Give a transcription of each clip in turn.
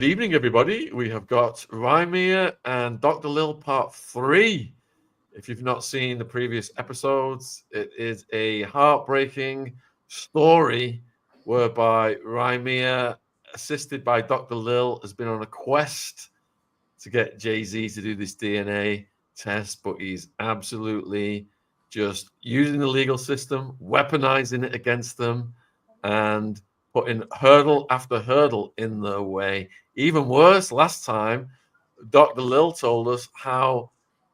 Good evening, everybody. We have got Rymir and Dr. Lil Part 3. If you've not seen the previous episodes, it is a heartbreaking story whereby Rymir, assisted by Dr. Lil, has been on a quest to get Jay-Z to do this DNA test, but he's absolutely just using the legal system, weaponizing it against them, and putting hurdle after hurdle in their way. Even worse, last time, Dr. Lil told us how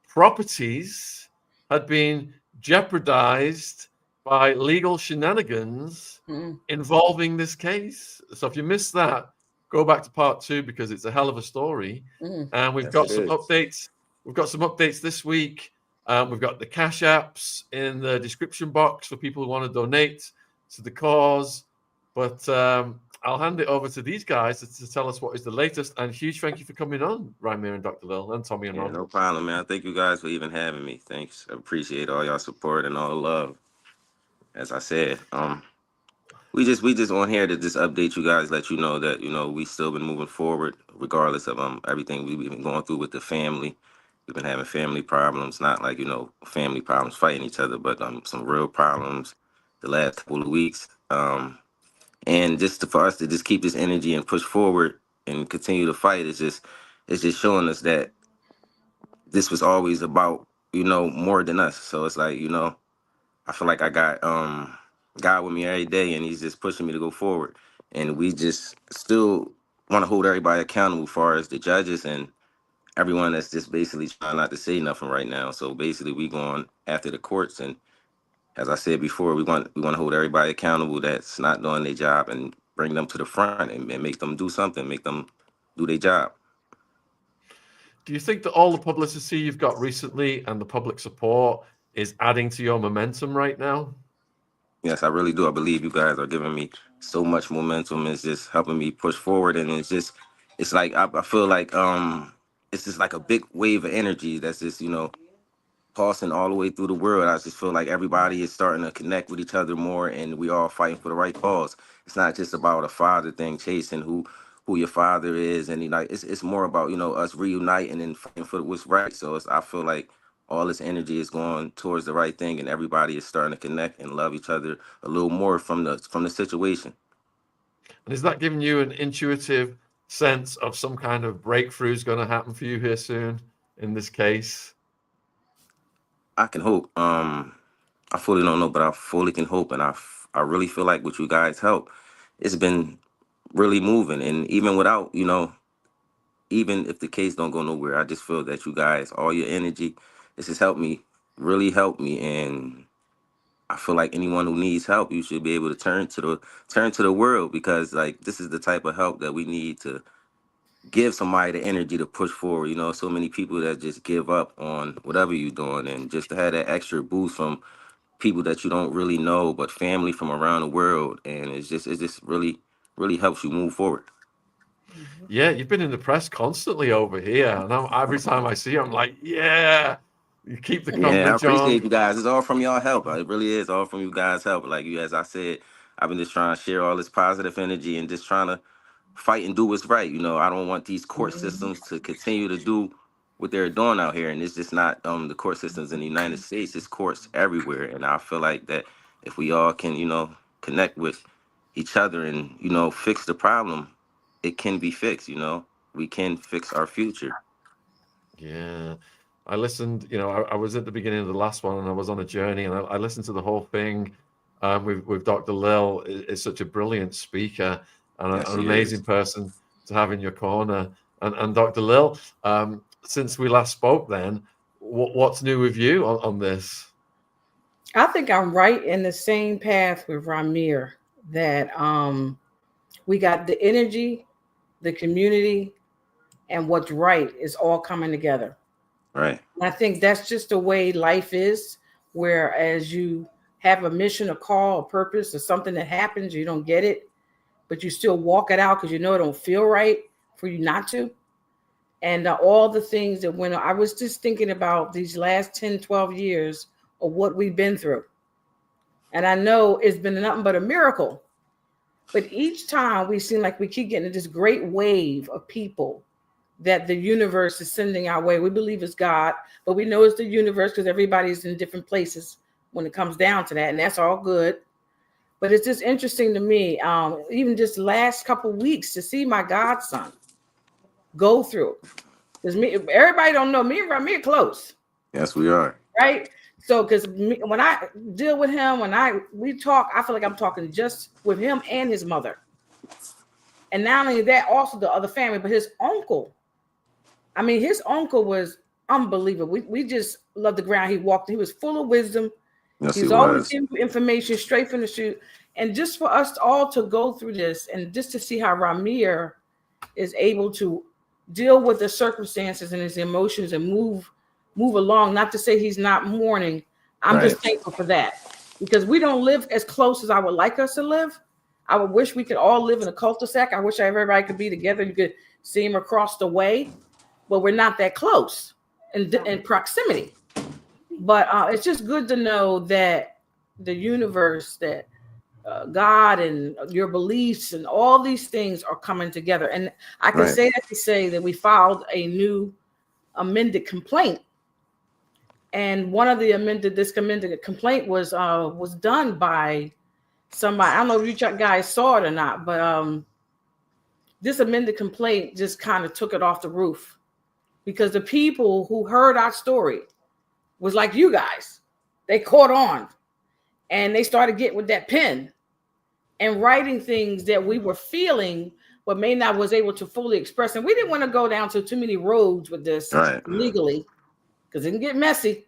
properties had been jeopardized by legal shenanigans involving this case. So if you missed that, go back to part 2 because it's a hell of a story. And we've Yes, got it some is. updates. We've got some updates this week. We've got the cash apps in the description box for people who want to donate to the cause. But I'll hand it over to these guys to tell us what is the latest. And huge thank you for coming on, Rymir and Dr. Lil, and Tommy and Yeah, Ron. no problem, man. Thank you guys for even having me. Thanks. I appreciate all y'all support and all the love. As I said, we just on here to just update you guys, let you know that we still been moving forward regardless of everything we've been going through with the family. We've been having family problems, not like family problems fighting each other, but some real problems the last couple of weeks. And just for us to just keep this energy and push forward and continue to fight is just it's just showing us that this was always about more than us. So it's like I feel like I got God with me every day, and He's just pushing me to go forward. And we just still want to hold everybody accountable, as far as the judges and everyone that's just basically trying not to say nothing right now. So basically, we going after the courts, and as I said before, we want to hold everybody accountable that's not doing their job and bring them to the front and make them do something, make them do their job. Do you think that all the publicity you've got recently and the public support is adding to your momentum right now? Yes, I really do. I believe you guys are giving me so much momentum. It's just helping me push forward, and it's like I feel like it's just like a big wave of energy that's just passing all the way through the world. I just feel like everybody is starting to connect with each other more, and we all fighting for the right cause. It's not just about a father thing, chasing who your father is, and it's more about us reuniting and fighting for what's right. So I feel like all this energy is going towards the right thing, and everybody is starting to connect and love each other a little more from the situation. And is that giving you an intuitive sense of some kind of breakthrough is going to happen for you here soon in this case? I can hope. I fully don't know, but I fully can hope, and I really feel like with you guys' help, it's been really moving. And even without, even if the case don't go nowhere, I just feel that you guys, all your energy, this has helped me, really helped me. And I feel like anyone who needs help, you should be able to turn to the world, because like this is the type of help that we need to give somebody the energy to push forward. So many people that just give up on whatever you're doing, and just to have that extra boost from people that you don't really know, but family from around the world, and it just really helps you move forward. Yeah, you've been in the press constantly over here, and every time I see you, I'm like, yeah, you keep the Yeah, I coverage on. appreciate you guys. It's all from y'all help. It really is all from you guys' help. Like you, as I said, I've been just trying to share all this positive energy and just trying to fight and do what's right. I don't want these court systems to continue to do what they're doing out here. And it's just not the court systems in the United States. It's courts everywhere. And I feel like that if we all can, connect with each other and, fix the problem, it can be fixed. We can fix our future. Yeah. I listened, I was at the beginning of the last one and I was on a journey and I listened to the whole thing with Dr. Lil. Is such a brilliant speaker and Yes, an he amazing is. person to have in your corner. And Dr. Lil, since we last spoke then, what's new with you on this? I think I'm right in the same path with Rymir that we got the energy, the community, and what's right is all coming together. Right. And I think that's just the way life is, whereas you have a mission, a call, a purpose, or something that happens, you don't get it, but you still walk it out because you know it don't feel right for you not to. And all the things that went on. I was just thinking about these last 10, 12 years of what we've been through. And I know it's been nothing but a miracle. But each time we seem like we keep getting this great wave of people that the universe is sending our way. We believe it's God, but we know it's the universe because everybody's in different places when it comes down to that, and that's all good. But it's just interesting to me, even just last couple of weeks, to see my godson go through. Because everybody don't know me and Rymir close. Yes, we are. Right? So, because when I deal with him, we talk, I feel like I'm talking just with him and his mother. And not only that, also the other family, but his uncle. I mean, his uncle was unbelievable. We just loved the ground he walked. He was full of wisdom. Yes, He's he always was. giving information straight from the chute. And just for us all to go through this and just to see how Rymir is able to deal with the circumstances and his emotions and move along. Not to say he's not mourning. I'm just thankful for that, because we don't live as close as I would like us to live. I would wish we could all live in a cul-de-sac. I wish everybody could be together. You could see him across the way, but we're not that close in proximity. But it's just good to know that the universe, that God and your beliefs and all these things are coming together. And I can say that to say that we filed a new amended complaint. And one of the amended complaint was done by somebody. I don't know if you guys saw it or not, but this amended complaint just kind of took it off the roof, because the people who heard our story was like you guys. They caught on and they started getting with that pen and writing things that we were feeling but may not was able to fully express. And we didn't want to go down to too many roads with this legally, because it can get messy.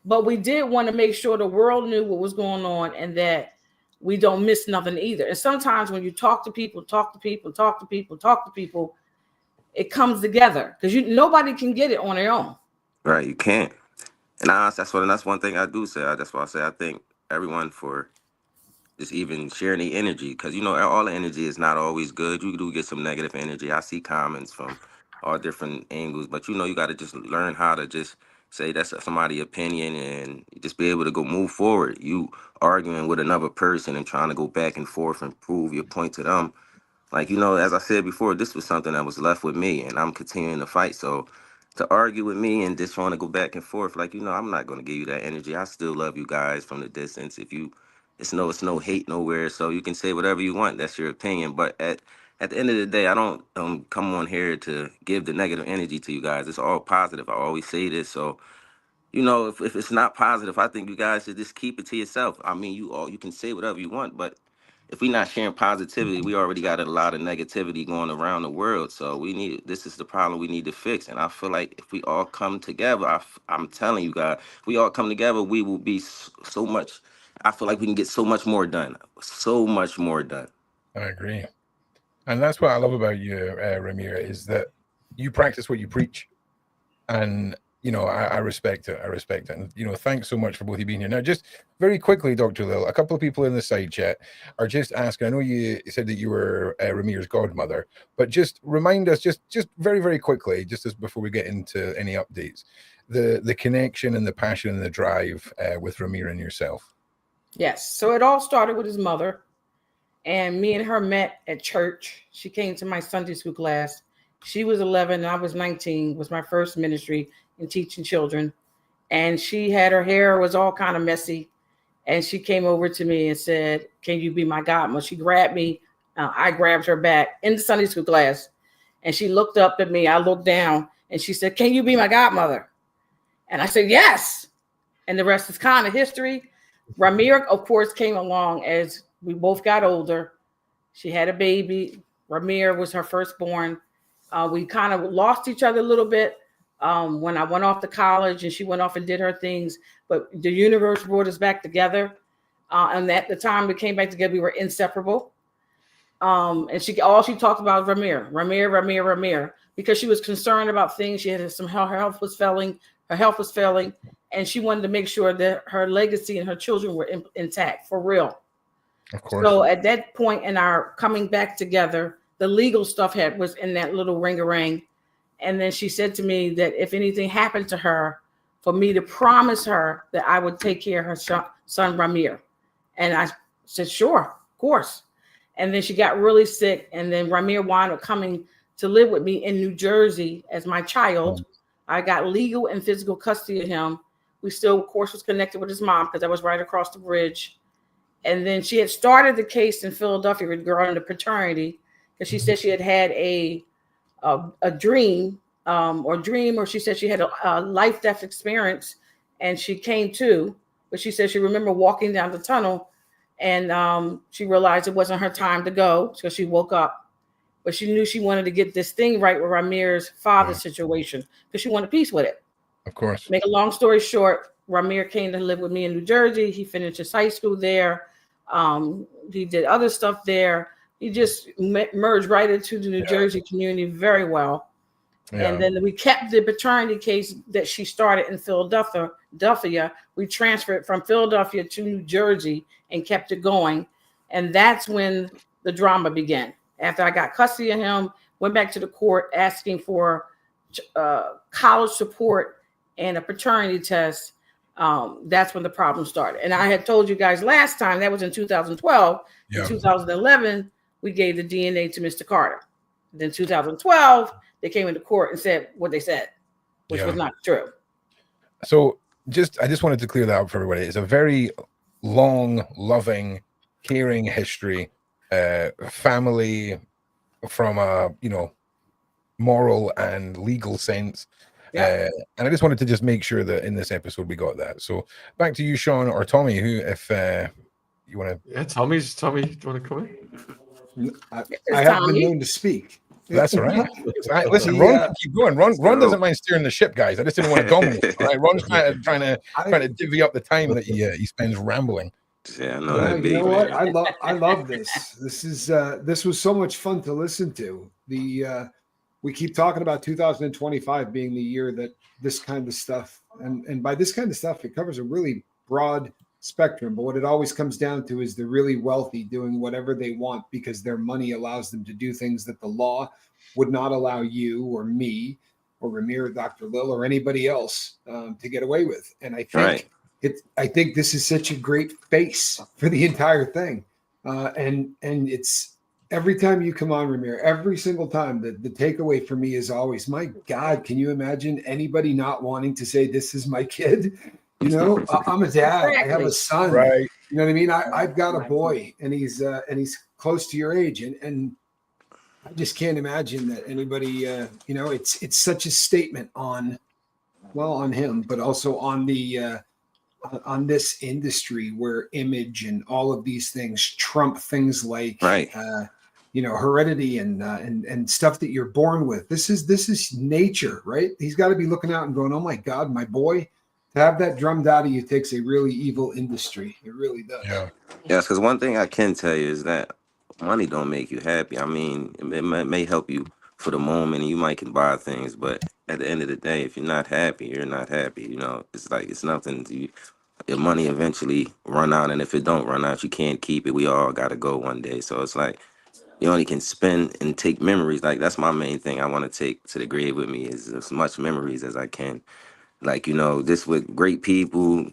But we did want to make sure the world knew what was going on and that we don't miss nothing either. And sometimes when you talk to people, it comes together, because nobody can get it on their own. Right, you can't. And that's one thing I do say. That's why I say I thank everyone for just even sharing the energy, because all the energy is not always good. You do get some negative energy. I see comments from all different angles, but you got to just learn how to just say that's somebody's opinion and just be able to go move forward. You arguing with another person and trying to go back and forth and prove your point to them. Like, as I said before, this was something that was left with me, and I'm continuing to fight. So to argue with me and just want to go back and forth, like, I'm not going to give you that energy. I still love you guys from the distance. It's no hate nowhere. So you can say whatever you want. That's your opinion. But at the end of the day, I don't come on here to give the negative energy to you guys. It's all positive. I always say this. So, if it's not positive, I think you guys should just keep it to yourself. I mean, you can say whatever you want, but if we're not sharing positivity, we already got a lot of negativity going around the world. So this is the problem we need to fix. And I feel like if we all come together, I'm telling you guys, if we all come together, we will be so much. I feel like we can get so much more done. So much more done. I agree. And that's what I love about you, Rymir, is that you practice what you preach. And I respect it. I respect it. And, thanks so much for both of you being here. Now, just very quickly, Dr. Lil, a couple of people in the side chat are just asking, I know you said that you were Rymir's godmother, but just remind us, just very, very quickly, just as before we get into any updates, the connection and the passion and the drive with Rymir and yourself. Yes. So it all started with his mother, and me and her met at church. She came to my Sunday school class. She was 11 and I was 19, was my first ministry in teaching children. And she had, her hair was all kind of messy. And she came over to me and said, "Can you be my godmother?" She grabbed me. I grabbed her back in the Sunday school class. And she looked up at me. I looked down and she said, "Can you be my godmother?" And I said, "Yes." And the rest is kind of history. Rymir, of course, came along as we both got older. She had a baby. Rymir was her firstborn. We kind of lost each other a little bit when I went off to college and she went off and did her things. But the universe brought us back together. And at the time we came back together, we were inseparable. And all she talked about was Rymir, because she was concerned about things. She had her health was failing. And she wanted to make sure that her legacy and her children were intact, for real. Of course. So at that point in our coming back together, the legal stuff was in that little ring-a-ring. And then she said to me that if anything happened to her, for me to promise her that I would take care of her son Rymir. And I said, sure, of course. And then she got really sick. And then Rymir wound up coming to live with me in New Jersey as my child. I got legal and physical custody of him. We still, of course, was connected with his mom because I was right across the bridge. And then she had started the case in Philadelphia regarding the paternity because she said she had had a dream, or she said she had a life-death experience, and she came to, but she said she remembered walking down the tunnel, and she realized it wasn't her time to go, so she woke up. But she knew she wanted to get this thing right with Rymir's father's situation because she wanted peace with it. Of course. Make a long story short, Rymir came to live with me in New Jersey. He finished his high school there. He did other stuff there. He just merged right into the New Jersey community very well. Yeah. And then we kept the paternity case that she started in Philadelphia. We transferred from Philadelphia to New Jersey and kept it going. And that's when the drama began. After I got custody of him, went back to the court asking for college support and a paternity test. That's when the problem started. And I had told you guys last time, that was in 2012. Yeah. In 2011, we gave the DNA to Mr. Carter. Then 2012, they came into court and said what they said, which was not true. So I just wanted to clear that up for everybody. It's a very long, loving, caring history, family from a, moral and legal sense. Yeah. And I just wanted to just make sure that in this episode we got that. So back to you, Sean, or Tommy, who, if you want to. Yeah, Tommy, do you want to come in? I haven't been known to speak. That's all right. Listen, Ron can keep going. Ron doesn't mind steering the ship, guys. I just didn't want to dominate. All right, Ron's trying to divvy up the time that he spends rambling. Yeah, I know that. You know what? I love this. This was so much fun to listen to. We keep talking about 2025 being the year that this kind of stuff, and by this kind of stuff, it covers a really broad spectrum. But what it always comes down to is the really wealthy doing whatever they want because their money allows them to do things that the law would not allow you or me or Rymir or Dr. Lil or anybody else to get away with. And I think I think this is such a great face for the entire thing. And it's every time you come on, Rymir, every single time, the takeaway for me is always, my God, can you imagine anybody not wanting to say, this is my kid? I'm a dad. Exactly. I have a son. Right. You know what I mean? I've got a boy, and he's close to your age, and I just can't imagine that anybody. It's such a statement on him, but also on the on this industry where image and all of these things trump things like heredity and stuff that you're born with. This is nature, right? He's got to be looking out and going, oh my God, my boy. To have that drummed out of you takes a really evil industry. It really does. Yeah. Yes, because one thing I can tell you is that money don't make you happy. I mean, it may help you for the moment, and you might can buy things, but at the end of the day, if you're not happy, you're not happy. It's like it's nothing. Your money eventually run out, and if it don't run out, you can't keep it. We all got to go one day. So it's like you only can spend and take memories. Like that's my main thing. I want to take to the grave with me is as much memories as I can. Like, just with great people,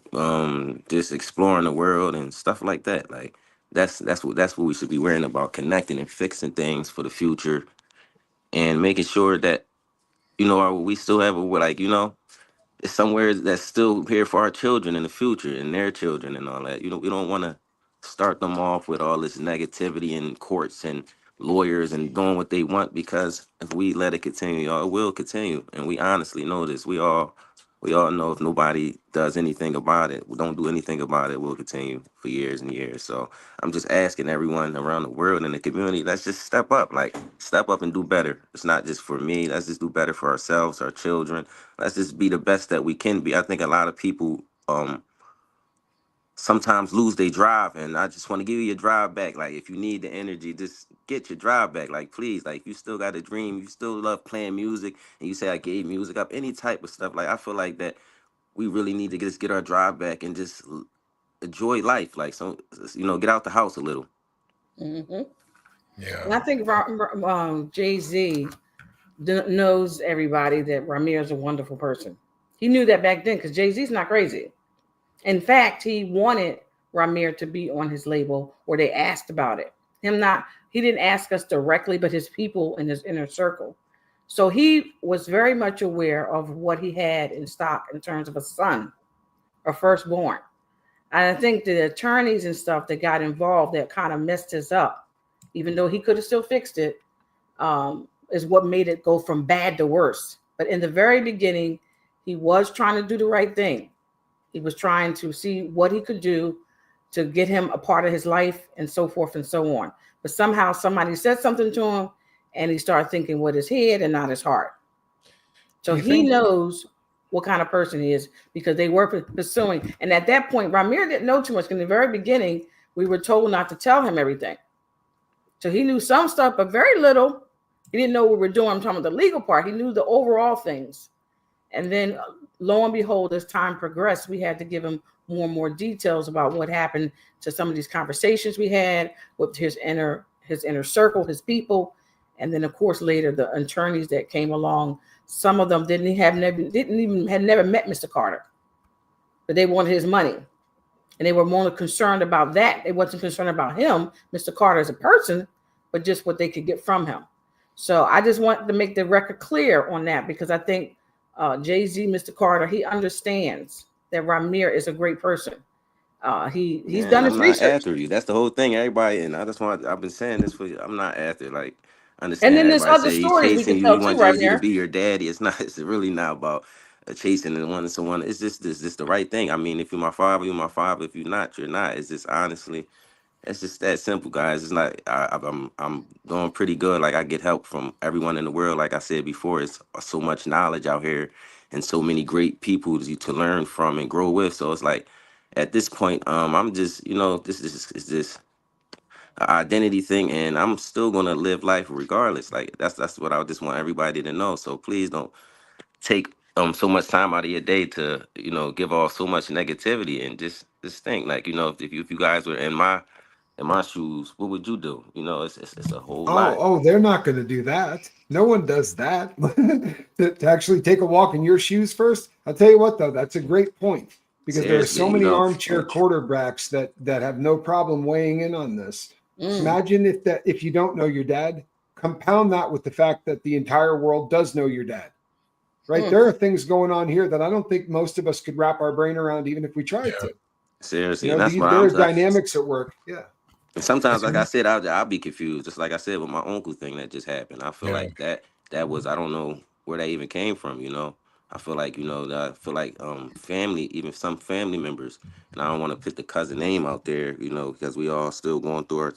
just exploring the world and stuff like that. Like that's what we should be worrying about, connecting and fixing things for the future and making sure that, we still have it's somewhere that's still here for our children in the future and their children and all that. We don't want to start them off with all this negativity in courts and lawyers and doing what they want, because if we let it continue, it will continue. And we honestly know this. We all know if nobody does anything about it, we don't do anything about it, we'll continue for years and years. So I'm just asking everyone around the world in the community, let's just step up and do better. It's not just for me. Let's just do better for ourselves, our children. Let's just be the best that we can be. I think a lot of people sometimes lose their drive, and I just want to give you your drive back. Like, if you need the energy, just get your drive back. Like, please, like, you still got a dream, you still love playing music, and you say I gave music up, any type of stuff. Like, I feel like that we really need to just get our drive back and just enjoy life. Like, so get out the house a little. Mm-hmm. Yeah. And I think Jay-Z knows everybody that Rymir is a wonderful person. He knew that back then because Jay-Z's not crazy. In fact, he wanted Rymir to be on his label, or they asked about it. He didn't ask us directly, but his people in his inner circle. So he was very much aware of what he had in stock in terms of a son, a firstborn. And I think the attorneys and stuff that got involved that kind of messed this up, even though he could have still fixed it, is what made it go from bad to worse. But in the very beginning, he was trying to do the right thing. He was trying to see what he could do to get him a part of his life and so forth and so on. But somehow somebody said something to him and he started thinking with his head and not his heart. So he knows what kind of person he is because they were pursuing. And at that point, Rymir didn't know too much. In the very beginning, we were told not to tell him everything. So he knew some stuff, but very little. He didn't know what we were doing. I'm talking about the legal part. He knew the overall things. And then lo and behold, as time progressed, we had to give him more and more details about what happened to some of these conversations we had with his inner circle, his people. And then of course, later the attorneys that came along, some of them had never met Mr. Carter, but they wanted his money. And they were more concerned about that. They wasn't concerned about him, Mr. Carter as a person, but just what they could get from him. So I just want to make the record clear on that because I think Jay-Z, Mr. Carter, he understands that Rymir is a great person. He's done his research. I'm not after you. That's the whole thing. Everybody, and I've been saying this for you. I'm not after. Like, understand. And then there's other stories we can tell too, want Jay-Z Rymir. to be your daddy. It's not. It's really not about chasing and one and so on. It's just the right thing. I mean, if you're my father, you're my father. If you're not, you're not. It's just honestly. It's just that simple, guys. It's not. I'm doing pretty good. Like I get help from everyone in the world. Like I said before, it's so much knowledge out here, and so many great people to learn from and grow with. So it's like, at this point, I'm just this is this an identity thing, and I'm still gonna live life regardless. Like that's what I just want everybody to know. So please don't take so much time out of your day to give off so much negativity and just think like if you guys were in my shoes, what would you do? It's a whole lot. Oh, they're not going to do that. No one does that. to actually take a walk in your shoes first. I'll tell you what, though, that's a great point because there are so many armchair quarterbacks that have no problem weighing in on this. Imagine if you don't know your dad, compound that with the fact that the entire world does know your dad. Right? There are things going on here that I don't think most of us could wrap our brain around, even if we tried to. Seriously, and that's why there are dynamics at work. Yeah. And sometimes, like I said, I'll be confused. Just like I said with my uncle thing that just happened. I feel like that was, I don't know where that even came from. I feel like family, even some family members, and I don't want to put the cousin name out there, because we all still going through our,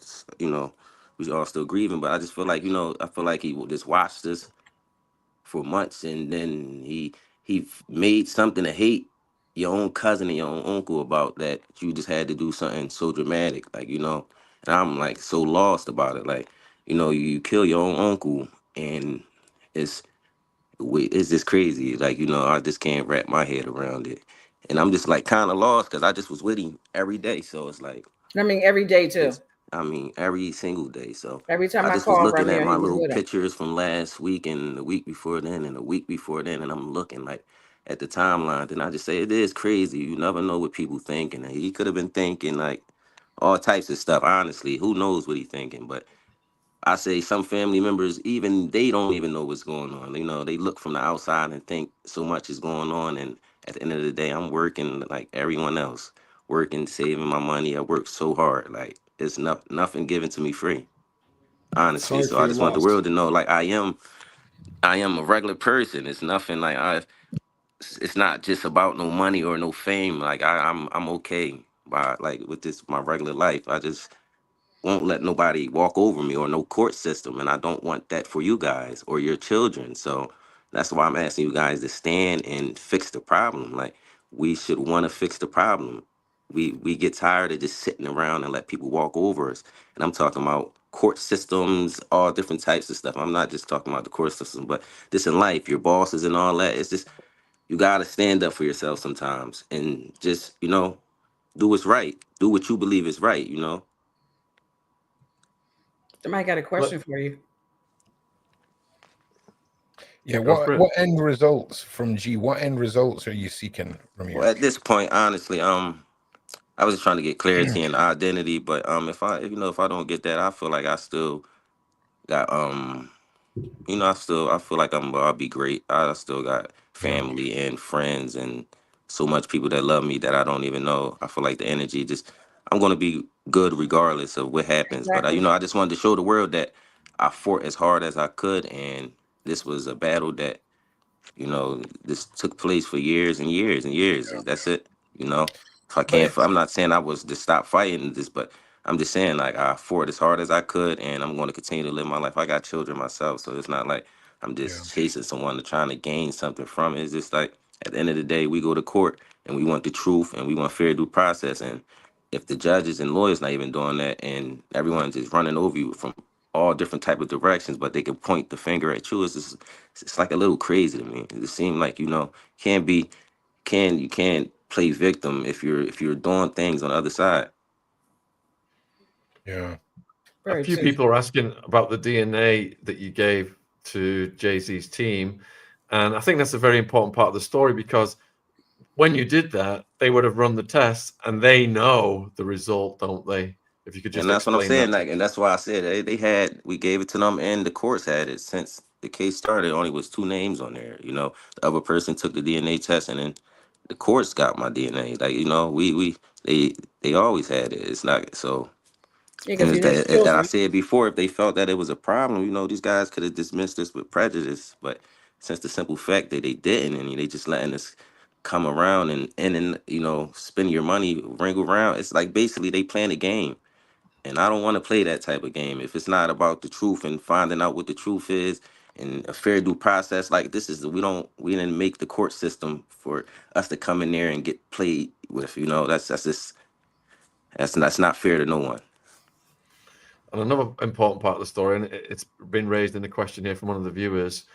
we all still grieving. But I just feel like I feel like he just watched this for months, and then he made something to hate your own cousin and your own uncle about that you just had to do something so dramatic, like and I'm like so lost about it, like you kill your own uncle, and it's just crazy, like I just can't wrap my head around it, and I'm just like kind of lost because I just was with him every day, so it's like every day too. Every single day. So every time I I just was call looking Rymir, at my he was little with him. pictures from last week and the week before then and the week before then, and I'm looking like at the timeline. And I just say it is crazy. You never know what people think, and he could have been thinking like all types of stuff. Honestly, who knows what he's thinking? But I say some family members, even they don't even know what's going on. They look from the outside and think so much is going on. And at the end of the day, I'm working like everyone else, working, saving my money. I work so hard. Like it's nothing given to me free, honestly. Sorry So for I your just want the loss. world to know, like I am a regular person. It's nothing like it's not just about no money or no fame. Like I'm okay by like with this my regular life. I just won't let nobody walk over me or no court system, and I don't want that for you guys or your children. So that's why I'm asking you guys to stand and fix the problem. Like we should want to fix the problem. We get tired of just sitting around and let people walk over us. And I'm talking about court systems, all different types of stuff. I'm not just talking about the court system, but this in life, your bosses and all that. It's just you gotta stand up for yourself sometimes and just do what's right. Do what you believe is right. Somebody got a question for you. Yeah, what end results from G? What end results are you seeking from here? Well, at this point, honestly, I was just trying to get clarity and identity, but if I don't get that, I feel like I still got I feel like I'll be great. I still got Yeah. family and friends and so much people that love me that I don't even know. I feel like the energy just I'm gonna be good regardless of what happens. But Exactly. I just wanted to show the world that I fought as hard as I could, and this was a battle that this took place for years and years and years. That's it. If I can't, But I'm not saying I was to stop fighting this, but I'm just saying like I fought as hard as I could, and I'm going to continue to live my life. I got children myself, so it's not like I'm Yeah. just chasing someone to trying to gain something from it. It's just like at the end of the day, we go to court and we want the truth and we want fair due process. And if the judges and lawyers not even doing that, and everyone's just running over you from all different type of directions, but they can point the finger at you, it's like a little crazy to me. It seems like can't be you can't play victim if you're doing things on the other side. Yeah. A very few true. people are asking about the DNA that you gave to Jay-Z's team. And I think that's a very important part of the story, because when you did that, they would have run the tests and they know the result, don't they? If you could just And that's what I'm explain that. saying. Like, and that's why I said we gave it to them, and the courts had it since the case started. It only was 2 names on there. The other person took the DNA test, and then the courts got my DNA. Like, they always had it. It's not so. Yeah, And because it's his that, and I children. said before, if they felt that it was a problem, these guys could have dismissed this with prejudice. But since the simple fact that they didn't, and they just letting us come around and spend your money, ring around, it's like basically they playing a game. And I don't want to play that type of game. If it's not about the truth and finding out what the truth is and a fair due process, like this is we didn't make the court system for us to come in there and get played with. That's not fair to no one. And another important part of the story, and it's been raised in the question here from one of the viewers,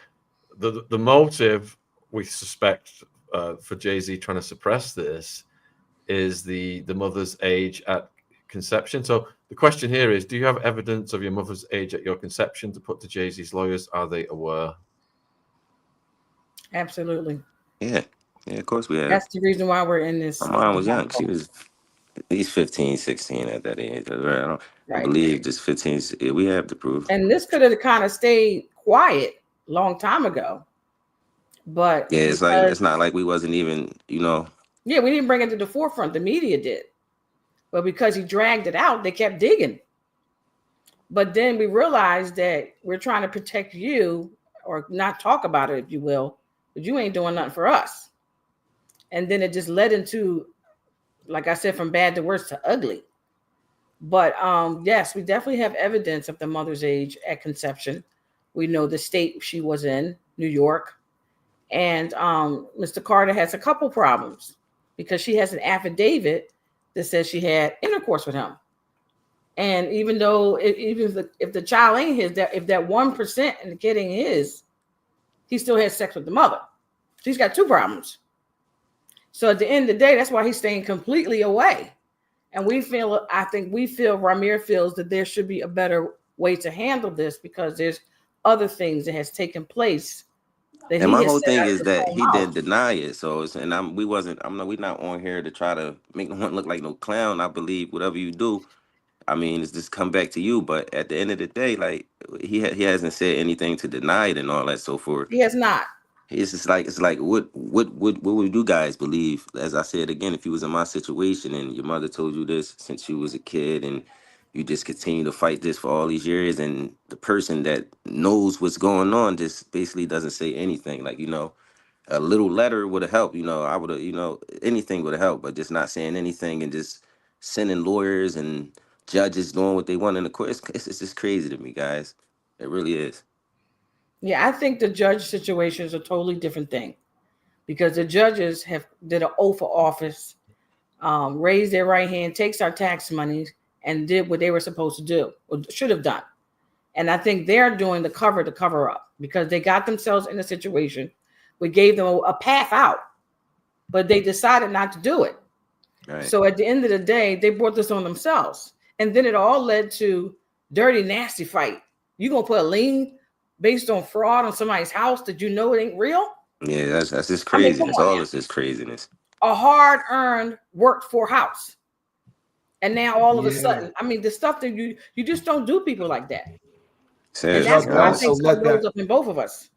the motive we suspect for Jay-Z trying to suppress this is the mother's age at conception. So the question here is, do you have evidence of your mother's age at your conception to put to Jay-Z's lawyers? Are they aware? Absolutely. Yeah, yeah. Of course we have. That's the reason why we're in My this mom was young. She debacle. was at least 15, 16 at that age. I Right. believe just 15. We have the proof. And this could have kind of stayed quiet a long time ago. But Yeah, it's like because, it's not like we wasn't even. yeah, we didn't bring it to the forefront. The media did. But because he dragged it out, they kept digging. But then we realized that we're trying to protect you, or not talk about it, if you will, but you ain't doing nothing for us. And then it just led into, like I said, from bad to worse to ugly. But yes, we definitely have evidence of the mother's age at conception. We know the state she was in, New York. And Mr. Carter has a couple problems because she has an affidavit that says she had intercourse with him. And even though if the child ain't his, if that 1% and the kid ain't his, he still has sex with the mother. She's got 2 problems. So at the end of the day, that's why he's staying completely away. And I think Rymir feels that there should be a better way to handle this, because there's other things that has taken place that And he my has whole said thing out of is his that own he mouth. didn't deny it. So we're not on here to try to make no one look like no clown. I believe whatever you do, I mean, it's just come back to you. But at the end of the day, like he hasn't said anything to deny it and all that. So for He has not. it's like what would you guys believe? As I said again, if you was in my situation and your mother told you this since you was a kid and you just continue to fight this for all these years, and the person that knows what's going on just basically doesn't say anything, like a little letter would have helped. I would have, anything would have helped, but just not saying anything and just sending lawyers and judges doing what they want in the court. It's just crazy to me, guys. It really is. Yeah, I think the judge situation is a totally different thing, because the judges have did an oath of office, raised their right hand, takes our tax money, and did what they were supposed to do or should have done. And I think they're doing the cover up, because they got themselves in a situation. We gave them a path out, but they decided not to do it. Right. So at the end of the day, they brought this on themselves. And then it all led to dirty, nasty fight. You gonna put a lien based on fraud on somebody's house that you know it ain't real? Yeah, that's just I mean, come craziness. on All now. this is craziness. A hard-earned, worked-for house. And now all of a Yeah. sudden, I mean, the stuff that you just don't do people like that. And Says, that's But what I also think let rose that- up in both of us.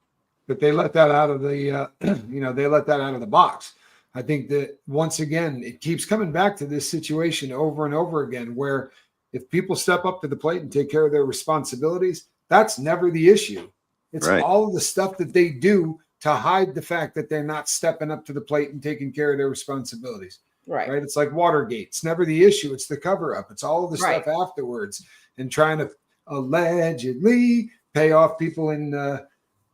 But they let that out of the, they let that out of the box. I think that once again, it keeps coming back to this situation over and over again, where if people step up to the plate and take care of their responsibilities, that's never the issue. It's Right. all of the stuff that they do to hide the fact that they're not stepping up to the plate and taking care of their responsibilities. Right. Right. It's like Watergate. It's never the issue. It's the cover up. It's all of the Right. stuff afterwards and trying to allegedly pay off people in,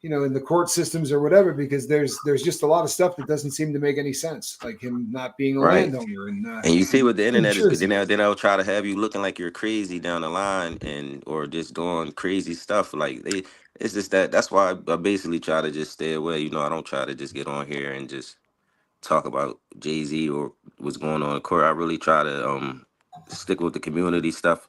in the court systems or whatever, because there's just a lot of stuff that doesn't seem to make any sense, like him not being a Right. landowner. And you see what the internet is, Jersey. then they'll try to have you looking like you're crazy down the line, and or just doing crazy stuff. Like it's just that's why I basically try to just stay away. You know, I don't try to just get on here and just talk about Jay-Z or what's going on in court. I really try to stick with the community stuff,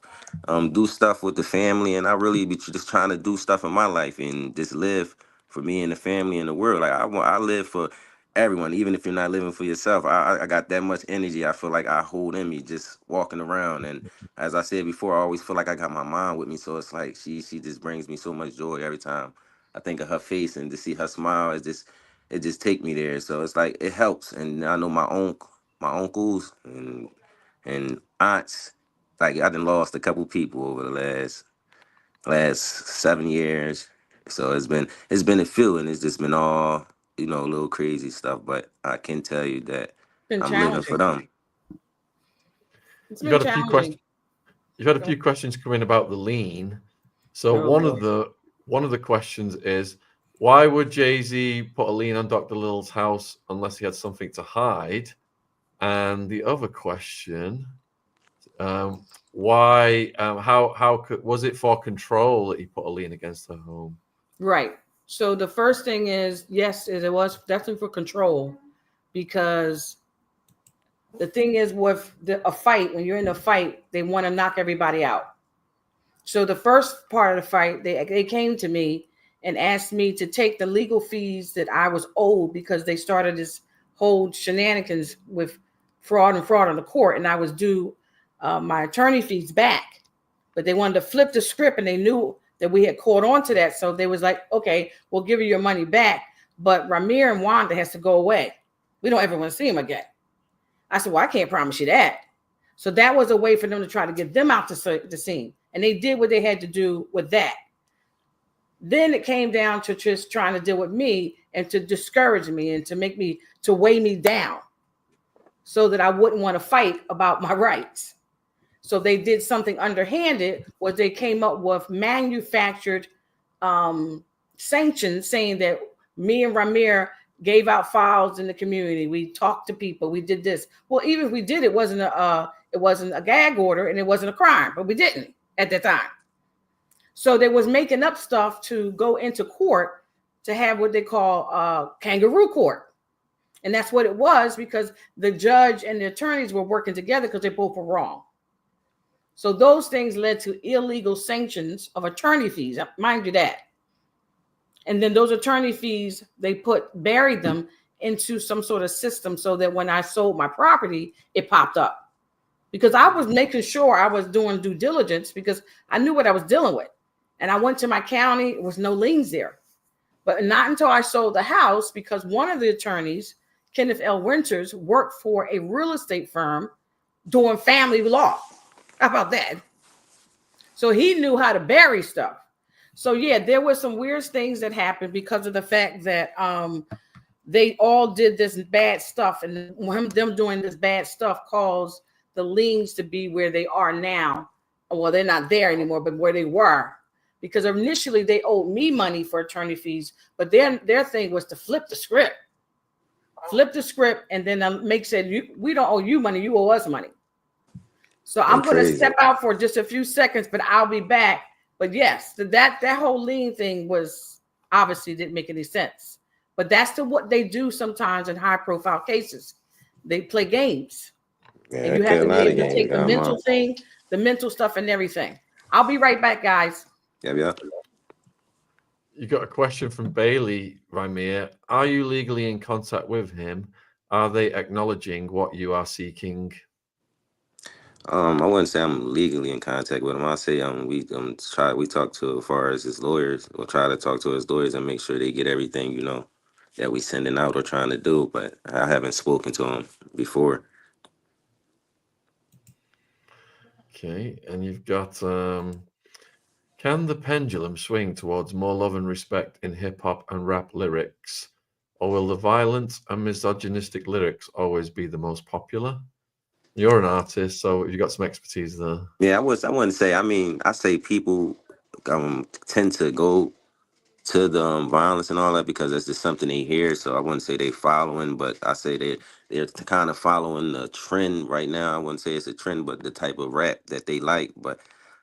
do stuff with the family, and I really be just trying to do stuff in my life and just live for me and the family and the world. Like I live for everyone, even if you're not living for yourself. I got that much energy. I feel like I hold in me just walking around, and as I said before, I always feel like I got my mom with me. So it's like she just brings me so much joy every time I think of her face, and to see her smile is just. It just take me there. So it's like it helps. And I know my uncles and aunts. Like I done lost a couple people over the last 7 years. So it's been a feeling. It's just been all, a little crazy stuff. But I can tell you that Been I'm living for challenging. them. It's You been got a few challenging. questions. You've had a few questions come in about the lien. So Oh, one of the questions is, why would Jay-Z put a lien on Dr. Lil's house unless he had something to hide? And the other question, why? How was it for control that he put a lien against her home? Right. So the first thing is, yes, it was definitely for control, because the thing is with a fight, when you're in a fight, they want to knock everybody out. So the first part of the fight, they came to me and asked me to take the legal fees that I was owed, because they started this whole shenanigans with fraud on the court, and I was due my attorney fees back. But they wanted to flip the script, and they knew that we had caught on to that. So they was like, okay, we'll give you your money back, but Rymir and Wanda has to go away. We don't ever want to see him again. I said, well, I can't promise you that. So that was a way for them to try to get them out the scene. And they did what they had to do with that. Then it came down to just trying to deal with me and to discourage me and to weigh me down so that I wouldn't want to fight about my rights. So they did something underhanded, was they came up with manufactured sanctions saying that me and Rymir gave out files in the community. We talked to people. We did this. Well, even if we did, it wasn't a gag order and it wasn't a crime, but we didn't at that time. So they was making up stuff to go into court to have what they call kangaroo court. And that's what it was, because the judge and the attorneys were working together because they both were wrong. So those things led to illegal sanctions of attorney fees, mind you that. And then those attorney fees, they buried them into some sort of system so that when I sold my property, it popped up. Because I was making sure I was doing due diligence, because I knew what I was dealing with. And I went to my county, there was no liens there. But not until I sold the house, because one of the attorneys, Kenneth L. Winters, worked for a real estate firm doing family law. How about that? So he knew how to bury stuff. So yeah, there were some weird things that happened because of the fact that they all did this bad stuff, and them doing this bad stuff caused the liens to be where they are now. Well, they're not there anymore, but where they were, because initially they owed me money for attorney fees, but their thing was to flip the script, and then make said, we don't owe you money, you owe us money. So I'm going to step out for just a few seconds, but I'll be back. But yes, that whole lien thing was obviously didn't make any sense. But that's what they do sometimes in high profile cases. They play games. Yeah, and you have to be able to take the mental thing, the mental stuff and everything. I'll be right back, guys. Yeah. You got a question from Bailey, Rymir. Are you legally in contact with him? Are they acknowledging what you are seeking? I wouldn't say I'm legally in contact with him. I say we talk to as far as his lawyers, or try to talk to his lawyers and make sure they get everything that we sending out or trying to do. But I haven't spoken to him before. Okay, and you've got can the pendulum swing towards more love and respect in hip hop and rap lyrics, or will the violent and misogynistic lyrics always be the most popular? You're an artist, so you've got some expertise there. Yeah, I wouldn't say. I mean, I say people tend to go to the violence and all that because that's just something they hear. So I wouldn't say they following, but I say they're kind of following the trend right now. I wouldn't say it's a trend, but the type of rap that they like. But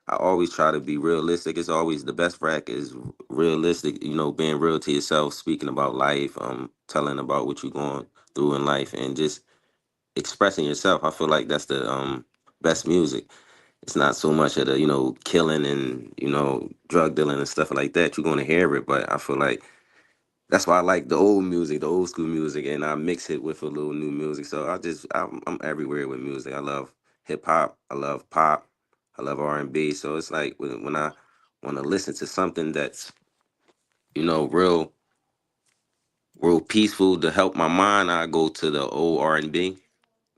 I always try to be realistic. It's always the best rap is realistic. Being real to yourself, speaking about life, telling about what you're going through in life, and just expressing yourself. I feel like that's the best music. It's not so much of the killing and drug dealing and stuff like that. You're gonna hear it, but I feel like that's why I like the old music, the old school music, and I mix it with a little new music. So I'm everywhere with music. I love hip hop, I love pop, I love R&B. So it's like when I want to listen to something that's real real peaceful to help my mind, I go to the old R&B.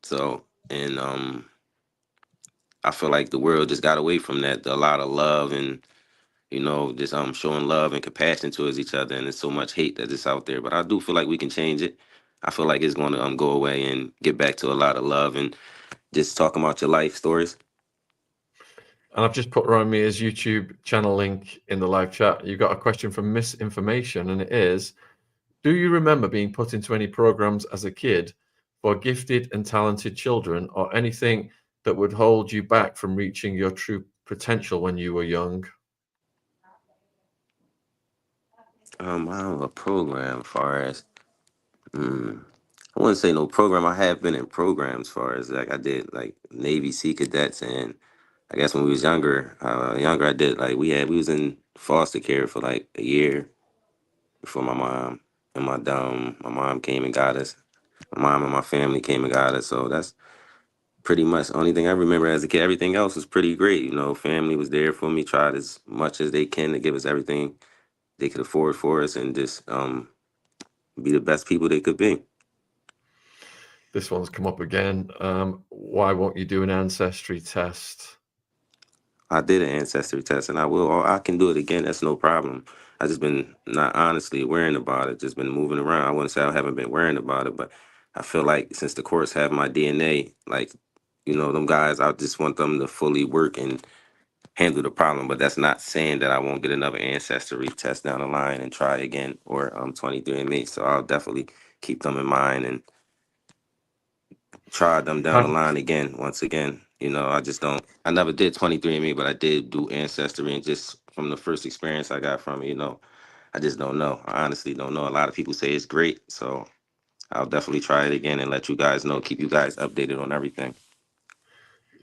So and I feel like the world just got away from that. A lot of love and just showing love and compassion towards each other, and there's so much hate that is out there. But I do feel like we can change it. I feel like it's going to go away and get back to a lot of love and just talking about your life stories. And I've just put Rymir's YouTube channel link in the live chat. You've got a question from Misinformation, and it is: do you remember being put into any programs as a kid for gifted and talented children, or anything that would hold you back from reaching your true potential when you were young? I don't have a program as far as I wouldn't say no program. I have been in programs as far as like I did like Navy Sea cadets, and I guess when we was younger I did like we was in foster care for like a year before my mom and my mom came and got us. My mom and my family came and got us. So that's pretty much the only thing I remember as a kid. Everything else was pretty great. Family was there for me, tried as much as they can to give us everything they could afford for us, and just be the best people they could be. This one's come up again. Why won't you do an ancestry test? I did an ancestry test, and I will. Or I can do it again. That's no problem. I just been not honestly worrying about it. Just been moving around. I wouldn't say I haven't been worrying about it, but I feel like since the courts have my DNA, like them guys, I just want them to fully work and handle the problem. But that's not saying that I won't get another ancestry test down the line and try again, or 23andMe. So I'll definitely keep them in mind and try them down the Have, line again. Once again, I just don't. I never did 23andMe, but I did do ancestry, and just from the first experience I got from it, I just don't know. I honestly don't know. A lot of people say it's great, so I'll definitely try it again and let you guys know. Keep you guys updated on everything.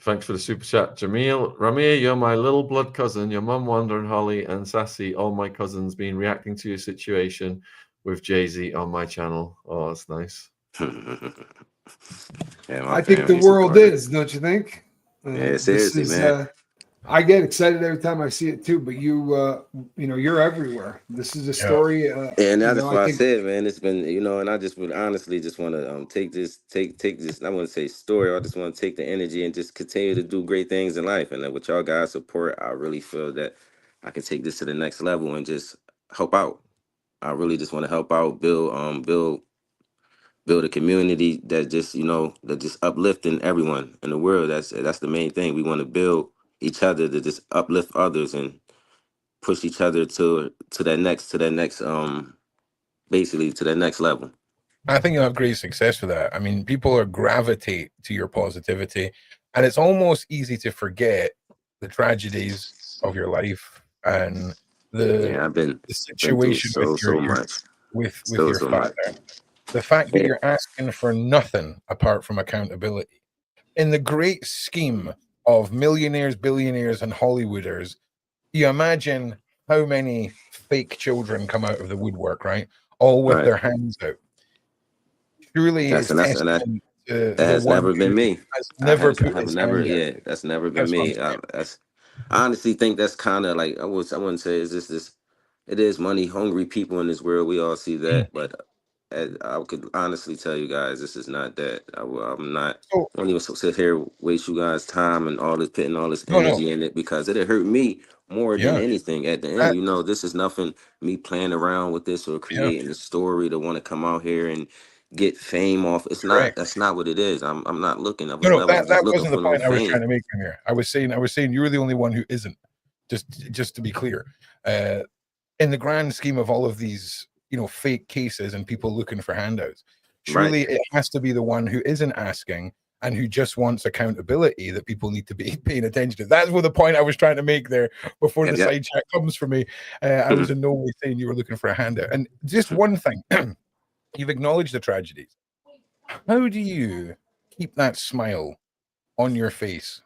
Thanks for the super chat, Jamil. Rymir, you're my little blood cousin. Your mum, Wanda, and Holly, and Sassy, all my cousins, been reacting to your situation with Jay-Z on my channel. Oh, that's nice. Yeah, my I think the family world supported. is, don't you think? Yeah, This seriously, is. man. I get excited every time I see it too. But you're everywhere. This is a Yeah. story. And that's I why I think said, man, it's been, and I just would honestly just want to take this. I want to say story. I just want to take the energy and just continue to do great things in life. And with y'all guys' support, I really feel that I can take this to the next level and just help out. I really just want to help out, build a community that just that just uplifting everyone in the world. That's the main thing. We want to build each other to just uplift others and push each other to that next basically to that next level. I think you'll have great success with that. I mean, people are gravitate to your positivity, and it's almost easy to forget the tragedies of your life and the Yeah, I've been through situation with so your much, with your so father. much. The fact that Yeah, you're asking for nothing apart from accountability. In the great scheme of millionaires, billionaires, and Hollywooders, you imagine how many fake children come out of the woodwork, right? All with right. their hands out. Surely That's it's and that's and that testament the That's one never who been me. has never put I have his never, hand down. yeah, that's never been That's what I'm me. saying. I honestly think that's kind of like I wouldn't say is this. It is money hungry people in this world. We all see Mm. that, but I could honestly tell you guys, this is not that. I'm not. So I don't even sit here waste you guys time and all this putting all this no, no, energy in it because it hurt me more than yeah, anything. At the end, uh, this is nothing me playing around with this or yeah, creating a story to want to come out here and get fame off. It's not. correct. That's not what it is. I'm not looking. I No, was no, never just that looking wasn't the for no point I was fame. trying to make from here. I was saying you're the only one who isn't. Just to be clear, uh, in the grand scheme of all of these, fake cases and people looking for handouts, Right. surely it has to be the one who isn't asking and who just wants accountability that people need to be paying attention to. That's what the point I was trying to make there before Yep. the Yep. side chat comes for me. I was in no way saying you were looking for a handout. And just one thing, you've acknowledged the tragedies. How do you keep that smile on your face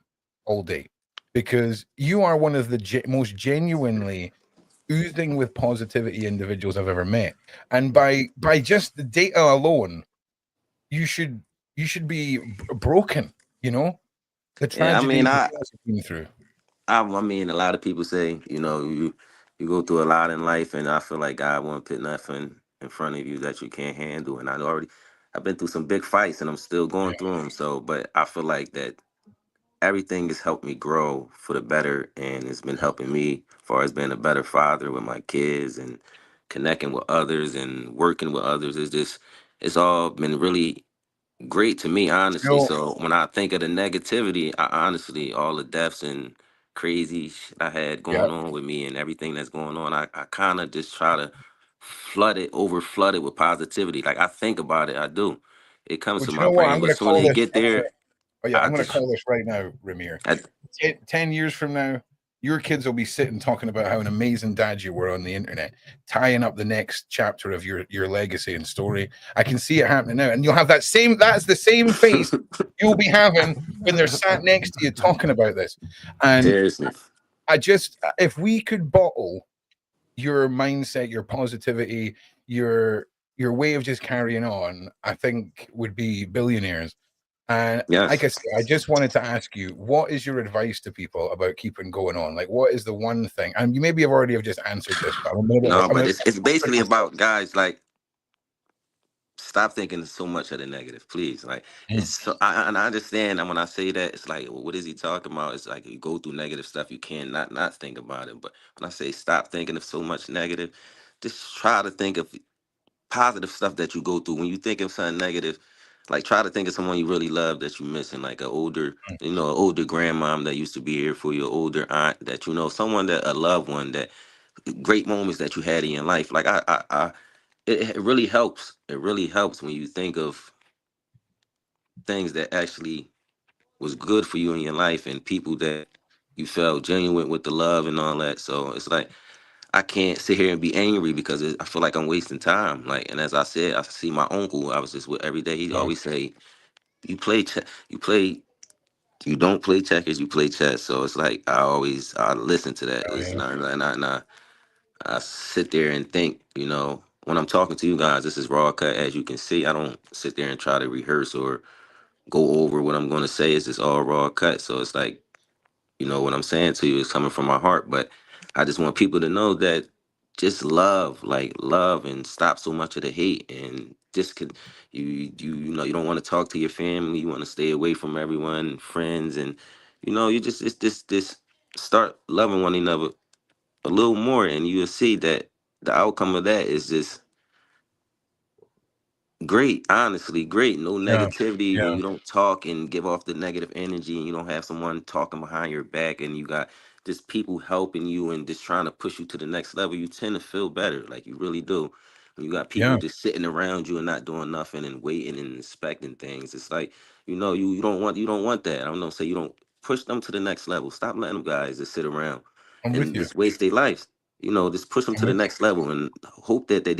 all day? Because you are one of the most genuinely oozing with positivity individuals I've ever met, and by just the data alone, you should be broken. The Yeah. I tragedy mean, that you guys have been through. I mean, a lot of people say, you go through a lot in life, and I feel like God won't put nothing in front of you that you can't handle. And I've been through some big fights, and I'm still Yeah. going through them. So, but I feel like that everything has helped me grow for the better, and it's been helping me as far as being a better father with my kids and connecting with others and working with others. It's all been really great to me, honestly. So So when I think of the negativity, I honestly, all the deaths and crazy shit I had yeah, going on with me and everything that's going on, I kind of just try to flood it with positivity. Like I think about it, I do. It comes to but you my know what? brain, but soon as it get there, I'm I going to just, call this right now, Rymir. I, 10 years from now, your kids will be sitting talking about how an amazing dad you were on the internet, tying up the next chapter of your legacy and story. I can see it happening now. And you'll have that's the same face you'll be having when they're sat next to you talking about this. And seriously. if we could bottle your mindset, your positivity, your way of just carrying on, I think would be billionaires. And like Yes. I said, I just wanted to ask you, what is your advice to people about keeping going on? Like, what is the one thing? And you maybe have already have just answered this, but No, I'm but a it's basically about guys like stop thinking so much of the negative, please. Like it's Mm, so and I understand, and when I say that, it's like, well, what is he talking about? It's like you go through negative stuff, you can't not think about it. But when I say stop thinking of so much negative, just try to think of positive stuff that you go through. When you think of something negative, like try to think of someone you really love that you're missing, like mm. an older grandmom that used to be here for you, older aunt that someone that a loved one that great moments that you had in your life. Like it really helps. It really helps when you think of things that actually was good for you in your life and people that you felt genuine with the love and all that. So it's like I can't sit here and be angry because I feel like I'm wasting time. Like, and as I said, I see my uncle. I was just with every day. He Oh, always say, "You play, you play." You don't play checkers, you play chess. So it's like I listen to that. It's yeah, not, and I sit there and think, when I'm talking to you guys, this is raw cut. As you can see, I don't sit there and try to rehearse or go over what I'm going to say. It's just all raw cut. So it's like, what I'm saying to you is coming from my heart. But I just want people to know that just love, like love, and stop so much of the hate. And just you don't want to talk to your family. You want to stay away from everyone, friends, and you just it's this start loving one another a little more, and you'll see that the outcome of that is just great, honestly, great. No yeah, negativity when yeah. you don't talk and give off the negative energy, and you don't have someone talking behind your back, and you got just people helping you and just trying to push you to the next level. You tend to feel better, like you really do. When you got people Yeah, just sitting around you and not doing nothing and waiting and inspecting things, it's like you don't want that. I don't know, say you don't push them to the next level. Stop letting them guys just sit around I'm with and you. just waste their lives. Just push them I'm to the with next level and hope that they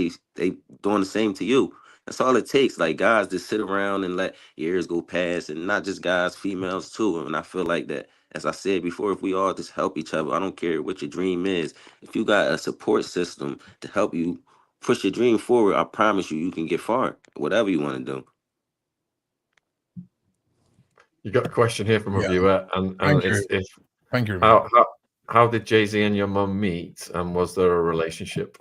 doing the same to you. That's all it takes. Like guys just sit around and let years go past, and not just guys, females too. And I feel like that, as I said before, if we all just help each other, I don't care what your dream is. If you got a support system to help you push your dream forward, I promise you, you can get far. Whatever you want to do. You got a question here from a Yeah. viewer, and Thank it's you. Thank you. how did Jay-Z and your mum meet, and was there a relationship?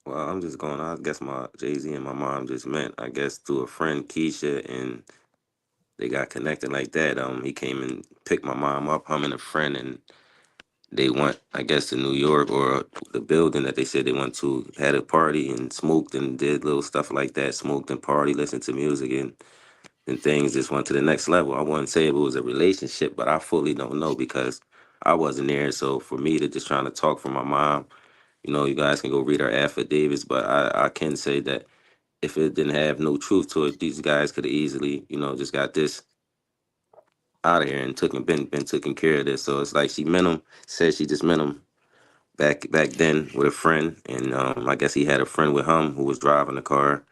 Well, I'm just going. I guess my Jay-Z and my mom just met. I guess through a friend, Keisha, and they got connected like that. He came and picked my mom up, him and a friend, and they went, I guess, to New York or the building that they said they went to, had a party and smoked and did little stuff like that, smoked and party, listened to music, and things just went to the next level. I wouldn't say it was a relationship, but I fully don't know because I wasn't there. So for me to just trying to talk for my mom, you guys can go read our affidavits, but I can say that if it didn't have no truth to it, these guys could have easily, just got this out of here and been taken care of this. So it's like she met him, said she just met him back then with a friend, and I guess he had a friend with him who was driving the car,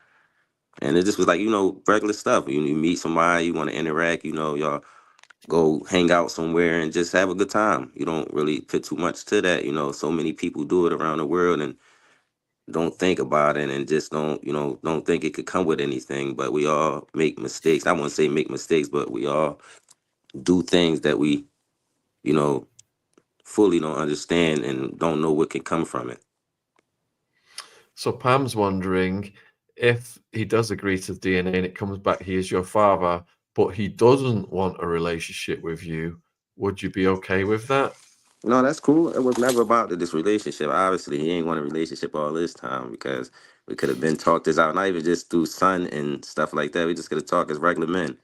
and it just was like regular stuff. You meet somebody, you want to interact, y'all go hang out somewhere and just have a good time. You don't really put too much to that. So many people do it around the world and don't think about it and just don't think it could come with anything. But we all make mistakes. I wouldn't say make mistakes, but we all do things that we you know fully don't understand and don't know what can come from it. So Pam's wondering if he does agree to the DNA and it comes back he is your father, but he doesn't want a relationship with you, would you be okay with that? No, that's cool. It was never about this relationship. Obviously, he ain't want a relationship all this time because we could have been talked this out, not even just through son and stuff like that. We just could have talked as regular men.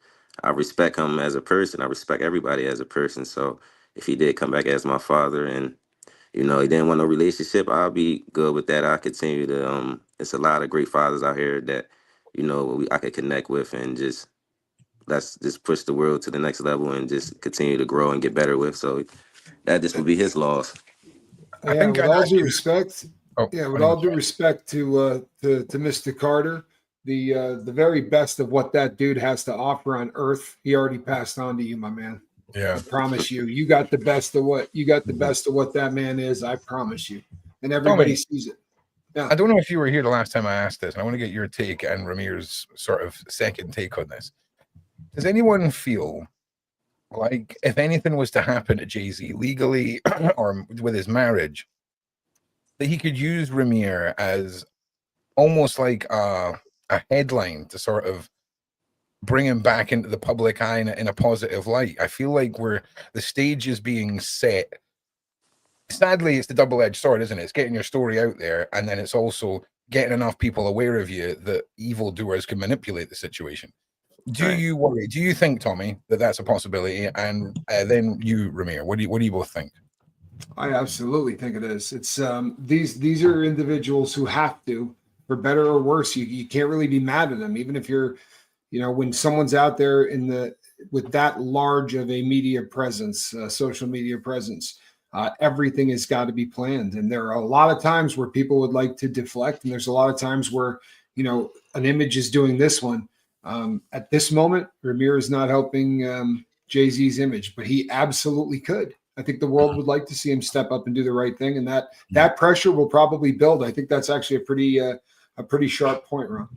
I respect him as a person. I respect everybody as a person. So if he did come back as my father and he didn't want no relationship, I'll be good with that. I continue to it's a lot of great fathers out here that I could connect with and just let's just push the world to the next level and just continue to grow and get better with. So that just would be his loss. I Yeah, think with I'd all ask due you. respect, Oh, yeah, with anyway, all due respect to Mr. Carter, the very best of what that dude has to offer on earth, he already passed on to you, my man. yeah. I promise you, you got the best of what that man is. I promise you, and everybody sees it. Yeah, I don't know if you were here the last time I asked this, and I want to get your take and Ramir's sort of second take on this. Does anyone feel like if anything was to happen to Jay-Z legally or with his marriage, that he could use Rymir as almost like a headline to sort of bring him back into the public eye in a positive light? I feel like the stage is being set. Sadly, it's the double-edged sword, isn't it? It's getting your story out there, and then it's also getting enough people aware of you that evildoers can manipulate the situation. Do Right. you worry? Do you think, Tommy, that that's a possibility? And then you, Rymir, what do you both think? I absolutely think it is. It's these are individuals who have to, for better or worse. You can't really be mad at them, even if you're, when someone's out there with that large of a media presence, social media presence. Everything has got to be planned. And there are a lot of times where people would like to deflect. And there's a lot of times where, an image is doing this one. At this moment, Rymir is not helping Jay-Z's image, but he absolutely could. I think the world would like to see him step up and do the right thing. And that pressure will probably build. I think that's actually a pretty sharp point, Ron.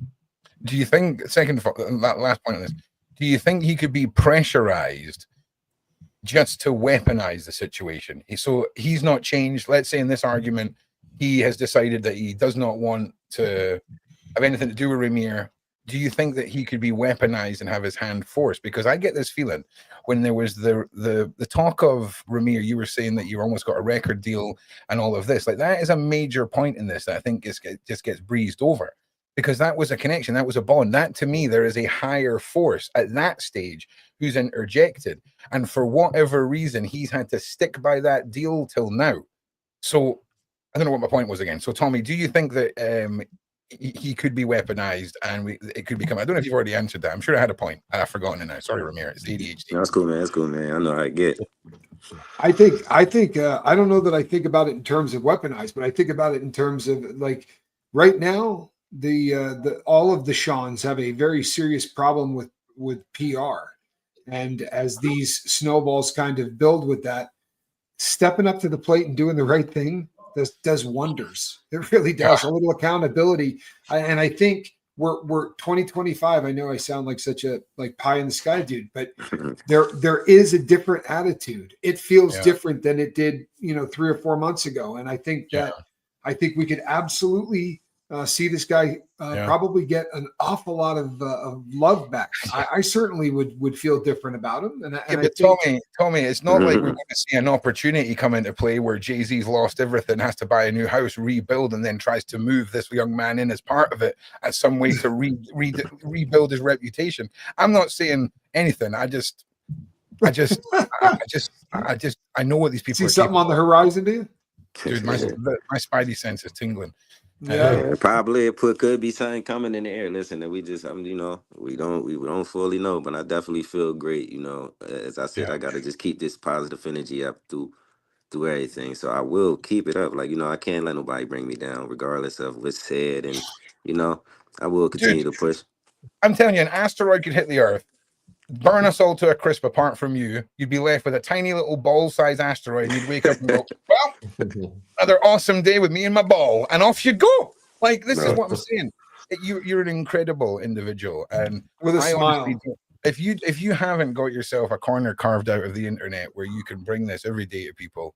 Do you think, that last point on this, do you think he could be pressurized just to weaponize the situation? So he's not changed. Let's say in this argument, he has decided that he does not want to have anything to do with Rymir. Do you think that he could be weaponized and have his hand forced? Because I get this feeling when there was the talk of Rymir, you were saying that you almost got a record deal and all of this. Like, that is a major point in this that I think just gets breezed over, because that was a connection, that was a bond. That, to me, there is a higher force at that stage who's interjected, and for whatever reason, he's had to stick by that deal till now. So I don't know what my point was again. So Tommy, do you think that he could be weaponized and it could become? I don't know if you've already answered that. I'm sure I had a point. I've forgotten it now. Sorry, Rymir. It's ADHD. No, that's cool, man. That's cool, man. I know how I get. I think I don't know that I think about it in terms of weaponized, but I think about it in terms of, like, right now, the all of the Seans have a very serious problem with PR. And as these snowballs kind of build with that, stepping up to the plate and doing the right thing does wonders. It really does. A little accountability. And I think we're 2025. I know I sound like such a like pie in the sky dude, but there is a different attitude. It feels different than it did, 3 or 4 months ago. And I think that we could absolutely see this guy probably get an awful lot of love back. I certainly would feel different about him. And I think, Tommy, it's not like we're going to see an opportunity come into play where Jay-Z's lost everything, has to buy a new house, rebuild, and then tries to move this young man in as part of it as some way to rebuild his reputation. I'm not saying anything. I know what these people see something on the horizon, do you? Dude, my spidey sense is tingling. Yeah, probably it could be something coming in the air. Listen, that we just, we don't fully know, but I definitely feel great. As I said, I got to just keep this positive energy up through everything. So I will keep it up. Like, I can't let nobody bring me down, regardless of what's said, and I will continue to push. I'm telling you, an asteroid could hit the Earth, burn us all to a crisp apart from you. You'd be left with a tiny little ball-sized asteroid, and you'd wake up and go, well, another awesome day with me and my ball, and off you go. Like, this is what I'm saying. You're an incredible individual, and with a smile. If you haven't got yourself a corner carved out of the internet where you can bring this every day to people,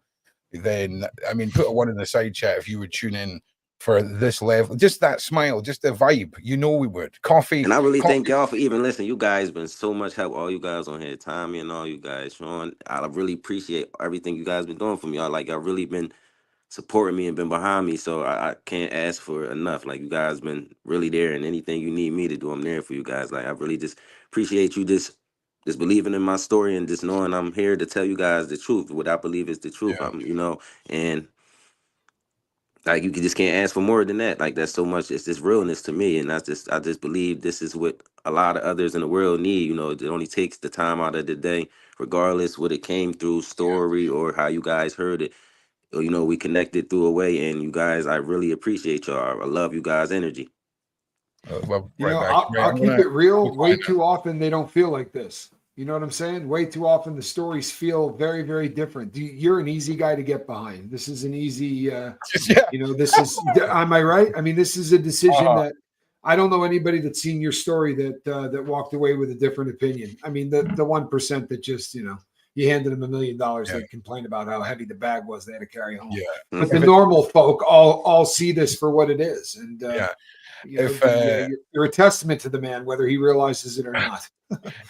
then put a one in the side chat if you would tune in for this level, just that smile, just the vibe, we would. Coffee. And I really thank y'all for even listening. You guys been so much help. All you guys on here, Tommy and all you guys, Sean. I really appreciate everything you guys been doing for me. Y'all really been supporting me and been behind me. So I can't ask for enough. Like, you guys been really there, and anything you need me to do, I'm there for you guys. Like, I really just appreciate you just believing in my story and just knowing I'm here to tell you guys the truth. What I believe is the truth. And like, you just can't ask for more than that. Like, that's so much. It's just realness to me, and I just believe this is what a lot of others in the world need. It only takes the time out of the day, regardless what it came through, story or how you guys heard it. We connected through a way, and you guys, I really appreciate y'all. I love you guys' energy. I'll keep it real. Way too often they don't feel like this. You know what I'm saying? Way too often the stories feel very, very different. You're an easy guy to get behind. This is an easy, this is, am I right? This is a decision that I don't know anybody that's seen your story that walked away with a different opinion. The 1% that just, you handed them $1 million, they complain about how heavy the bag was they had to carry home. Yeah. But the normal folk all see this for what it is. And you're a testament to the man, whether he realizes it or not.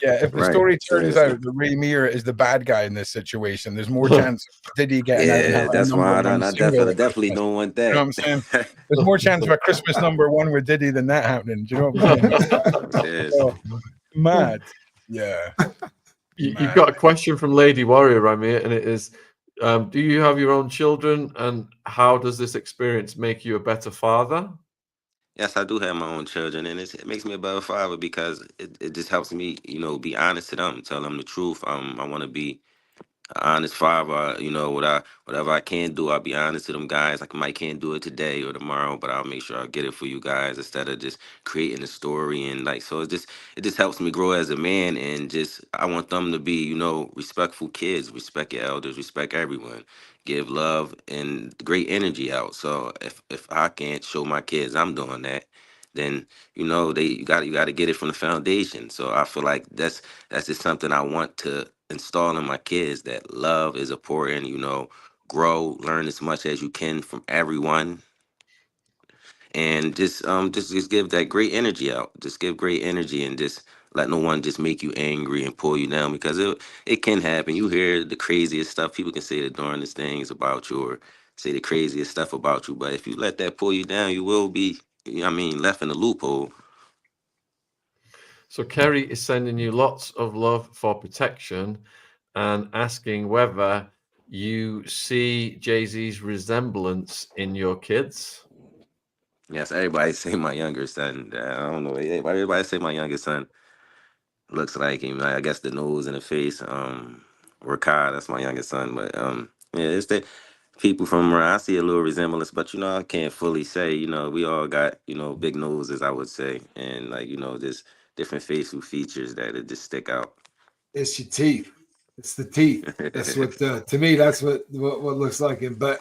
If the story turns out that Rymir is the bad guy in this situation, there's more chance of Diddy getting out. Yeah, that's why I definitely don't want that. You know what I'm saying? There's more chance of a Christmas #1 with Diddy than that happening. Do you know what I'm saying? So, mad. Yeah. You've got a question from Lady Warrior, Rymir, and it is, do you have your own children, and how does this experience make you a better father? Yes, I do have my own children, and it makes me a better father because it just helps me, be honest to them, tell them the truth. I want to be an honest father. Whatever I can do, I'll be honest to them guys. Like, I might can't do it today or tomorrow, but I'll make sure I get it for you guys instead of just creating a story. And so it just helps me grow as a man, and just I want them to be, respectful kids, respect your elders, respect everyone, give love and great energy out. So if I can't show my kids I'm doing that, then you got to get it from the foundation. So I feel like that's just something I want to install in my kids, that love is important. Grow, learn as much as you can from everyone, and just give that great energy out. Just give great energy, and just let no one just make you angry and pull you down, because it can happen. You hear the craziest stuff. People can say the darndest things about you, or say the craziest stuff about you, but if you let that pull you down, you will be left in the loophole. So Kerry is sending you lots of love for protection and asking whether you see Jay-Z's resemblance in your kids. Yes, everybody say my younger son. I don't know. Everybody say my youngest son looks like him. I guess the nose and the face. Rakai, that's my youngest son. But it's the people from where I see a little resemblance, but I can't fully say. We all got big noses, I would say, and just different facial features that it just stick out. It's your teeth. It's the teeth. That's what to me. That's what looks like him. But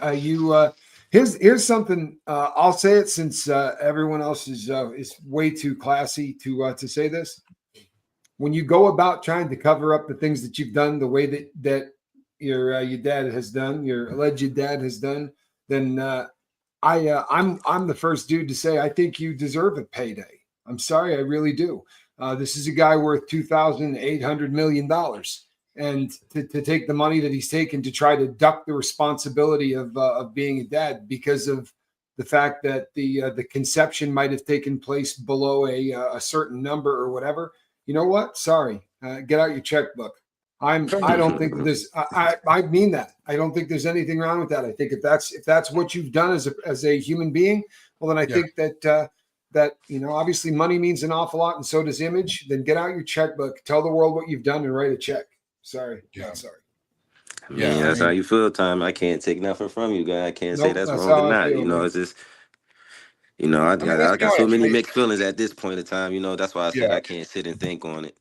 Here's something. I'll say it since everyone else is way too classy to say this. When you go about trying to cover up the things that you've done, the way that your dad has done, your alleged dad has done, then I'm the first dude to say I think you deserve a payday. I'm sorry, I really do. This is a guy worth $2,800 million. And to take the money that he's taken to try to duck the responsibility of being a dad because of the fact that the conception might have taken place below a certain number or whatever. You know what? Sorry. Get out your checkbook. I don't think there's. I mean that. I don't think there's anything wrong with that. I think if that's what you've done as a human being, well, then I think that obviously money means an awful lot, and so does image. Then get out your checkbook, tell the world what you've done, and write a check. Sorry. Yeah. Sorry. I mean, that's how you feel, Tom. I can't take nothing from you, guy. I can't say that's wrong or not. It's just, I got so many mixed feelings at this point in time. That's why I said I can't sit and think on it.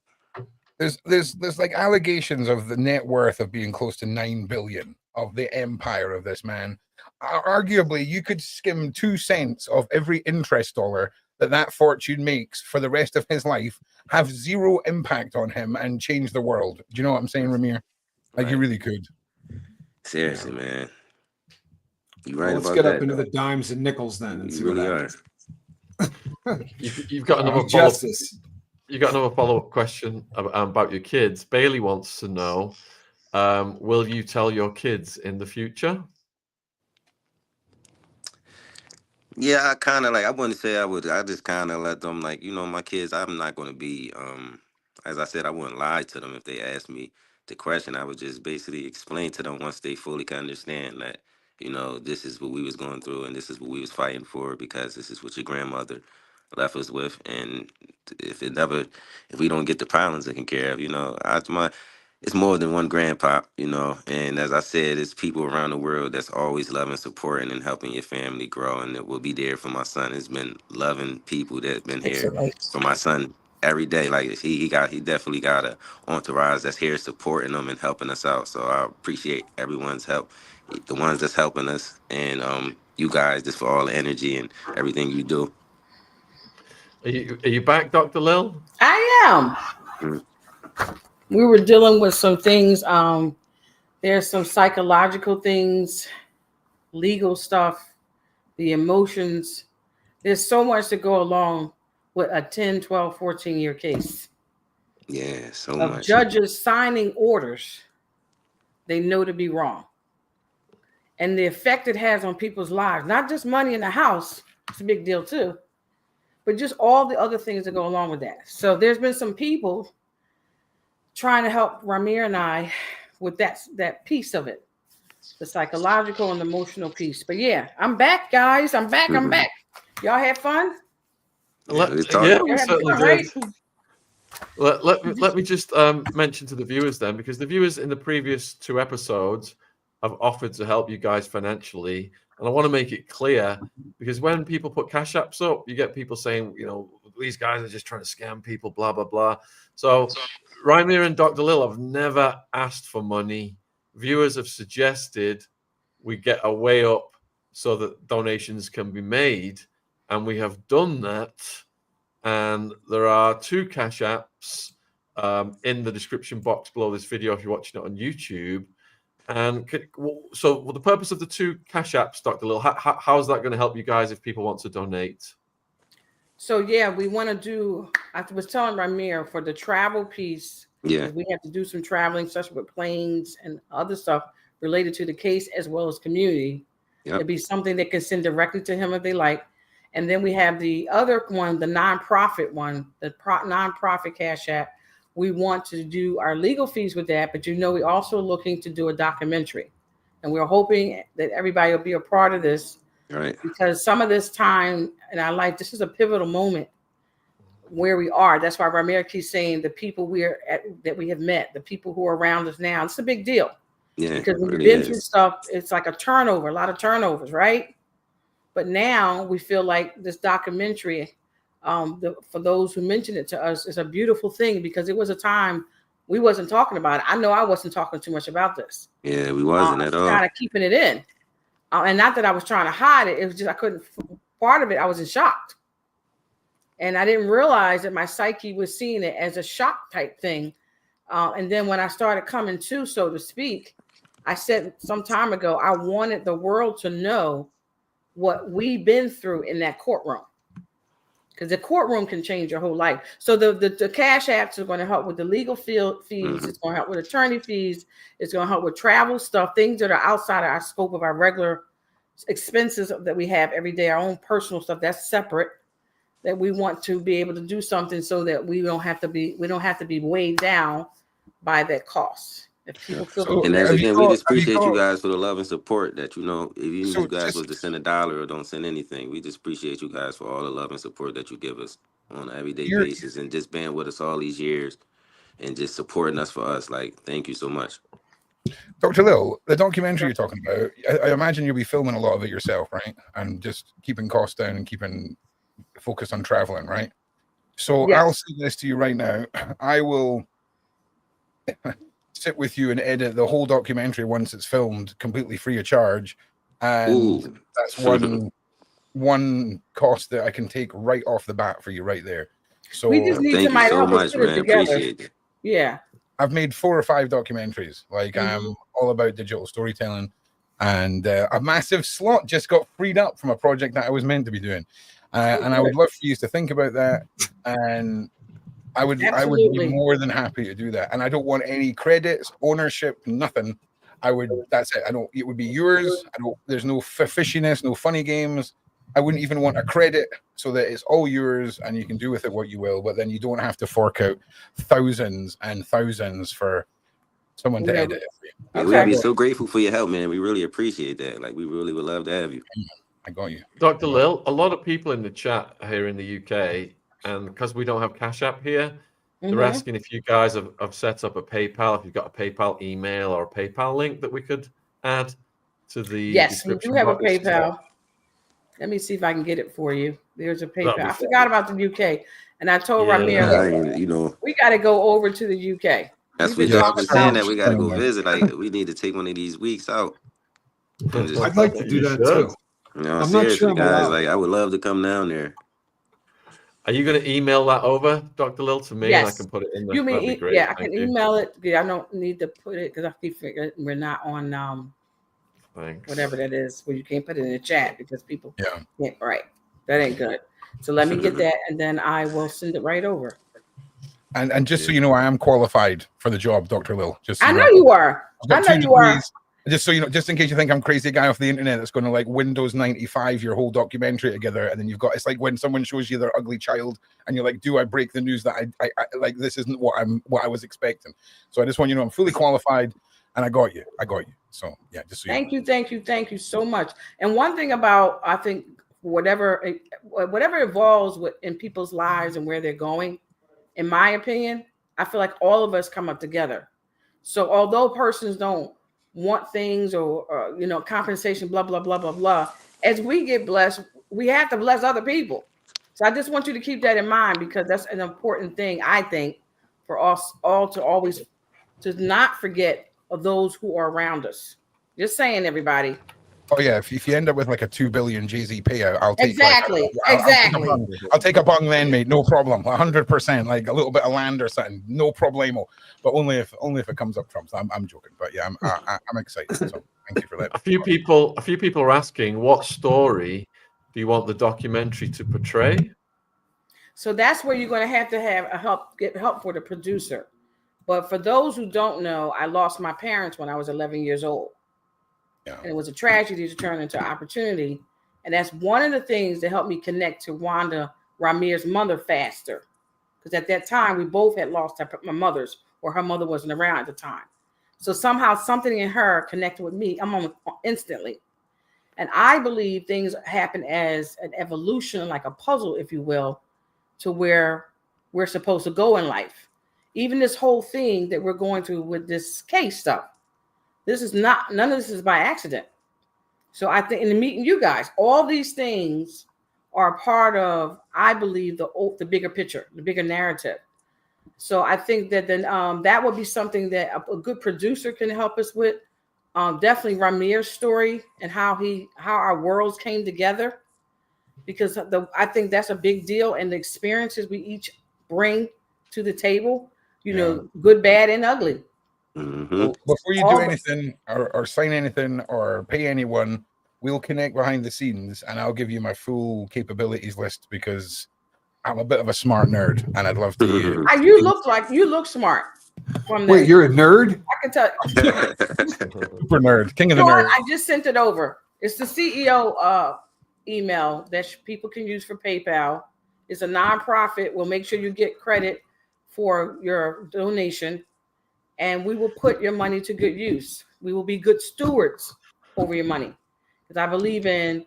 There's like allegations of the net worth of being close to 9 billion of the empire of this man. Arguably, you could skim 2 cents of every interest dollar that fortune makes for the rest of his life, have zero impact on him, and change the world. Do you know what I'm saying, Rymir? Like, you really could. Seriously, man. You're right let's about get that, up into though. the dimes and nickels then and You see really what happens. You've got another justice. You got another follow-up question about your kids. Bailey wants to know, will you tell your kids in the future? Yeah, I kind of I wouldn't say I would. I just kind of let them my kids, I'm not going to be, as I said, I wouldn't lie to them if they asked me the question. I would just basically explain to them once they fully can understand that, this is what we was going through and this is what we was fighting for because this is what your grandmother left us with. And if we don't get the problems taken care of, it's more than one grandpa, and as I said, it's people around the world that's always loving, supporting, and helping your family grow, and it will be there for my son. It's been loving people that's been here for my son every day. Like he definitely got a entourage that's here supporting him and helping us out. So I appreciate everyone's help, the ones that's helping us, and you guys just for all the energy and everything you do. Are you back, Dr. Lil? I am. Mm. We were dealing with some things. There's some psychological things, legal stuff, the emotions. There's so much to go along with a 10, 12, 14-year case. Yeah, so of much. Judges signing orders they know to be wrong. And the effect it has on people's lives, not just money in the house, it's a big deal too, but just all the other things that go along with that. So there's been some people trying to help Rymir and I with that piece of it, the psychological and emotional piece. But yeah, I'm back, guys. I'm back. Y'all had fun? We certainly did. Let me just mention to the viewers then, because the viewers in the previous 2 episodes have offered to help you guys financially. And I want to make it clear, because when people put cash apps up, you get people saying, these guys are just trying to scam people, blah, blah, blah. So Rymir and Dr. Lil have never asked for money. Viewers have suggested we get a way up so that donations can be made. And we have done that. And there are 2 cash apps in the description box below this video if you're watching it on YouTube. And so the purpose of the 2 cash apps, Dr. Lil, how is that going to help you guys if people want to donate? So yeah, we want to do, I was telling Rymir for the travel piece, we have to do some traveling, especially with planes and other stuff related to the case as well as community. It'd be something they can send directly to him if they like. And then we have the other one, the nonprofit one, the nonprofit cash app. We want to do our legal fees with that, but we're also looking to do a documentary. And we're hoping that everybody will be a part of this. Right. Because some of this time in our life, this is a pivotal moment where we are. That's why Rymir keeps saying the people that we have met, the people who are around us now, it's a big deal. Yeah. Because when you've been through stuff, it's like a lot of turnovers, right? But now we feel like this documentary, for those who mentioned it to us, is a beautiful thing because it was a time we wasn't talking about it. I know I wasn't talking too much about this. Yeah, we wasn't at all. Kind of keeping it in. And not that I was trying to hide it. It was just I couldn't. Part of it, I was in shock, and I didn't realize that my psyche was seeing it as a shock type thing. And then when I started coming to, so to speak, I said some time ago, I wanted the world to know what we've been through in that courtroom. Because the courtroom can change your whole life. So the cash apps are going to help with the legal fees. Mm-hmm. It's going to help with attorney fees. It's going to help with travel stuff, things that are outside of our scope of our regular expenses that we have every day, our own personal stuff that's separate, that we want to be able to do something so that we don't have to be weighed down by that cost. If people feel and as again, we just appreciate you guys for the love and support that, you know, even if you guys was to send $1 or don't send anything, we just appreciate you guys for all the love and support that you give us on an everyday basis and just being with us all these years and just supporting us for us. Like, thank you so much. Dr. Lil, the documentary you're talking about, I imagine you'll be filming a lot of it yourself, right? And just keeping costs down and keeping focused on traveling, right? So yes. I'll say this to you right now. I will sit with you and edit the whole documentary once it's filmed completely free of charge. And that's one cost that I can take right off the bat for you right there. So we just need somebody to help us put it together. Appreciate it. Yeah. I've made 4 or 5 documentaries. Like I'm all about digital storytelling, and a massive slot just got freed up from a project that I was meant to be doing. And I would love for you to think about that. And I would be more than happy to do that. And I don't want any credits, ownership, nothing. That's it. It would be yours. There's no fishiness, no funny games. I wouldn't even want a credit, so that it's all yours and you can do with it what you will, but then you don't have to fork out thousands and thousands for someone to edit it for you. Yeah, we'd be so grateful for your help, man. We really appreciate that. Like, we really would love to have you. I got you. Dr. Lil, a lot of people in the chat here in the UK, and because we don't have Cash App here, they're asking if you guys have set up a PayPal, if you've got a PayPal email or a PayPal link that we could add to the description. Yes, we do have a PayPal. Let me see if I can get it for you. There's a PayPal. I forgot about the UK, and I told Rymir, you know, we got to go over to the UK. That's what y'all been saying, that we got to go visit. Like, we need to take one of these weeks out. I'd like to do that too. You know, I'm not sure, guys. Like, I would love to come down there. Are you going to email that over, Dr. Lil, to me? Yes. And I can put it in there. You mean, yeah, I can email it. Yeah, I don't need to put it because I keep figuring we're not on whatever that is, where you can't put it in the chat because people can't. Right. That ain't good. So let me get that, and then I will send it right over. And just so you know, I am qualified for the job, Dr. Lil. Just so I know you are. I know you are. Just so you know, just in case you think I'm crazy guy off the internet that's going to like Windows 95 your whole documentary together, and then it's like when someone shows you their ugly child, and you're like, do I break the news that I like? This isn't what I was expecting. So I just want you to know I'm fully qualified, and I got you. So yeah, just so thank you so much. And one thing about, I think whatever evolves in people's lives and where they're going, in my opinion, I feel like all of us come up together. So although persons don't want things or compensation, blah, blah, blah, blah, blah, as we get blessed, we have to bless other people. So I just want you to keep that in mind, because that's an important thing, I think, for us all to always to not forget of those who are around us. Just saying, everybody. Oh yeah, if you end up with like a 2 billion Jay-Z payout, I'll take exactly. I'll take a bung then, mate. No problem. 100%. Like a little bit of land or something. No problemo. But only if it comes up trumps. I'm joking. But yeah, I'm excited. So thank you for that. A few people are asking, what story do you want the documentary to portray? So that's where you're going to have get help for the producer. But for those who don't know, I lost my parents when I was 11 years old. Yeah. And it was a tragedy to turn into opportunity. And that's one of the things that helped me connect to Rymir's mother faster. Because at that time, we both had lost my mother's, or her mother wasn't around at the time. So somehow something in her connected with me. I'm on instantly. And I believe things happen as an evolution, like a puzzle, if you will, to where we're supposed to go in life. Even this whole thing that we're going through with this case stuff. None of this is by accident. So I think in meeting you guys, all these things are part of, I believe, the bigger picture, the bigger narrative. So I think that then that would be something that a good producer can help us with, definitely Rymir's story and how our worlds came together, because I think that's a big deal, and the experiences we each bring to the table, good, bad, and ugly. Mm-hmm. Well, before you do anything or sign anything or pay anyone, we'll connect behind the scenes and I'll give you my full capabilities list, because I'm a bit of a smart nerd and I'd love to. You look smart. Wait, you're a nerd? I can tell. Super nerd, king of the nerds. I just sent it over. It's the CEO email that people can use for PayPal. It's a nonprofit. We'll make sure you get credit for your donation, and we will put your money to good use. We will be good stewards over your money, because I believe in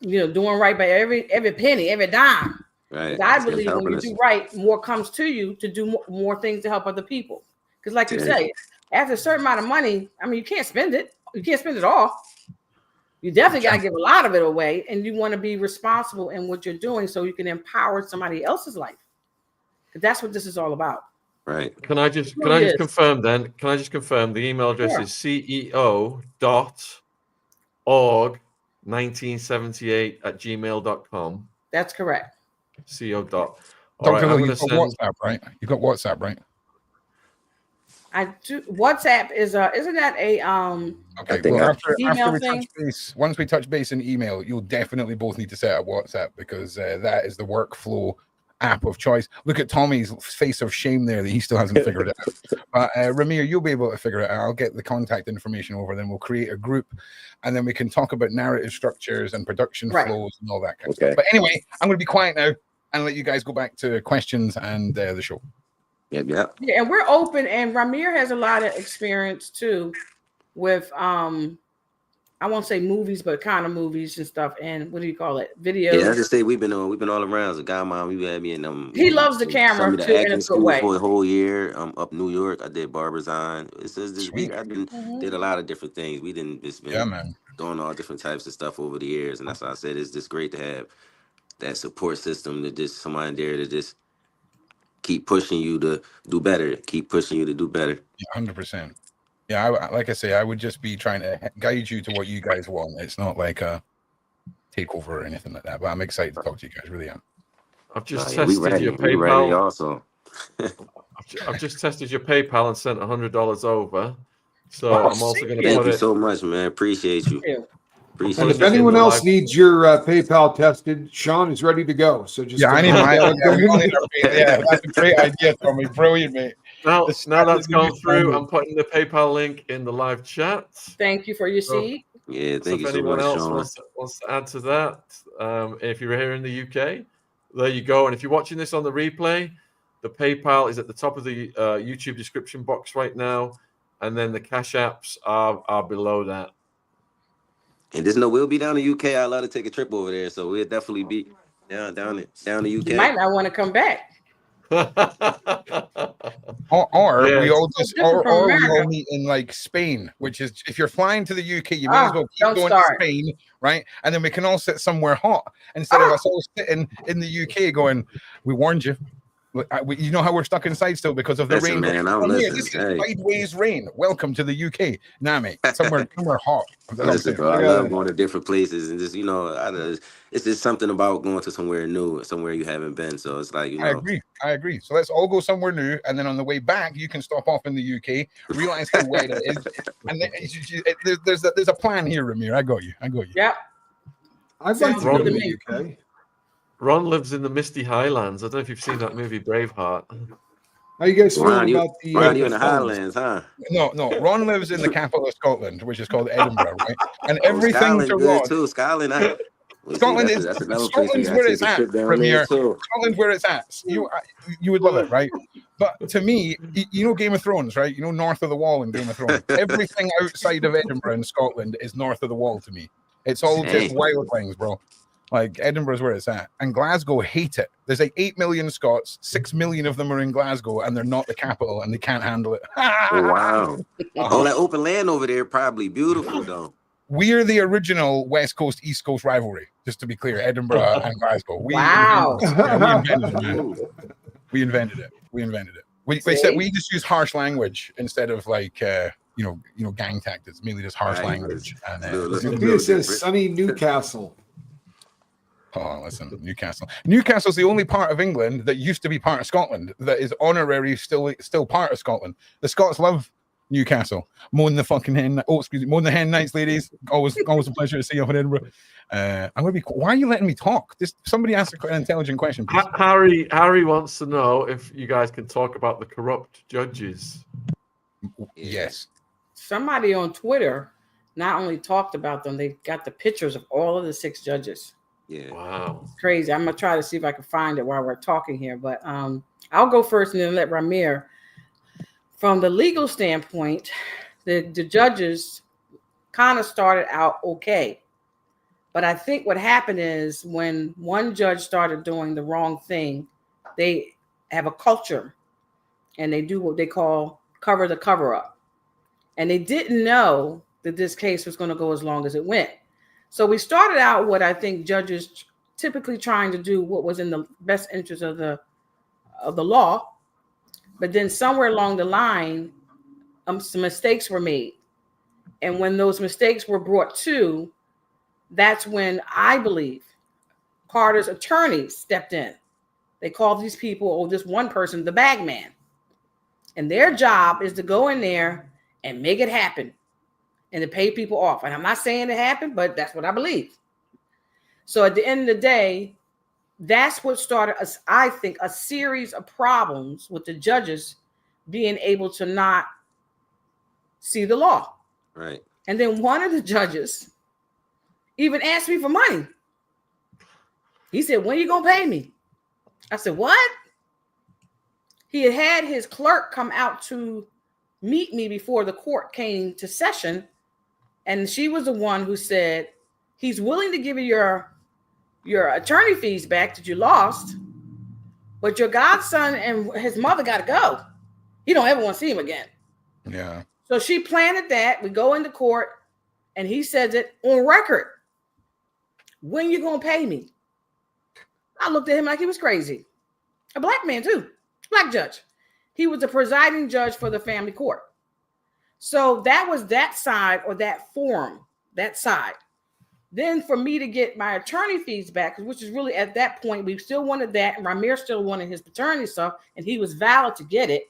doing right by every penny, every dime. Right. I believe when you do right, more comes to you to do more things to help other people. Because, like you say, after a certain amount of money, I mean, you can't spend it. You can't spend it all. You definitely got to give a lot of it away, and you want to be responsible in what you're doing so you can empower somebody else's life. Because that's what this is all about. Right. Can I just confirm then? Can I just confirm the email address is ceo.org1978@gmail.com. That's correct. CEO dot. Dr. Lil, you've got WhatsApp, right? You've got WhatsApp, right? I do. WhatsApp isn't that a okay? Well, after we touch base, once we touch base in email, you'll definitely both need to set up WhatsApp, because that is the workflow app of choice. Look at Tommy's face of shame there that he still hasn't figured it out. But Rymir, you'll be able to figure it out. I'll get the contact information over, then we'll create a group, and then we can talk about narrative structures and production flows and all that kind of stuff. But anyway, I'm going to be quiet now and let you guys go back to questions and the show. Yeah, and we're open, and Rymir has a lot of experience too with I won't say movies, but kind of movies and stuff. And what do you call it? Videos. Yeah, I just say we've been all around. So Godmom, you had me in them. He loves the camera too in a good way. For a whole year, up New York. I did Barberzon. It says this week I did a lot of different things. We didn't just been doing all different types of stuff over the years, and that's why I said it's just great to have that support system, to just somebody there to just keep pushing you to do better. Keep pushing you to do better. 100%. Yeah, like I say, I would just be trying to guide you to what you guys want. It's not like a takeover or anything like that. But I'm excited to talk to you guys. Really am. I've just tested your PayPal. Ready also. I've just tested your PayPal and sent $100 over. So I'm also going to thank you so much, man. Appreciate you. And if anyone else needs your PayPal tested, Sean is ready to go. So just I need my yeah, that's a great idea, Tommy. Brilliant, mate. Now that's gone through, I'm putting the PayPal link in the live chat. Thank you for your seed. Yeah, thank you so much, Sean. If anyone else wants to add to that, if you're here in the UK, there you go. And if you're watching this on the replay, the PayPal is at the top of the YouTube description box right now, and then the Cash Apps are below that. And we'll be down in the UK. I'd love to take a trip over there, so we'll definitely be down the UK. You might not want to come back. or we all meet in like Spain, which is, if you're flying to the UK, you may as well keep going to Spain, right? And then we can all sit somewhere hot instead of us all sitting in the UK going, we warned you. You know how we're stuck inside still because of the rain. Man, this is sideways rain. Welcome to the UK. Nah, mate, somewhere hot. Listen, bro, I love going to different places, and just it's just something about going to somewhere new, somewhere you haven't been. So it's like I agree. So let's all go somewhere new, and then on the way back, you can stop off in the UK, realize how wet it is, and then there's a plan here, Rymir. I got you. Yeah, I'd like to go to the UK. Ron lives in the misty highlands. I don't know if you've seen that movie Braveheart. How you guys feeling about the? Ron, you in the Highlands, huh? No. Ron lives in the capital of Scotland, which is called Edinburgh, right? And everything to Ron. Too. Scotland. Scotland is Scotland's where it's at, Rymir. Scotland's where it's at. You would love it, right? But to me, you know Game of Thrones, right? You know North of the Wall in Game of Thrones. Everything outside of Edinburgh and Scotland is north of the wall to me. It's all just wild things, bro. Like Edinburgh's where it's at, and Glasgow hate it. There's like 8 million Scots, 6 million of them are in Glasgow, and they're not the capital, and they can't handle it. Oh, wow! All that open land over there, probably beautiful though. We're the original West Coast East Coast rivalry, just to be clear. Edinburgh and Glasgow. We invented it. We said we just use harsh language instead of like gang tactics, mainly just harsh Right. language. And Sophia says sunny Newcastle. oh, listen, Newcastle. Newcastle's the only part of England that used to be part of Scotland that is honorary, still part of Scotland. The Scots love Newcastle. Moan the fucking hen. Oh, excuse me. Moan the hen nights, ladies. Always a pleasure to see you up in Edinburgh. I'm gonna be. Why are you letting me talk? Somebody ask an intelligent question, please. Harry wants to know if you guys can talk about the corrupt judges. Yes. Somebody on Twitter not only talked about them, they got the pictures of all of the 6 judges. Yeah. Wow. It's crazy. I'm gonna try to see if I can find it while we're talking here, but I'll go first and then let Rymir. From the legal standpoint, the judges kind of started out okay. But I think what happened is when one judge started doing the wrong thing, they have a culture and they do what they call cover the cover up. And they didn't know that this case was going to go as long as it went. So we started out what I think judges typically trying to do what was in the best interest of the law. But then somewhere along the line, some mistakes were made. And when those mistakes were brought to, that's when I believe Carter's attorneys stepped in. They called these people, or this one person, the bag man. And their job is to go in there and make it happen and to pay people off. And I'm not saying it happened, but that's what I believe. So at the end of the day, that's what started, I think, a series of problems with the judges being able to not see the law. Right. And then one of the judges even asked me for money. He said, when are you going to pay me? I said, what? He had his clerk come out to meet me before the court came to session. And she was the one who said, he's willing to give you your attorney fees back that you lost, but your godson and his mother got to go. You don't ever want to see him again. Yeah. So she planted that. We go into court and he says it on record. When you going to pay me? I looked at him like he was crazy. A black man too, black judge. He was the presiding judge for the family court. So that was that side, or that forum, that side. Then for me to get my attorney fees back, which is really at that point, we still wanted that. And Rymir still wanted his paternity stuff, and he was valid to get it.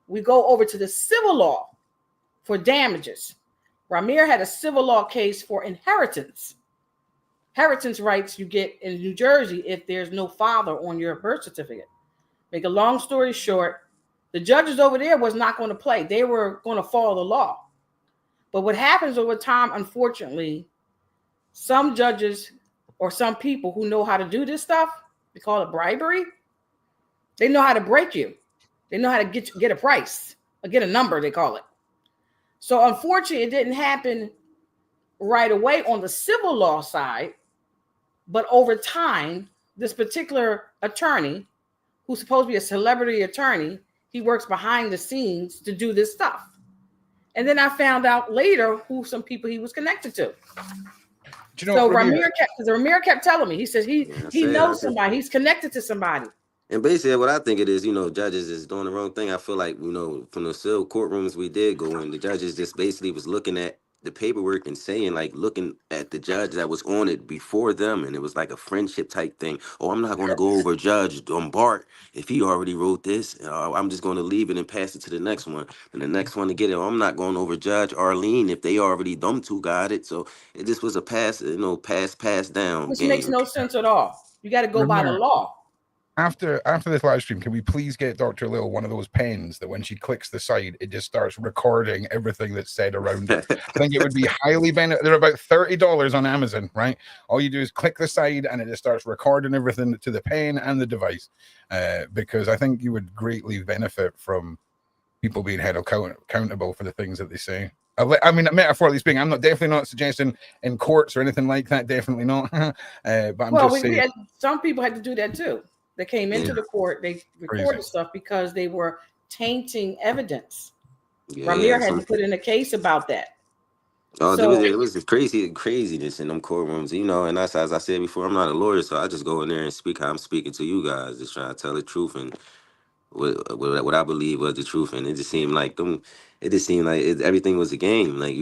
We go over to the civil law for damages. Rymir had a civil law case for inheritance. Inheritance rights you get in New Jersey if there's no father on your birth certificate. Make a long story short, the judges over there was not going to play. They were going to follow the law. But what happens over time, unfortunately, some judges or some people who know how to do this stuff, we call it bribery. They know how to break you. They know how to get a price or get a number, they call it. So unfortunately, it didn't happen right away on the civil law side. But over time, this particular attorney, who's supposed to be a celebrity attorney, he works behind the scenes to do this stuff. And then I found out later who some people he was connected to. Do you know So what, Rymir kept telling me, he says he knows somebody, he's connected to somebody. And basically, what I think it is, judges is doing the wrong thing. I feel like, from the civil courtrooms we did go in, the judges just basically was looking at the paperwork and saying, like, looking at the judge that was on it before them, and it was like a friendship type thing. Oh, I'm not going to go over Judge Bart if he already wrote this. I'm just going to leave it and pass it to the next one, and the next one to get it. Oh, I'm not going over Judge Arlene if they already them two got it. So it just was a pass down. Which game. makes no sense at all. You got to go by the law. After this live stream, can we please get Dr. Lil one of those pens that when she clicks the side, it just starts recording everything that's said around it? I think it would be highly beneficial. They're about $30 on Amazon, right? All you do is click the side and it just starts recording everything to the pen and the device, because I think you would greatly benefit from people being held accountable for the things that they say. I mean, metaphorically speaking, I'm definitely not suggesting in courts or anything like that. Definitely not. But I'm just saying. Some people had to do that too. They came into the court, they recorded stuff because they were tainting evidence. Rymir had to put in a case about that. Oh, it was craziness in them courtrooms, and that's, as I said before, I'm not a lawyer, so I just go in there and speak how I'm speaking to you guys, just trying to tell the truth and what I believe was the truth, and it just seemed like them. It just seemed like everything was a game. Like,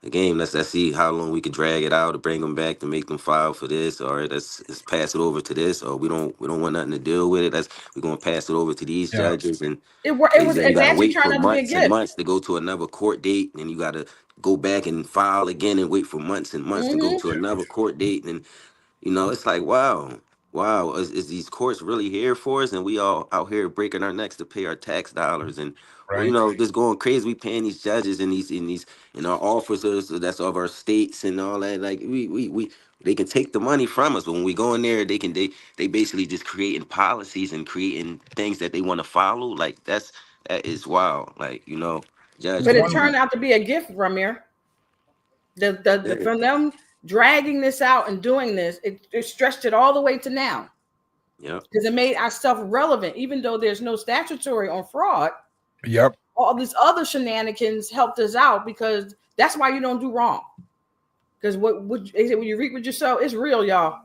a game. Let's see how long we could drag it out to bring them back to make them file for this, or let's pass it over to this, or we don't want nothing to deal with it. We're gonna pass it over to these Yeah. judges, and It was you it gotta actually wait turned for out to be a months and gift. months to go to another court date, and you gotta go back and file again and wait for months and months to go Hmm. to another court date, and it's like, wow, is these courts really here for us? And we all out here breaking our necks to pay our tax dollars, and well, Right. just going crazy. We paying these judges and these and our officers that's of our states and all that. Like we they can take the money from us, but when we go in there, they basically just creating policies and creating things that they want to follow. Like that is wild. Like, There's But judges. it one. turned out to be a gift, Ramir. The Yeah. from them dragging this out and doing this, it stretched it all the way to now. Yep. Because it made our stuff relevant, even though there's no statutory on fraud. Yep. All these other shenanigans helped us out, because that's why you don't do wrong. Because they say, when you reap what you sow, it's real, y'all.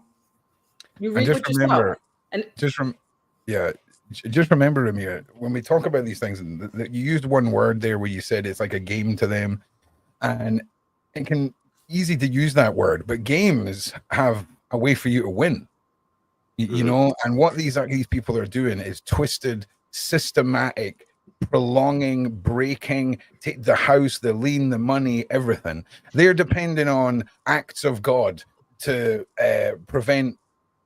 You And reap just what you sow. remember, And just remember, Amir, when we talk about these things, you used one word there where you said it's like a game to them, and it can easy to use that word, but games have a way for you to win. You know, and what these people are doing is twisted, systematic, prolonging, breaking, take the house, the lien, the money, everything. They're depending on acts of God to prevent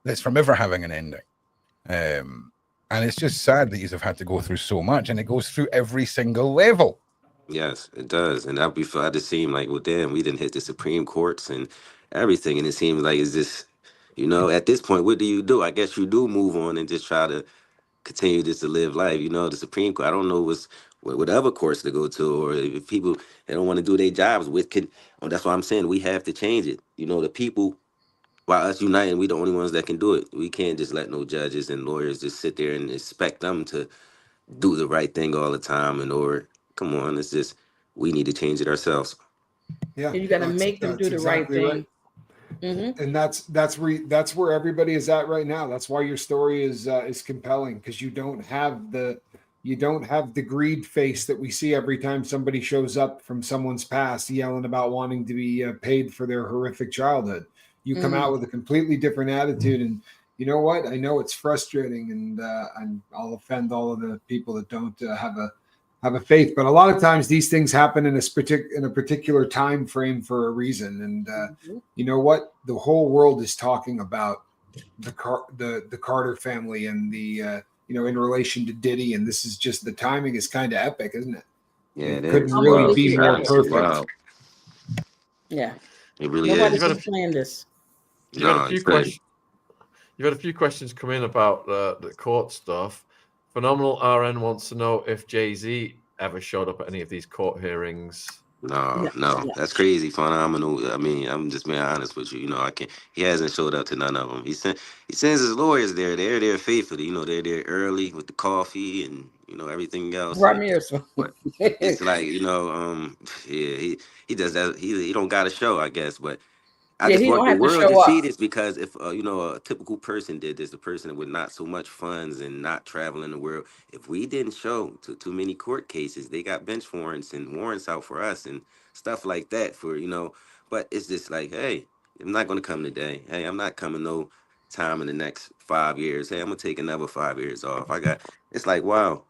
this from ever having an ending. And it's just sad that you have had to go through so much, and it goes through every single level. Yes, it does. And that before I just seemed like, well, damn, we didn't hit the Supreme Courts and everything. And it seems like it's just, at this point, what do you do? I guess you do move on and just try to continue just to live life. The Supreme Court, I don't know what other courts to go to, or if people they don't want to do their jobs with that's why I'm saying we have to change it. The people, by us uniting, we the only ones that can do it. We can't just let no judges and lawyers just sit there and expect them to do the right thing all the time. Come on, it's just we need to change it ourselves. Yeah, you got to make them do the right exactly right. thing. And that's where everybody is at right now. That's why your story is compelling, because you don't have the greed face that we see every time somebody shows up from someone's past yelling about wanting to be paid for their horrific childhood. You come out with a completely different attitude, and you know what? I know it's frustrating, and I'll offend all of the people that don't have a faith, but a lot of times these things happen in a particular time frame for a reason. And you know what? The whole world is talking about the Carter family and the in relation to Diddy, and this is just the timing is kind of epic, isn't it? Yeah, It it couldn't is. really Wow. be more Honestly, perfect. wow. Yeah. It really Nobody is. can plan this. You've had No, a few it's crazy. questions. You've had a few questions come in about the court stuff. Phenomenal RN wants to know if Jay-Z ever showed up at any of these court hearings. No, Yeah. that's crazy. Phenomenal. I mean, I'm just being honest with you. I can't. He hasn't showed up to none of them. He sends his lawyers there. They're there faithfully. They're there early with the coffee and everything else. And Rymir. but it's like yeah, he does that. He don't got a show, I guess, but. I Yeah, just he want don't the have to world to show see up. this, because if a typical person did this, a person with not so much funds and not traveling the world, if we didn't show to too many court cases, they got bench warrants and warrants out for us and stuff like that but it's just like, hey, I'm not gonna come today. Hey, I'm not coming no time in the next 5 years. Hey, I'm gonna take another 5 years off. It's like, wow,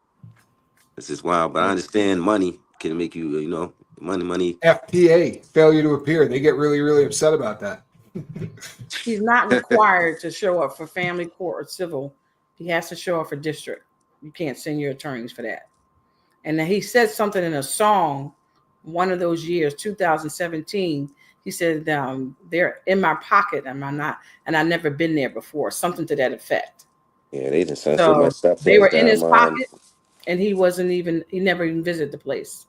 this is wild. But I understand money can make you, money. FTA, failure to appear. They get really, really upset about that. He's not required to show up for family court or civil. He has to show up for district. You can't send your attorneys for that. And then he said something in a song, one of those years, 2017. He said, they're in my pocket, and I've never been there before. Something to that effect. Yeah, they done sent so So much stuff they to were us in his down, pocket, and he never even visited the place.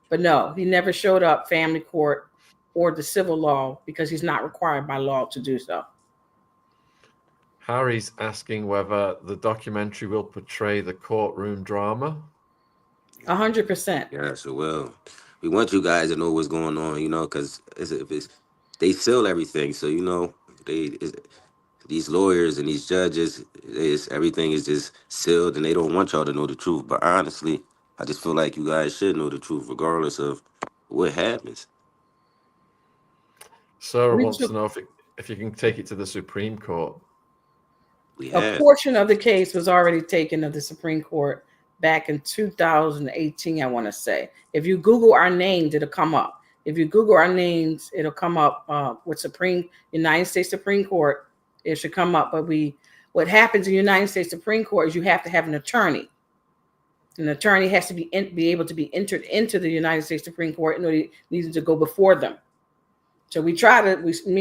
But no, he never showed up family court or the civil law, because he's not required by law to do so. Harry's asking whether the documentary will portray the courtroom drama. 100%. Yes, it will. We want you guys to know what's going on, because they seal everything. So they these lawyers and these judges, everything is just sealed, and they don't want y'all to know the truth. But honestly, I just feel like you guys should know the truth, regardless of what happens. Sarah We wants to took know if you can take it to the Supreme Court. We a have. portion of the case was already taken of the Supreme Court back in 2018, I want to say. If you Google our names, it'll come up. If you Google our names, it'll come up with United States Supreme Court. It should come up. But what happens in the United States Supreme Court is you have to have an attorney. An attorney has to be able to be entered into the United States Supreme Court in order needed to go before them. So me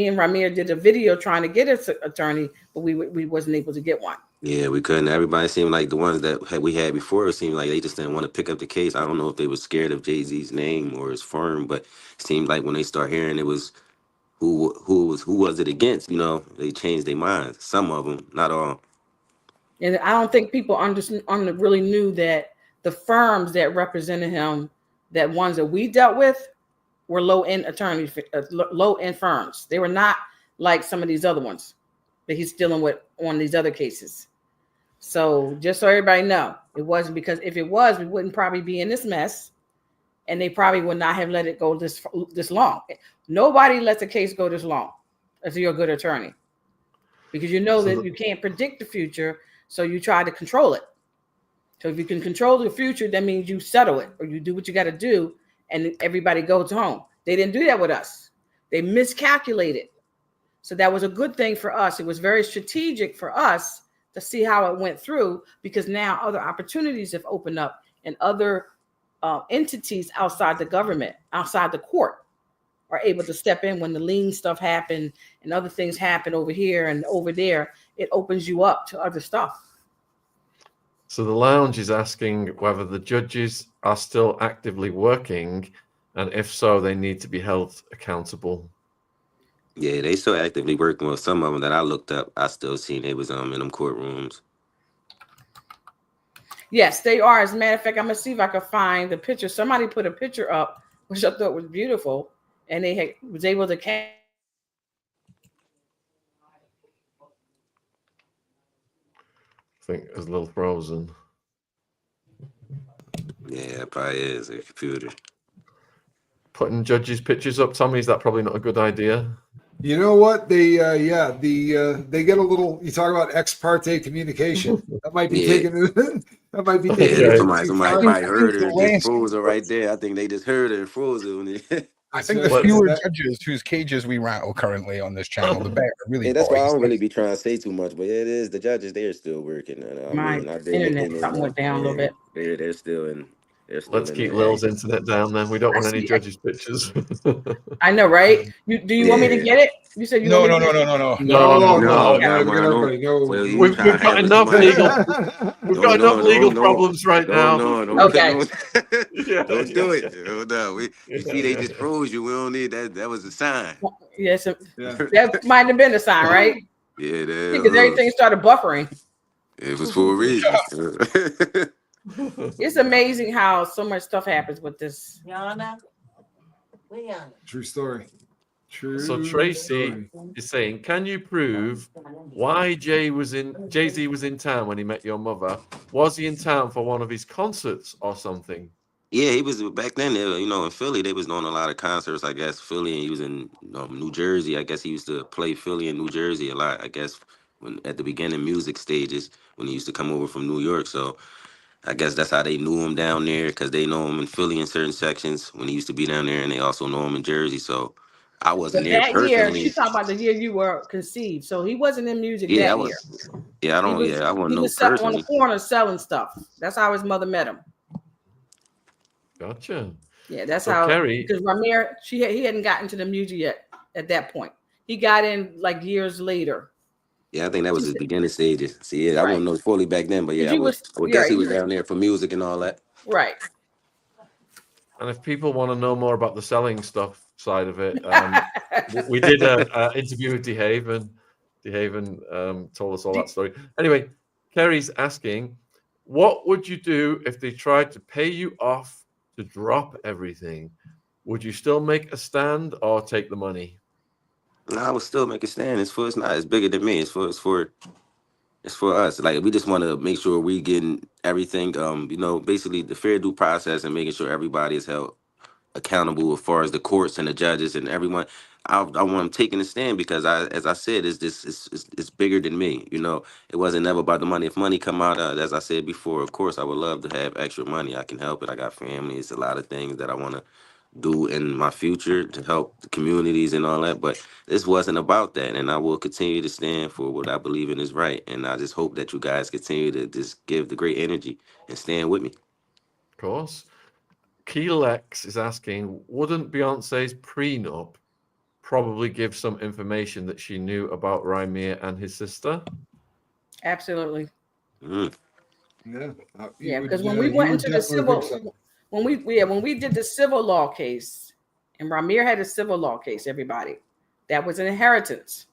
and Rymir did a video trying to get an attorney, but we wasn't able to get one. Yeah, we couldn't. Everybody seemed like the ones that we had before, it seemed like they just didn't want to pick up the case. I don't know if they were scared of Jay-Z's name or his firm, but it seemed like when they start hearing it was who was it against, they changed their minds. Some of them, not all. And I don't think people really knew that the firms that represented him, that ones that we dealt with, were low-end attorneys, low-end firms. They were not like some of these other ones that he's dealing with on these other cases. So just so everybody know, it wasn't, because if it was, we wouldn't probably be in this mess, and they probably would not have let it go this long. Nobody lets a case go this long if you're a good attorney, because that you can't predict the future, so you try to control it. So if you can control the future, that means you settle it, or you do what you got to do, and everybody goes home. They didn't do that with us. They miscalculated. So that was a good thing for us. It was very strategic for us to see how it went through, because now other opportunities have opened up, and other entities outside the government, outside the court, are able to step in when the lien stuff happened and other things happen over here and over there. It opens you up to other stuff. So the lounge is asking whether the judges are still actively working, and if so, they need to be held accountable. Yeah, they still actively working with some of them that I looked up. I still seen they was in them courtrooms. Yes, they are. As a matter of fact, I'm gonna see if I can find the picture. Somebody put a picture up, which I thought was beautiful, and they was able to catch. I think it's a little frozen. Yeah, it probably is a computer. Putting judges' pictures up, Tommy, is that probably not a good idea? You know what? They they get a little. You talk about ex parte communication. That might be taken. That might be taken. Okay. Somebody probably heard it and just froze it right there. I think they just heard it and froze it. I think the fewer judges whose cages we rattle currently on this channel, the better. Really, that's why I don't really be trying to say too much, but it is the judges. They're still working. My internet something went down a little bit. They're still in. Let's keep Lil's internet down then. We don't want any judges' pictures. I know, right? Do you want me to get it? You said you no. We've got enough legal. We've got enough legal problems right now. Okay. Don't do it. No, we see they just froze you. We don't need that. That was a sign. Yes, that might have been a sign, right? Yeah, because everything started buffering. It was for a reason. It's amazing how so much stuff happens with this. True story. So Tracy is saying, can you prove why Jay-Z was in town when he met your mother? Was he in town for one of his concerts or something? Yeah, he was back then. In Philly, they was doing a lot of concerts. I guess Philly, and he was in New Jersey. I guess he used to play Philly and New Jersey a lot. I guess when at the beginning music stages when he used to come over from New York. So I guess that's how they knew him down there, because they know him in Philly in certain sections when he used to be down there, and they also know him in Jersey. So I wasn't there personally. Year, she's talking about the year you were conceived. So he wasn't in music that year. I wasn't know personally. He was on the corner selling stuff. That's how his mother met him. Gotcha. Yeah, that's so how. Kerry, because Rymir, he hadn't gotten to the music yet at that point. He got in like years later. Yeah, I think that was his beginning stages. See, I wouldn't know fully back then, but yeah, I guess he was down there for music and all that. Right. And if people want to know more about the selling stuff side of it, we did an interview with DeHaven. DeHaven told us all that story. Anyway, Kerry's asking, what would you do if they tried to pay you off to drop everything? Would you still make a stand or take the money? I would still make a stand. It's not. It's bigger than me. It's for us. Like we just want to make sure we getting everything. Basically the fair due process and making sure everybody is held accountable as far as the courts and the judges and everyone. I want them taking a stand because as I said, it's bigger than me. It wasn't never about the money. If money come out, as I said before, of course I would love to have extra money. I can help it. I got family. It's a lot of things that I want to do in my future to help the communities and all that. But this wasn't about that, and I will continue to stand for what I believe in is right. And I just hope that you guys continue to just give the great energy and stand with me. Of course. Keelex is asking, wouldn't Beyonce's prenup probably give some information that she knew about Rymir and his sister? Absolutely. Mm. Yeah, Yeah, because when we went into the civil, when we did the civil law case, and Rymir had a civil law case, everybody, that was an inheritance.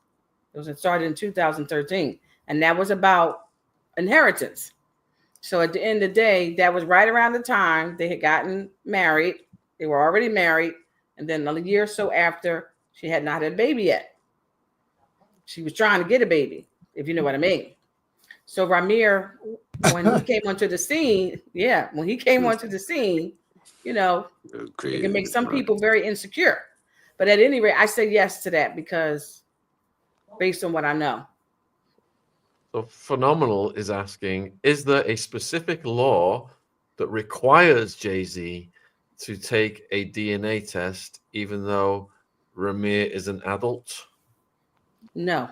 It started in 2013, and that was about inheritance. So at the end of the day, that was right around the time they had gotten married. They were already married, and then a year or so after, she had not had a baby yet. She was trying to get a baby, if you know what I mean. So Rymir, when he came onto the scene, when he came onto the scene, you know, it can make some people very insecure. But at any rate, I say yes to that because based on what I know. So Phenomenal is asking, is there a specific law that requires Jay-Z to take a DNA test even though Rymir is an adult? No.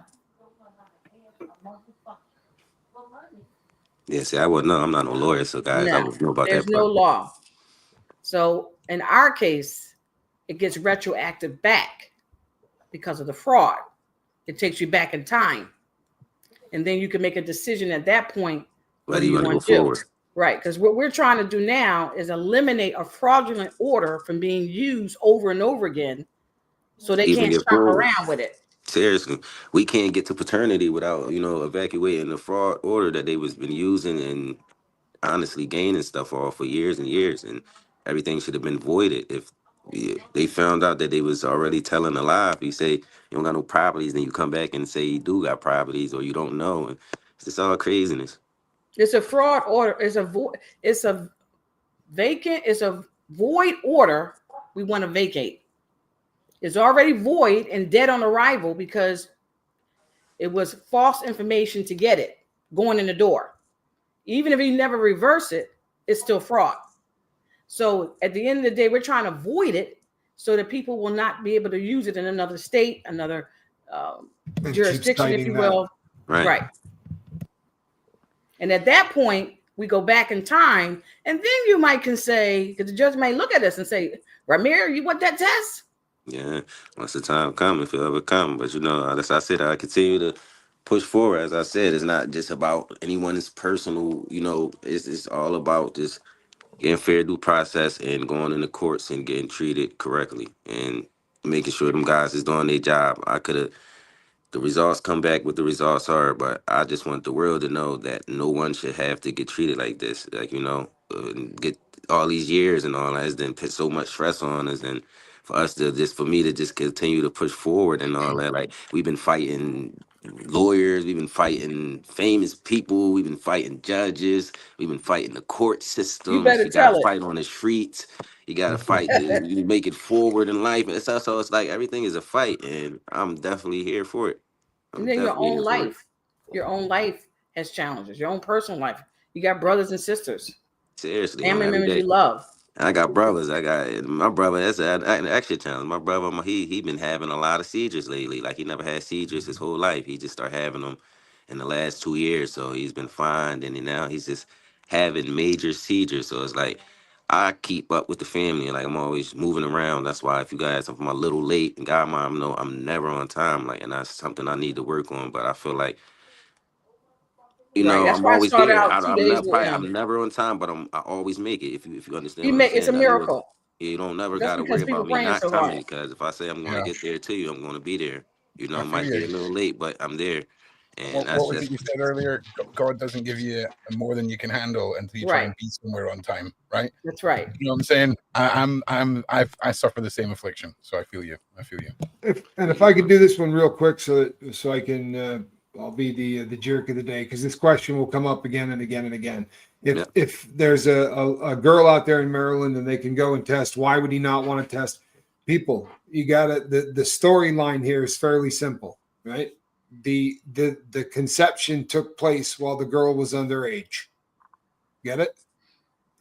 Yeah, see, I wouldn't know. I'm not no lawyer, so guys, I No. wouldn't know about There's that no part. law. So in our case, it gets retroactive back because of the fraud. It takes you back in time. And then you can make a decision at that point. Whether you want to go forward. Right. Because what we're trying to do now is eliminate a fraudulent order from being used over and over again so they Even can't get shop forward. around with it. Seriously, we can't get to paternity without evacuating the fraud order that they was been using and honestly gaining stuff off for years and years, and everything should have been voided if they found out that they was already telling a lie. If you say you don't got no properties, then you come back and say you do got properties or you don't know, and it's just all craziness. It's a fraud order. It's a vacant. It's a void order. We want to vacate. It's already void and dead on arrival because it was false information to get it going in the door. Even if you never reverse it, it's still fraud. So at the end of the day, we're trying to void it so that people will not be able to use it in another state, another jurisdiction, if you will. Right. And at that point, we go back in time, and then you might can say, because the judge may look at us and say, Rymir, you want that test? Yeah, once the time come, if it ever come. But as I said, I continue to push forward. As I said, it's not just about anyone's personal. It's all about just getting fair due process and going in the courts and getting treated correctly and making sure them guys is doing their job. The results come back what the results are, but I just want the world to know that no one should have to get treated like this. And get all these years and all that has then put so much stress on us, and for me to just continue to push forward and all that. Like we've been fighting lawyers, we've been fighting famous people, we've been fighting judges, we've been fighting the court You systems. better You got tell to it. fight on the streets. You got to fight to you make it forward in life. It's like everything is a fight, and I'm definitely here for it. And then your own life has challenges, your own personal life. You got brothers and sisters, Seriously, on family every members day. you love. I got brothers. I got my brother. That's an extra challenge. My brother, he been having a lot of seizures lately. Like he never had seizures his whole life. He just started having them in the last 2 years. So he's been fine, and now he's just having major seizures. So it's like I keep up with the family. Like I'm always moving around. That's why if you guys, if I'm a little late, and God mom know I'm never on time. Like, and that's something I need to work on. But I feel like Right. That's I'm why I always start there. out 2 days with him. I'm never on time, but I always make it. If you understand You what I'm make it's a saying, I do it. miracle. You don't never That's gotta worry because people about me praying not so hard. coming because if I say I'm going to Yeah, get there to you, I'm going to be there. I feel Might be you. a little late, but I'm there. And that's what was it just you said earlier? God doesn't give you more than you can handle until you try and be somewhere on time, right? That's right. You know what I'm saying? I suffer the same affliction, so I feel you. If I could do this one real quick, so I can, I'll be the jerk of the day, because this question will come up again and again and again. If there's a girl out there in Maryland and they can go and test, why would he not want to test? People, you gotta, the storyline here is fairly simple, right? The conception took place while the girl was underage. Get it?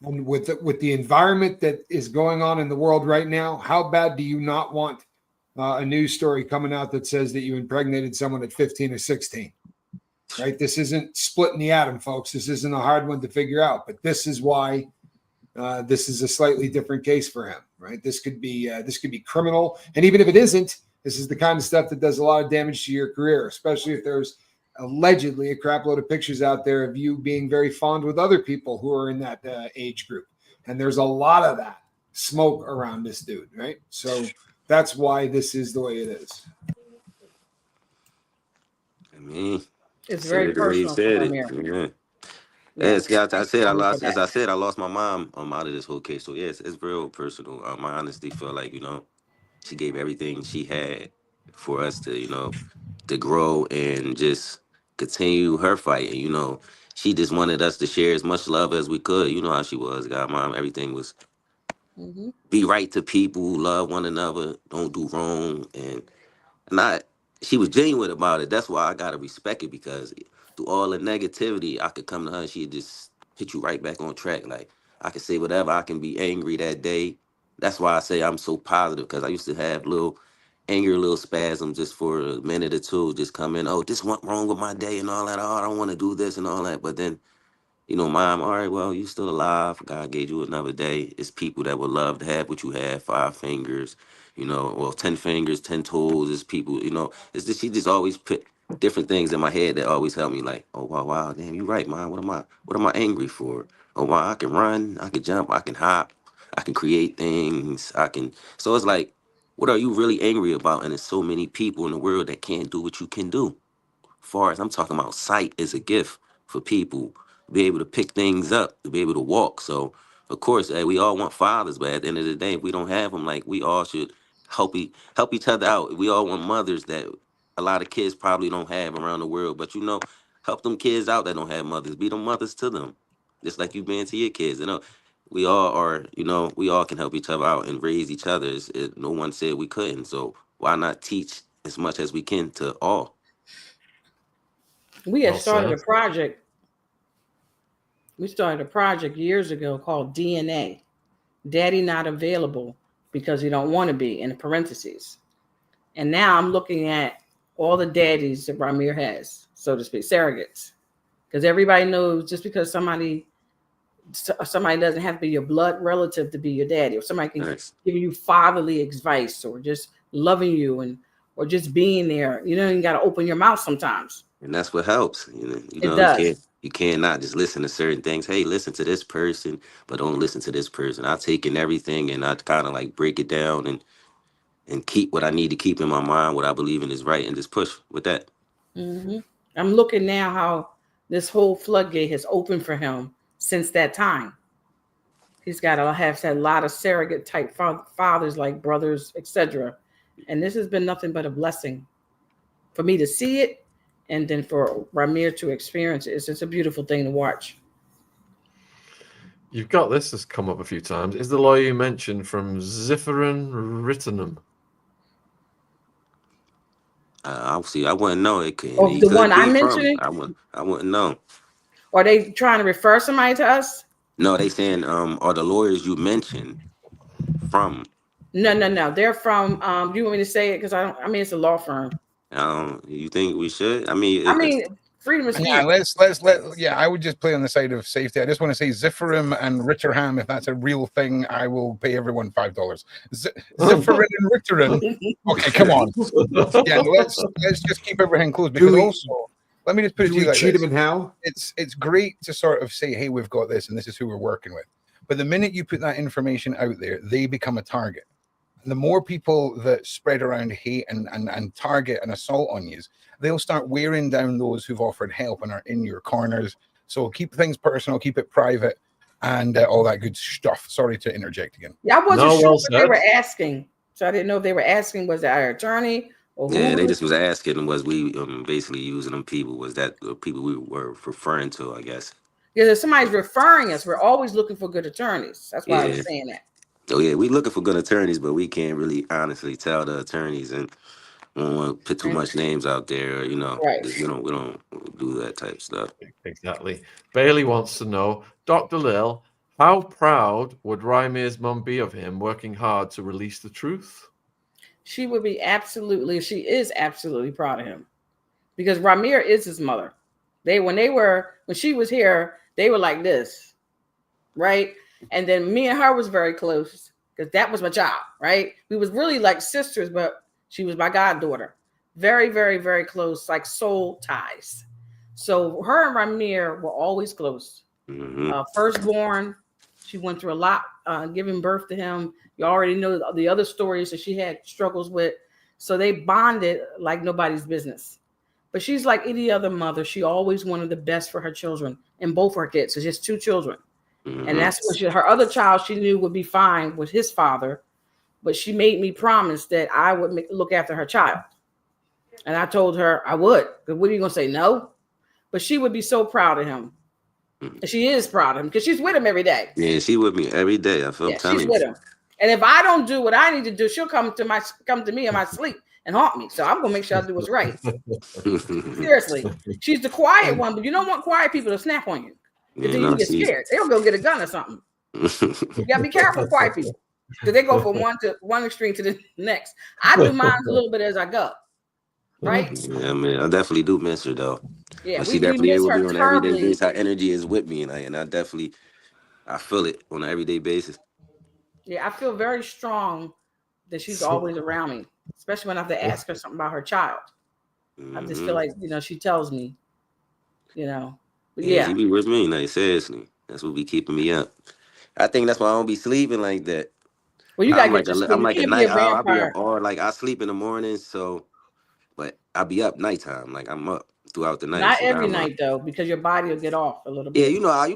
And with the environment that is going on in the world right now, how bad do you not want a news story coming out that says that you impregnated someone at 15 or 16? Right? This isn't splitting the atom, folks. This isn't a hard one to figure out, but this is why this is a slightly different case for him. Right? This could be criminal, and even if it isn't, this is the kind of stuff that does a lot of damage to your career, especially if there's allegedly a crap load of pictures out there of you being very fond with other people who are in that age group. And there's a lot of that smoke around this dude, right? So that's why this is the way it is. I mean, it's very personal. Said it. Yeah. As I said, I lost my mom out of this whole case. So yes, it's real personal. I honestly feel like, she gave everything she had for us to, to grow and just continue her fight. And, she just wanted us to share as much love as we could. You know how she was. God, mom, everything was be right to people, love one another, don't do wrong. And not, she was genuine about it. That's why I gotta respect it, because through all the negativity, I could come to her and she'd just hit you right back on track. Like, I could say whatever. I can be angry that day. That's why I say I'm so positive, because I used to have little spasms just for a minute or two, just come in, oh, this went wrong with my day and all that. Oh, I don't want to do this and all that. But then, mom, all right, well, you still alive. God gave you another day. It's people that would love to have what you have, 5 fingers, well, 10 fingers, 10 toes. It's people, it's just, she just always put different things in my head that always help me, like, oh, wow, damn, you're right, mom. What am I angry for? Oh, wow, I can run, I can jump, I can hop, I can create things, so it's like, what are you really angry about? And there's so many people in the world that can't do what you can do. Far as I'm talking about, sight is a gift for people to be able to pick things up, to be able to walk. So, of course, we all want fathers, but at the end of the day, if we don't have them, like, we all should help each other out. We all want mothers that a lot of kids probably don't have around the world, but help them kids out that don't have mothers. Be them mothers to them, just like you've been to your kids. We all are. We all can help each other out and raise each other. No one said we couldn't. So why not teach as much as we can to all? We had started a project. We started a project years ago called DNA, Daddy Not Available Because He Don't Want to Be, in parentheses. And now I'm looking at all the daddies that Rymir has, so to speak, surrogates. Because everybody knows just because somebody doesn't have to be your blood relative to be your daddy, or somebody can give you fatherly advice, or just loving you, or just being there. You got to open your mouth sometimes. And that's what helps. It does. You cannot just listen to certain things. Hey, listen to this person, but don't listen to this person. I take in everything and I kind of like break it down and keep what I need to keep in my mind, what I believe in is right, and just push with that. Mm-hmm. I'm looking now how this whole floodgate has opened for him since that time. He's got to have had a lot of surrogate type fathers, like brothers, etc. And this has been nothing but a blessing for me to see it, and then for Rymir to experience it. It's just a beautiful thing to watch. You've got this has come up a few times. Is the lawyer you mentioned from Zifferin Rittenham? Obviously, I wouldn't know. It could. Oh, the one I mentioned. I wouldn't know. Are they trying to refer somebody to us? No, they saying are the lawyers you mentioned from? No. They're from. Do you want me to say it? Because it's a law firm. You think we should? Freedom of speech. Yeah, I would just play on the side of safety. I just want to say Zifferin and Ritterham, if that's a real thing, I will pay everyone $5. Zifferin and Ritterham. Okay, come on. Yeah, let's just keep everything closed, because also, let me just put it to you like cheat this. Them in how? It's great to sort of say, hey, we've got this and this is who we're working with. But the minute you put that information out there, they become a target. the more people that spread around hate and target and assault on you, they'll start wearing down those who've offered help and are in your corners. So keep things personal, keep it private, and all that good stuff. Sorry to interject again. Yeah, I wasn't No, sure well what they were said. asking, so I didn't know if they were asking was it our attorney or Yeah, they who. just was asking was we basically using them people, was that the people we were referring to, I guess. Because if somebody's referring us, we're always looking for good attorneys. That's why I was Yeah. saying that. Oh yeah, we looking for good attorneys, but we can't really honestly tell the attorneys, and we don't want to put too much names out there. Right. We don't do that type stuff. Exactly. Bailey wants to know, Dr. Lil, how proud would Rymir's mum be of him working hard to release the truth? She would be absolutely, she is absolutely proud of him because Rymir is his mother. When she was here, they were like this, right? And then me and her was very close because that was my child, right? We was really like sisters, but she was my goddaughter. Very, very, very close, like soul ties. So her and Rymir were always close. Firstborn, she went through a lot giving birth to him. You already know the other stories that she had struggles with. So they bonded like nobody's business. But she's like any other mother. She always wanted the best for her children and both her kids. So she has 2 children. And that's what her other child she knew would be fine with his father. But she made me promise that I would look after her child. And I told her I would. But what are you going to say? No? But she would be so proud of him. And she is proud of him because she's with him every day. Yeah, she with me every day. I'm telling she's you. with him. And if I don't do what I need to do, she'll come to me in my sleep and haunt me. So I'm gonna make sure I do what's right. Seriously, she's the quiet one, but you don't want quiet people to snap on you because then you get scared. They'll go get a gun or something. You gotta be careful, quiet people, because they go from one extreme to the next. I do mine a little bit as I go. Right? Yeah, man, I definitely do miss her though. Yeah, she we definitely miss able to her be on an everyday terribly. basis. Her energy is with me, and I feel it on an everyday basis. Yeah, I feel very strong that she's always around me, especially when I have to ask her something about her child. I just feel like, she tells me, But yeah, she be with me, like, seriously. That's what be keeping me up. I think that's why I don't be sleeping like that. Well, you gotta get your I'm sleep. like You a can't be a night owl. I'll be vampire. up all, like, I sleep in the morning, but I'll be up nighttime. Like, I'm up throughout the night. Not So every night though, because your body will get off a little bit. Yeah, you know how I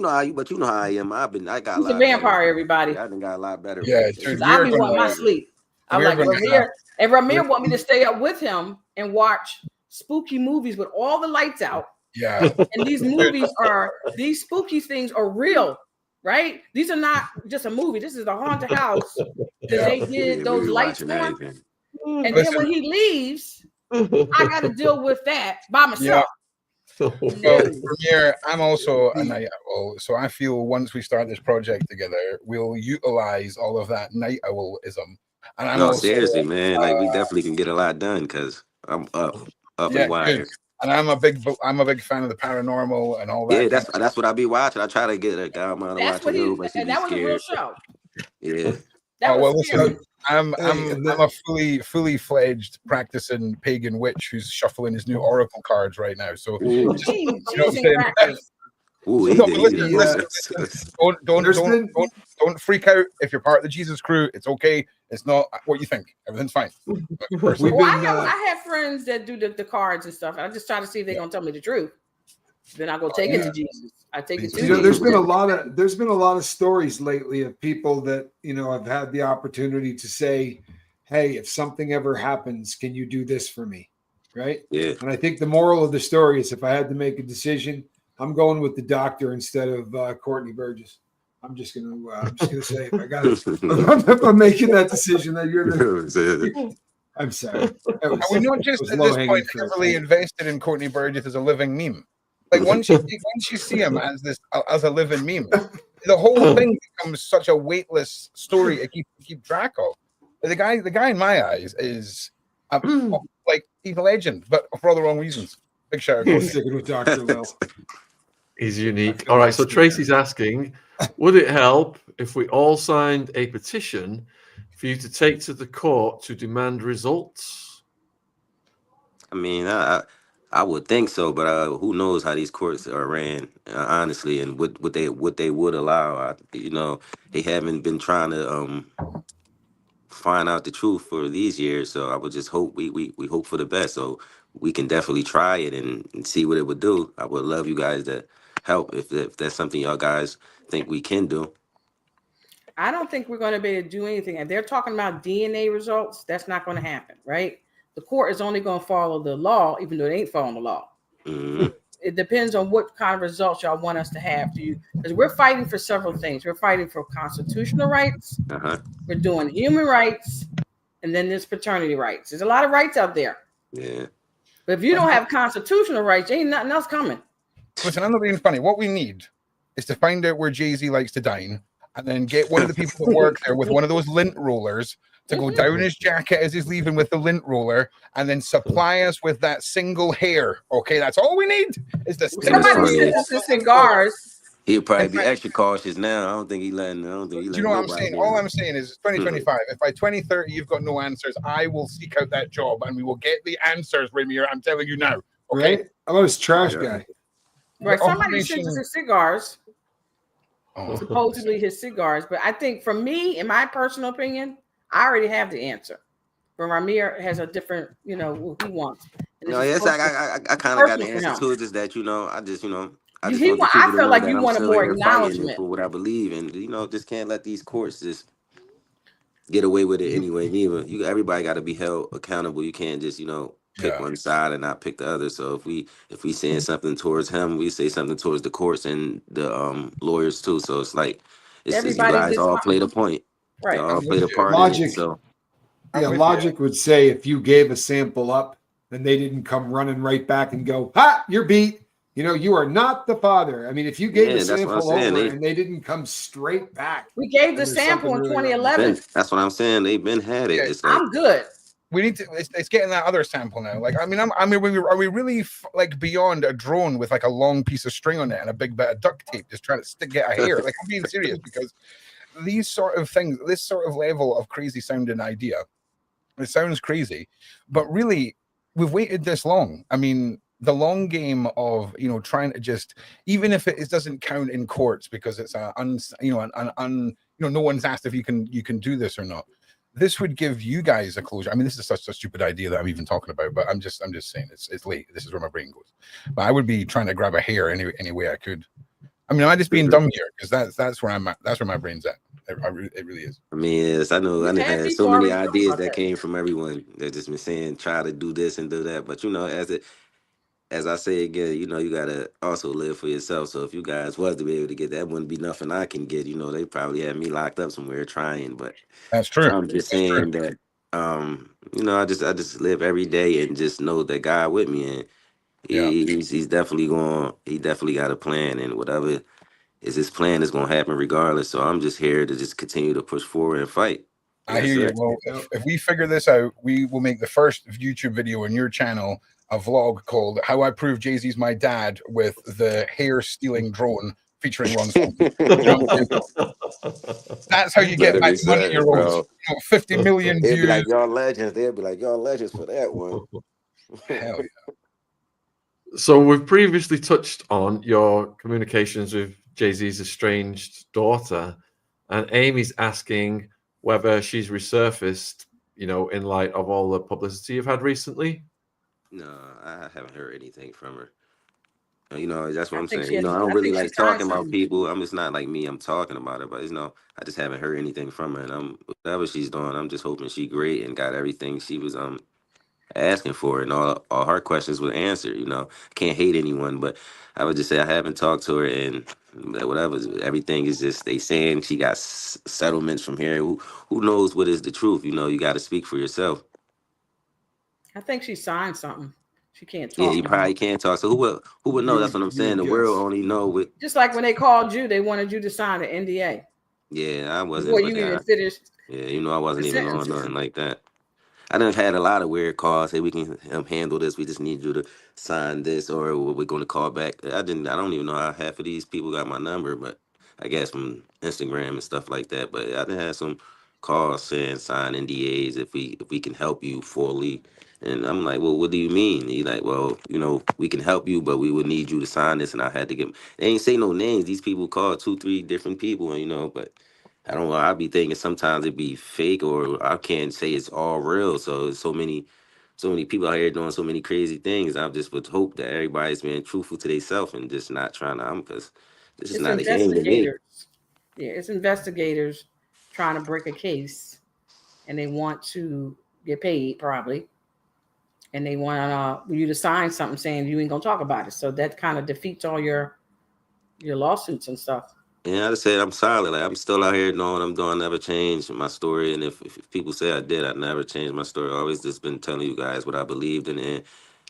am. I got He's a lot a vampire, better. everybody. Yeah, I done got a lot better. Yeah, dude, I be wanting my sleep. I'm like Rymir want me to stay up with him and watch spooky movies with all the lights out. Yeah. And these spooky things are real, right? These are not just a movie. This is the haunted house that they did those lights for. And then when he leaves, I got to deal with that by myself. Well, Rymir, I'm also a night owl, so I feel once we start this project together, we'll utilize all of that night owlism. And I'm also, seriously, man, like we definitely can get a lot done because I'm up and wired. Good. And I'm a big fan of the paranormal and all that. Yeah, that's what I be watching. I try to get a guy out to watch a little, but she be that was scared. a real show. Yeah. Listen, I'm a fully fledged practicing pagan witch who's shuffling his new oracle cards right now. So don't freak out if you're part of the Jesus crew. It's okay. It's not what you think. Everything's fine. I have friends that do the cards and stuff. I just try to see if they're gonna tell me the truth. Then I go take it to Jesus. I take it to Jesus. There's been a lot of stories lately of people that have had the opportunity to say, "Hey, if something ever happens, can you do this for me?" Right? Yeah. And I think the moral of the story is, if I had to make a decision, I'm going with the doctor instead of Courtney Burgess. I'm just gonna say, if I got it, if I'm making that decision, that you're the. I'm sorry. Are we not just at this point heavily invested in Courtney Burgess as a living meme? Like once you see him as a living meme, the whole thing becomes such a weightless story to keep track of. The guy in my eyes is like he's a legend, but for all the wrong reasons. Big shout out. Sticking with Dr. Will. He's unique. All right, so Tracy's asking, would it help if we all signed a petition for you to take to the court to demand results? I mean, I would think so, but who knows how these courts are ran, honestly, and what they would allow. They haven't been trying to find out the truth for these years. So I would just hope we hope for the best. So we can definitely try it and see what it would do. I would love you guys to help if that's something y'all guys think we can do. I don't think we're going to be able to do anything. If they're talking about DNA results, that's not going to happen, right? The court is only going to follow the law, even though they ain't following the law. Hmm. It depends on what kind of results y'all want us to have to you, because we're fighting for several things. We're fighting for constitutional rights. Uh-huh. We're doing human rights, and then there's paternity rights. There's a lot of rights out there. Yeah. But if you don't have constitutional rights, ain't nothing else coming. Listen, I'm not being funny. What we need is to find out where Jay-Z likes to dine and then get one of the people that work there with one of those lint rollers to go down his jacket as he's leaving with the lint roller and then supply us with that single hair. Okay, that's all we need is the Somebody Somebody funny. sent us the cigars. He'll probably be extra cautious now. I don't think he letting Do you know what I'm nobody saying? in. All I'm saying is 2025. If by 2030 you've got no answers, I will seek out that job and we will get the answers, Rymir. I'm telling you now. Okay. Right? I'm a trash Yeah. guy. Right. The Somebody sent us operation- his cigars, Oh. supposedly his cigars. But I think for me, in my personal opinion, I already have the answer. But Rymir has a different, what he wants. And No, this is yes, I kind of got the personal for answer him. to it. Just that I just I just He want the wa- people I to feel know like that you I'm wanted still more here fighting acknowledgement. for what I believe, and just can't let these courts just get away with it anyway. Neither everybody got to be held accountable. You can't just pick Yeah. one side and not pick the other. So if we saying something towards him, we say something towards the courts and the lawyers too. So it's like it's you Everybody guys gets all something. played a point. Right. Y'all all I'm played a with you. part in it. Logic. So I'm Yeah, with logic would say if you gave a sample up and they didn't come running right back and go, "Ha, you're beat." You are not the father. I mean, if you gave yeah, a that's what I'm sample saying. over and they didn't come straight back, We gave the then there's sample something in really wrong. 2011. That's what I'm saying. They've been had it. Yeah. It's like I'm good. We need to. It's getting that other sample now. Like, I mean, are we really like beyond a drone with like a long piece of string on it and a big bit of duct tape, just trying to get a hair? Like, I'm being serious because these sort of things, this sort of level of crazy sounding idea, it sounds crazy, but really, we've waited this long. I mean, the long game of trying to just, even if it doesn't count in courts because it's no one's asked if you can do this or not. This would give you guys a closure. I mean, this is such a stupid idea that I'm even talking about, but I'm just saying it's late. This is where my brain goes. But I would be trying to grab a hair any way I could. I mean, I'm just being dumb here because that's where I'm at. That's where my brain's at. It really is. I mean, yes, I know. I We've done had had people so many already talk ideas about that that. came from everyone. They've just been saying, try to do this and do that. But as I say again, you gotta also live for yourself. So if you guys was to be able to get that, wouldn't be nothing I can get. They probably had me locked up somewhere trying. But That's true. I'm just That's true. saying that, I just live every day and just know that God with me, and Yeah. he's definitely going. He definitely got a plan, and whatever is his plan is gonna happen regardless. So I'm just here to just continue to push forward and fight. And I that's hear you. it. Well, if we figure this out, we will make the first YouTube video on your channel, a vlog called "How I Prove Jay-Z's My Dad" with the hair stealing drone featuring Ron Swanson. That's how you get Better back be money saying, your own. bro. 50 million They'd be like, views. y'all legends. They'd be like, y'all legends for that one. Hell yeah. So we've previously touched on your communications with Jay-Z's estranged daughter, and Amy's asking whether she's resurfaced, in light of all the publicity you've had recently. No, I haven't heard anything from her. That's what I I'm think saying. she has. I don't I really think she like signed talking about something. people. It's not like me. I'm talking about it, but I just haven't heard anything from her. And whatever she's doing, I'm just hoping she great and got everything she was asking for, and all her questions were answered. Can't hate anyone, but I would just say I haven't talked to her, and whatever. Everything is just they saying she got settlements from here. Who knows what is the truth? You got to speak for yourself. I think she signed something. She can't Yeah, talk you no more. probably can't talk. So who would know? That's what I'm You saying. would The world guess. only know what. Just like when they called you, they wanted you to sign an NDA Yeah, I wasn't, before but you even finished yeah, I the wasn't even on sentences. nothing like that. I done had a lot of weird calls. Hey, we can handle this. We just need you to sign this, or we're going to call back. I didn't. I don't even know how half of these people got my number, but I guess from Instagram and stuff like that. But I done had some calls saying sign NDAs if we can help you fully. And I'm like, well, what do you mean? He's like, well, we can help you, but we would need you to sign this. And I had to get. They ain't say no names. These people called 2, 3 different people, and but I don't know. I be thinking sometimes it be fake, or I can't say it's all real. So it's so many people out here doing so many crazy things. I just would hope that everybody's being truthful to themselves and just not trying to. Because this is It's not a game to me. investigators. Yeah, it's investigators trying to break a case, and they want to get paid probably, and they want you to sign something saying you ain't gonna talk about it. So that kind of defeats all your lawsuits and stuff. And I just said I'm solid. Like I'm still out here doing what I'm doing. I never changed my story. And if people say I did, I never changed my story. I always just been telling you guys what I believed in. And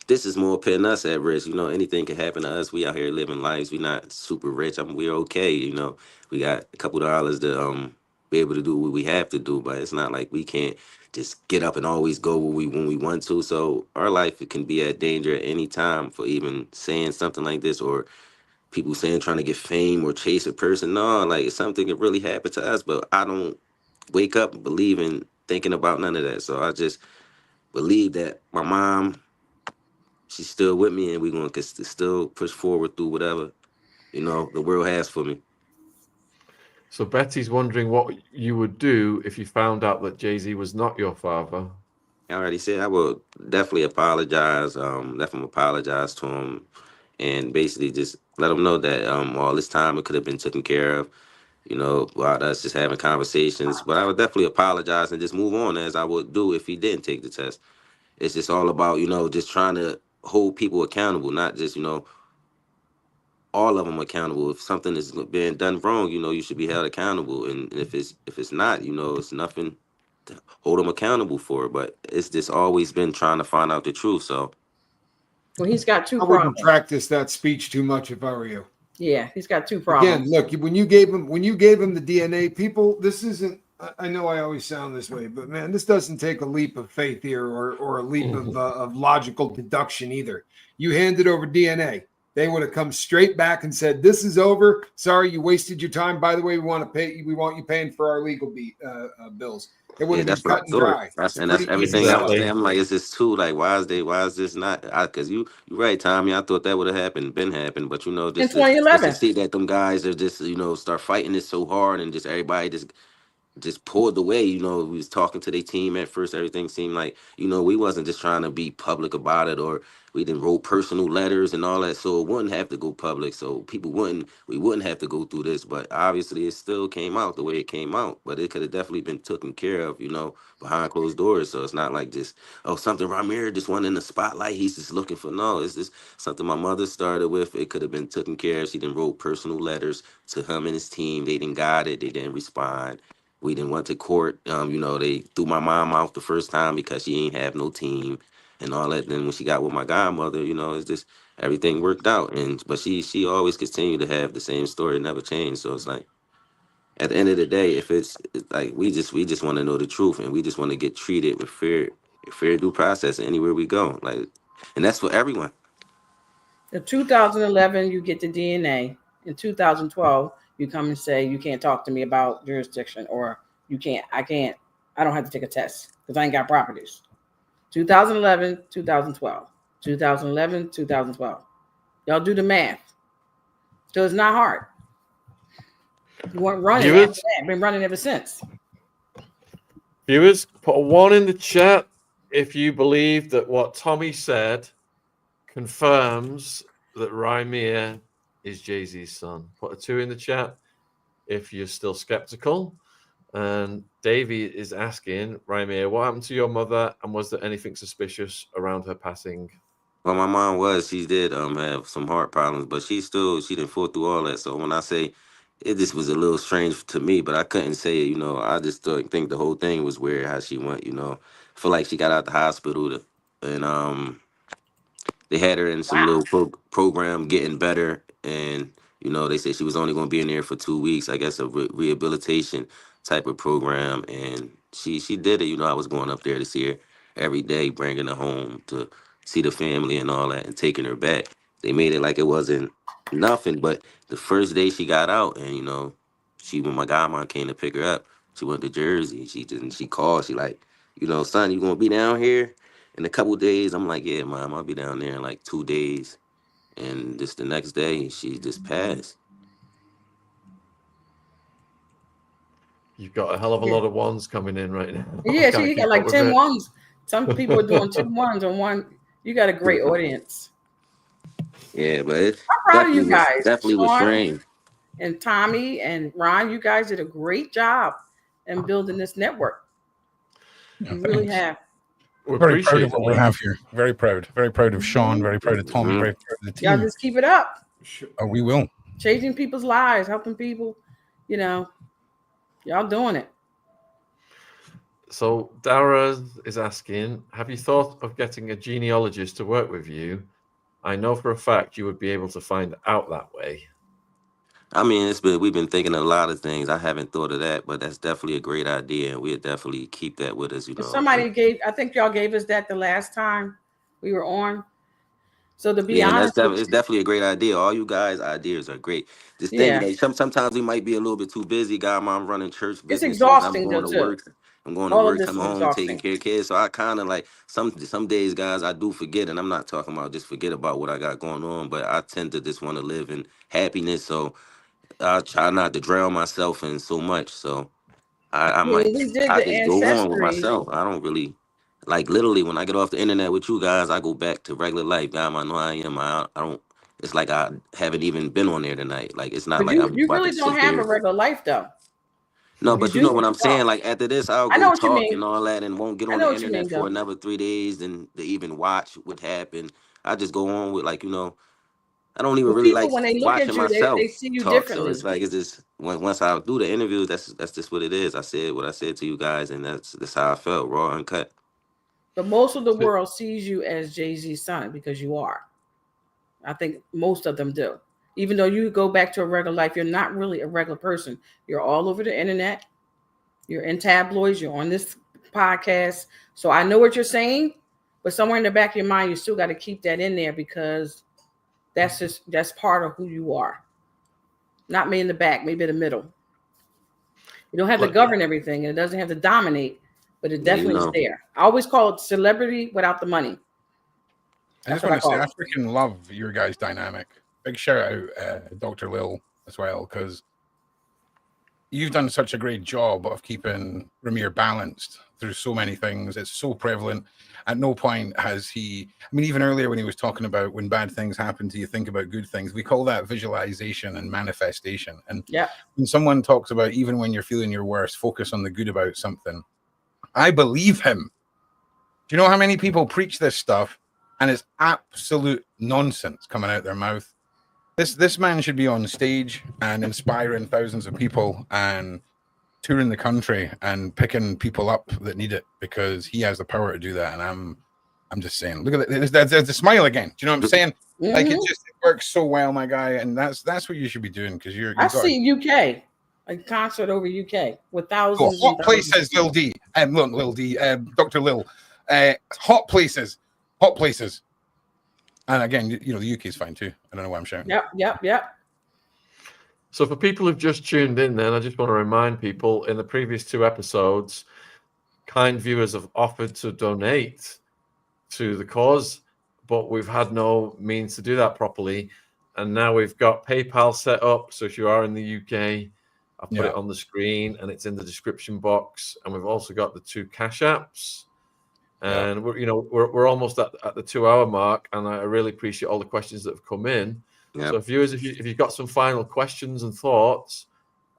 this is more putting us at risk. You know, anything can happen to us. We out here living lives. We not super rich. We're okay. You know, we got a couple dollars to be able to do what we have to do. But it's not like we can't just get up and always go where we when we want to. So our life it can be at danger at any time for even saying something like this or people saying trying to get fame or chase a person. No, like something could really happen to us, but I don't wake up believing thinking about none of that. So I just believe that my mom, she's still with me, and we're gonna still push forward through whatever the world has for me. So Betty's wondering what you would do if you found out that Jay-Z was not your father. I already said I will definitely apologize. Definitely apologize to him, and basically just let him know that all this time it could have been taken care of. While us just having conversations. But I would definitely apologize and just move on as I would do if he didn't take the test. It's just all about, just trying to hold people accountable, not just, all of them accountable. If something is being done wrong, you should be held accountable. And if it's not, it's nothing to hold them accountable for. But it's just always been trying to find out the truth. So Well, he's got two I wouldn't problems. practice that speech too much if I were you. Yeah, he's got two Again, problems. look, when you gave him the DNA, people, this isn't. I know I always sound this way, but man, this doesn't take a leap of faith here or a leap of logical deduction either. You handed over DNA, they would have come straight back and said, "This is over. Sorry, you wasted your time. By the way, we want to pay. We want you paying for our legal bills." It would yeah, have been that's what I cut and thought. dry. That's It's and that's pretty easy everything I was stuff. Exactly. saying. I'm like, is this too? Like, why is this not? Because you're right, Tommy. I thought that would have been happened, but In just to 2011. see that them guys are just start fighting it so hard and just everybody just pulled away. We was talking to their team at first. Everything seemed like, we wasn't just trying to be public about it, or we didn't wrote personal letters and all that. So it wouldn't have to go public. So we wouldn't have to go through this. But obviously it still came out the way it came out. But it could have definitely been taken care of, behind closed doors. So it's not like just, oh, something Rymir just went in the spotlight. He's just looking for, no, it's just something my mother started with. It could have been taken care of. She didn't wrote personal letters to him and his team. They didn't got it. They didn't respond. We didn't went to court. They threw my mom out the first time because she ain't have no team and all that. Then when she got with my godmother, it's just everything worked out. And but she always continued to have the same story, it never changed. So it's like at the end of the day, if it's like we just want to know the truth and we just want to get treated with fair due process anywhere we go. Like, and that's for everyone. In 2011, you get the DNA. In 2012, you come and say you can't talk to me about jurisdiction, or I don't have to take a test because I ain't got properties. 2011, 2012, 2011, 2012. Y'all do the math. So it's not hard. You weren't running after Viewers, that. Been running ever since. viewers, put a one in the chat if you believe that what Tommy said confirms that Rymir is Jay-Z's son. Put a two in the chat if you're still skeptical. And Davey is asking, Rymir, what happened to your mother, and was there anything suspicious around her passing? Well, my mom she did have some heart problems, but she didn't fall through all that. So when I say it just was a little strange to me, but I couldn't say it, I just think the whole thing was weird how she went. I feel like she got out the hospital and they had her in some Wow. little program getting better, and they said she was only going to be in there for 2 weeks. I guess a rehabilitation type of program, and she did it. I was going up there to see her every day, bringing her home to see the family and all that, and taking her back. They made it like it wasn't nothing, but the first day she got out, and she when my godmom came to pick her up, she went to Jersey. She called. She like, son, you gonna be down here in a couple days? I'm like, yeah, mom, I'll be down there in like 2 days. And just the next day, she just passed. You've got a hell of a lot of ones coming in right now. Yeah, so Can't you got keep like up with 10 it. ones. Some people are doing 2 ones on one. You got a great audience. Yeah, but it I'm proud of you guys, definitely was Sean strange. and Tommy and Ron. You guys did a great job in building this network. Yeah, You really thanks. have. We Very proud appreciate of what we that. have here. Very proud. Very proud of Sean. Very proud of Tommy. Mhm. Very proud of the Y'all team. just keep it up. Oh, we will. Changing people's lives, helping people. You know, y'all doing it. So Dara is asking, have you thought of getting a genealogist to work with you? I know for a fact you would be able to find out that way. I mean, we've been thinking of a lot of things. I haven't thought of that, but that's definitely a great idea, and we'll definitely keep that with us. Somebody gave, I think y'all gave us that the last time we were on. So to be Yeah, and honest with it's definitely a great idea. All you guys' ideas are great. This you, thing, yeah, sometimes we might be a little bit too busy. God, mom running church it's businesses. I'm exhausting though going to too. work. I'm going to All of work, this coming is home, taking exhausting. care of kids. So I kind of like some days, guys, I do forget, and I'm not talking about just forget about what I got going on, but I tend to just want to live in happiness. So I try not to drown myself in so much. So When we did I the just go on with ancestry, myself. I don't really like literally when I get off the internet with you guys, I go back to regular life. God, I know I am. I don't. It's like I haven't even been on there tonight. Like it's not but like I'm you about to really don't sit have a there. regular life though. No, You but you do, know but what I'm you don't. saying. Like after this, I'll I know go what you talk mean. and all that, and won't get I on know the what you mean internet for though. another 3 days, and to even watch what happened. I just go on with like I don't even But really people, like when they look at watching you, they myself see you talk. So it's differently. like it's just once I do the interviews, that's just what it is. I said what I said to you guys, and that's how I felt, raw, uncut. But most of the So, world sees you as Jay-Z's son because you are. I think most of them do. Even though you go back to a regular life, you're not really a regular person. You're all over the internet. You're in tabloids. You're on this podcast. So I know what you're saying, but somewhere in the back of your mind, you still got to keep that in there because that's part of who you are. Not me in the back, maybe in the middle. You don't have to but govern everything, and it doesn't have to dominate, but it Yeah, you definitely is know. there. I always call it celebrity without the money. I That's just what I want to say, call I it. freaking love your guys' dynamic. Big shout out, Dr. Lil, as well, because you've done such a great job of keeping Rymir balanced through so many things. It's so prevalent. At no point has he, I mean, even earlier when he was talking about when bad things happen to you, think about good things. We call that visualization and manifestation. And Yeah. when someone talks about even when you're feeling your worst, focus on the good about something, I believe him. Do you know how many people preach this stuff and it's absolute nonsense coming out their mouth? This man should be on stage and inspiring thousands of people and touring the country and picking people up that need it because he has the power to do that. And I'm just saying, look at it. There's the smile again. Do you know what I'm saying? Like it works so well, my guy. And that's what you should be doing because I you've got see UK, a concert over UK with thousands and hot thousands. places, Lil D, Lil D, Dr. Lil, hot places. And again, you know, the UK is fine too. I don't know why I'm shouting. Yep. So for people who've just tuned in, then I just want to remind people in the previous 2 episodes, kind viewers have offered to donate to the cause, but we've had no means to do that properly. And now we've got PayPal set up. So if you are in the UK, I've put it on the screen and it's in the description box. And we've also got the 2 Cash Apps. And we're almost at the 2-hour mark, and I really appreciate all the questions that have come in. Yep. So viewers, if you've got some final questions and thoughts,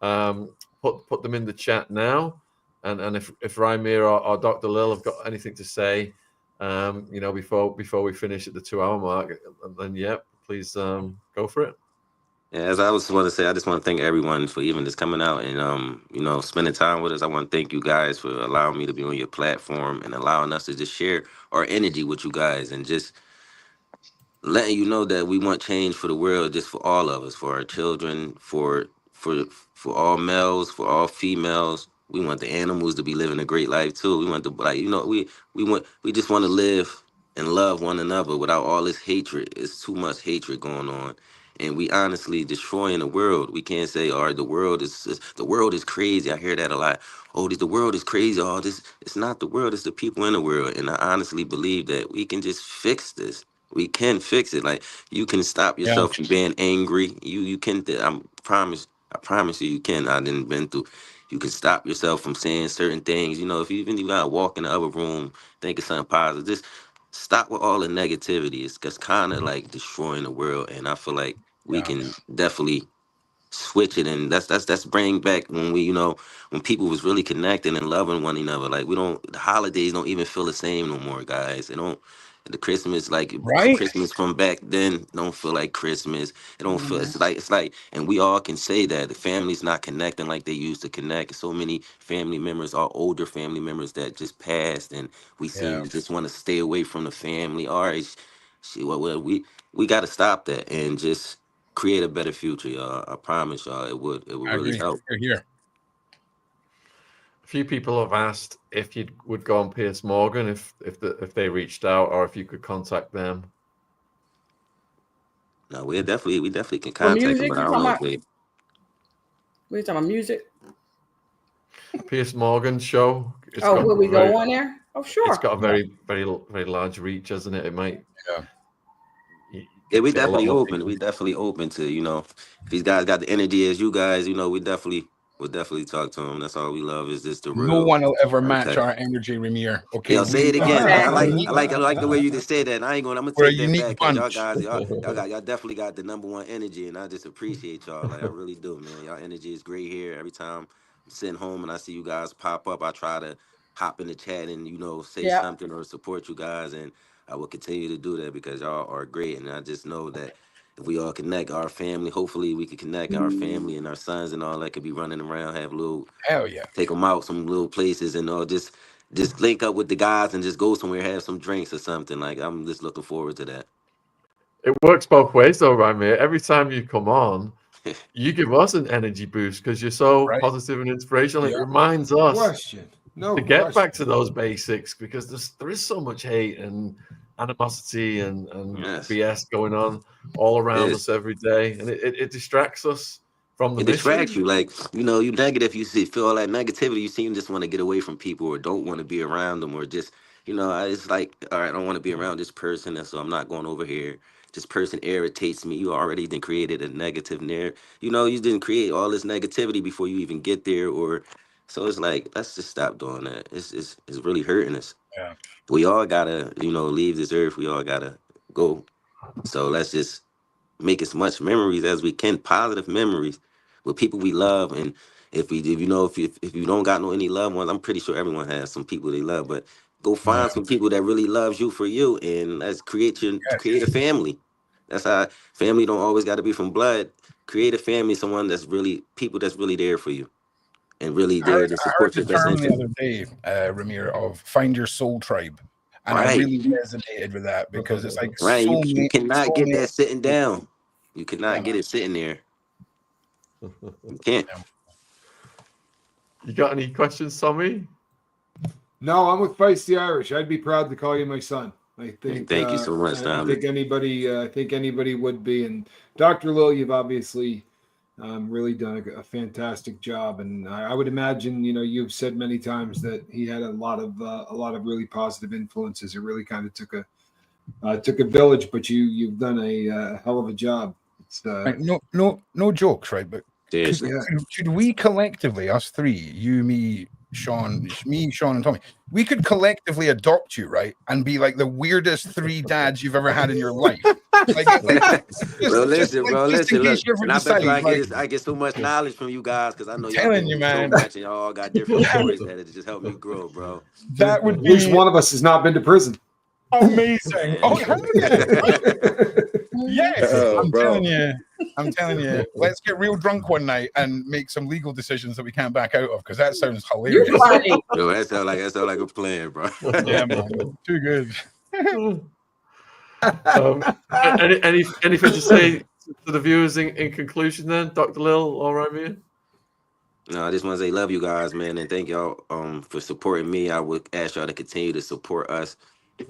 put them in the chat now. And if Rymir or Dr. Lil have got anything to say, before we finish at the 2-hour mark, then please go for it. Yeah, as I was want to say, I just want to thank everyone for even just coming out and spending time with us. I want to thank you guys for allowing me to be on your platform and allowing us to just share our energy with you guys and just letting you know that we want change for the world, just for all of us, for our children, for all males, for all females. We want the animals to be living a great life too. We want we just want to live and love one another without all this hatred. It's too much hatred going on. And we honestly destroying the world. We can't say, "All right, the world is crazy." I hear that a lot. Oh, the world is crazy. Oh, this it's not the world. It's the people in the world. And I honestly believe that we can just fix this. We can fix it. Like you can stop yourself from being angry. You can. I promise you, you can. I didn't been through you can stop yourself from saying certain things. You know, if you even you gotta walk in the other room, think of something positive. Just stop with all the negativity. It's kind of like destroying the world, and I feel like we Yeah. can definitely switch it, and that's bring back when we, you know, when people was really connecting and loving one another. Like we don't, the holidays don't even feel the same no more, guys. They don't. The Christmas, like Right? Christmas from back then, don't feel like Christmas. It don't feel. Mhm. It's like, and we all can say that the family's not connecting like they used to connect. So many family members, our older family members that just passed, and we seem Yeah. to just want to stay away from the family. All right, well, we got to stop that and just create a better future, y'all. I promise y'all, it would I really agree. help. Here. A few people have asked if you would go on Piers Morgan if they reached out, or if you could contact them. No, we definitely can For contact them, music, but I you don't talking know if about? they. We talking about music? Piers Morgan show. It's Oh, got will we very, go on there? Oh, it's sure. got a Yeah. very large reach, hasn't it? It might Yeah. you Yeah, we get a lot definitely more open. people. We definitely open to, you know, if these guys got the energy as you guys, you know, we definitely will definitely talk to them. That's all we love is just the No real one will ever match uncut. our energy, Rymir. Okay, Yo, say we it All again, right. man. Exactly. I like the way you just said that. And I ain't gonna. I'm gonna we're a take that unique back because y'all bunch. guys, y'all definitely got the number one energy, and I just appreciate y'all. Like I really do, man. Y'all energy is great here. Every time I'm sitting home and I see you guys pop up, I try to hop in the chat and say Yep. something or support you guys, and I will continue to do that because y'all are great, and I just know that. If we all connect our family, hopefully we can connect our family and our sons and all that could be running around, have little Hell yeah. take them out some little places and just link up with the guys and just go somewhere, have some drinks or something. Like I'm just looking forward to that. It works both ways though, Rymir. Every time you come on, you give us an energy boost because you're so Right? positive and inspirational. It Yeah. reminds No us question. No to get question. back to those basics because there is so much hate and animosity and Yes, BS going on all it around is. us every day, and it distracts us from the It distracts mission. you. Like, you negative, you see, feel all that negativity, you seem to just want to get away from people or don't want to be around them or just, it's like, all right, I don't want to be around this person, and so I'm not going over here. This person irritates me. You already then created a negative narrative. You didn't create all this negativity before you even get there, or so it's like, let's just stop doing that. It's really hurting us. Yeah. We all gotta, leave this earth. We all gotta go. So let's just make as much memories as we can, positive memories with people we love. And if you don't got no any loved ones, I'm pretty sure everyone has some people they love. But go Yeah. find some people that really loves you for you, and let's create a Yes. family. That's how family don't always got to be from blood. Create a family, someone that's really people that's really there for you and really there to I heard support the your best term the interest. other day, Ramir, of find your soul tribe. And I Right, really resonated with that because it's like right. You cannot get soulmate. that sitting down. You Yeah, cannot man. get it sitting there. You can't. Yeah. You got any questions, Tommy? No, I'm with Feisty Irish. I'd be proud to call you my son. I think Thank you so much, Tommy. I think anybody would be. And Dr. Lil, you've obviously really done a fantastic job. And I would imagine, you've said many times that he had a lot of really positive influences. It really kind of took a village, but you've done a hell of a job. It's Right, no jokes, right? But could, Seriously. yeah. could we collectively, us three, you, Sean, and Tommy, we could collectively adopt you, right, and be like the weirdest three dads you've ever had in your life. Like, Well, listen, bro, just in listen, case look, you ever and I bet decide, you like, I get so much knowledge from you guys because I know I'm y'all been telling you, through so man, much and y'all all got different that stories that just helped me grow, bro. that would At least be one of us has not been to prison. amazing. Oh, Man. 100%, right? Yes, Oh, bro. I'm telling you. Let's get real drunk one night and make some legal decisions that we can't back out of because that sounds You hilarious. funny. Yo, that sound like a plan, bro. Yeah, man, too good. Anything to say to the viewers in conclusion then, Dr. Lil or Rymir? No, I just want to say love you guys, man, and thank y'all for supporting me. I would ask y'all to continue to support us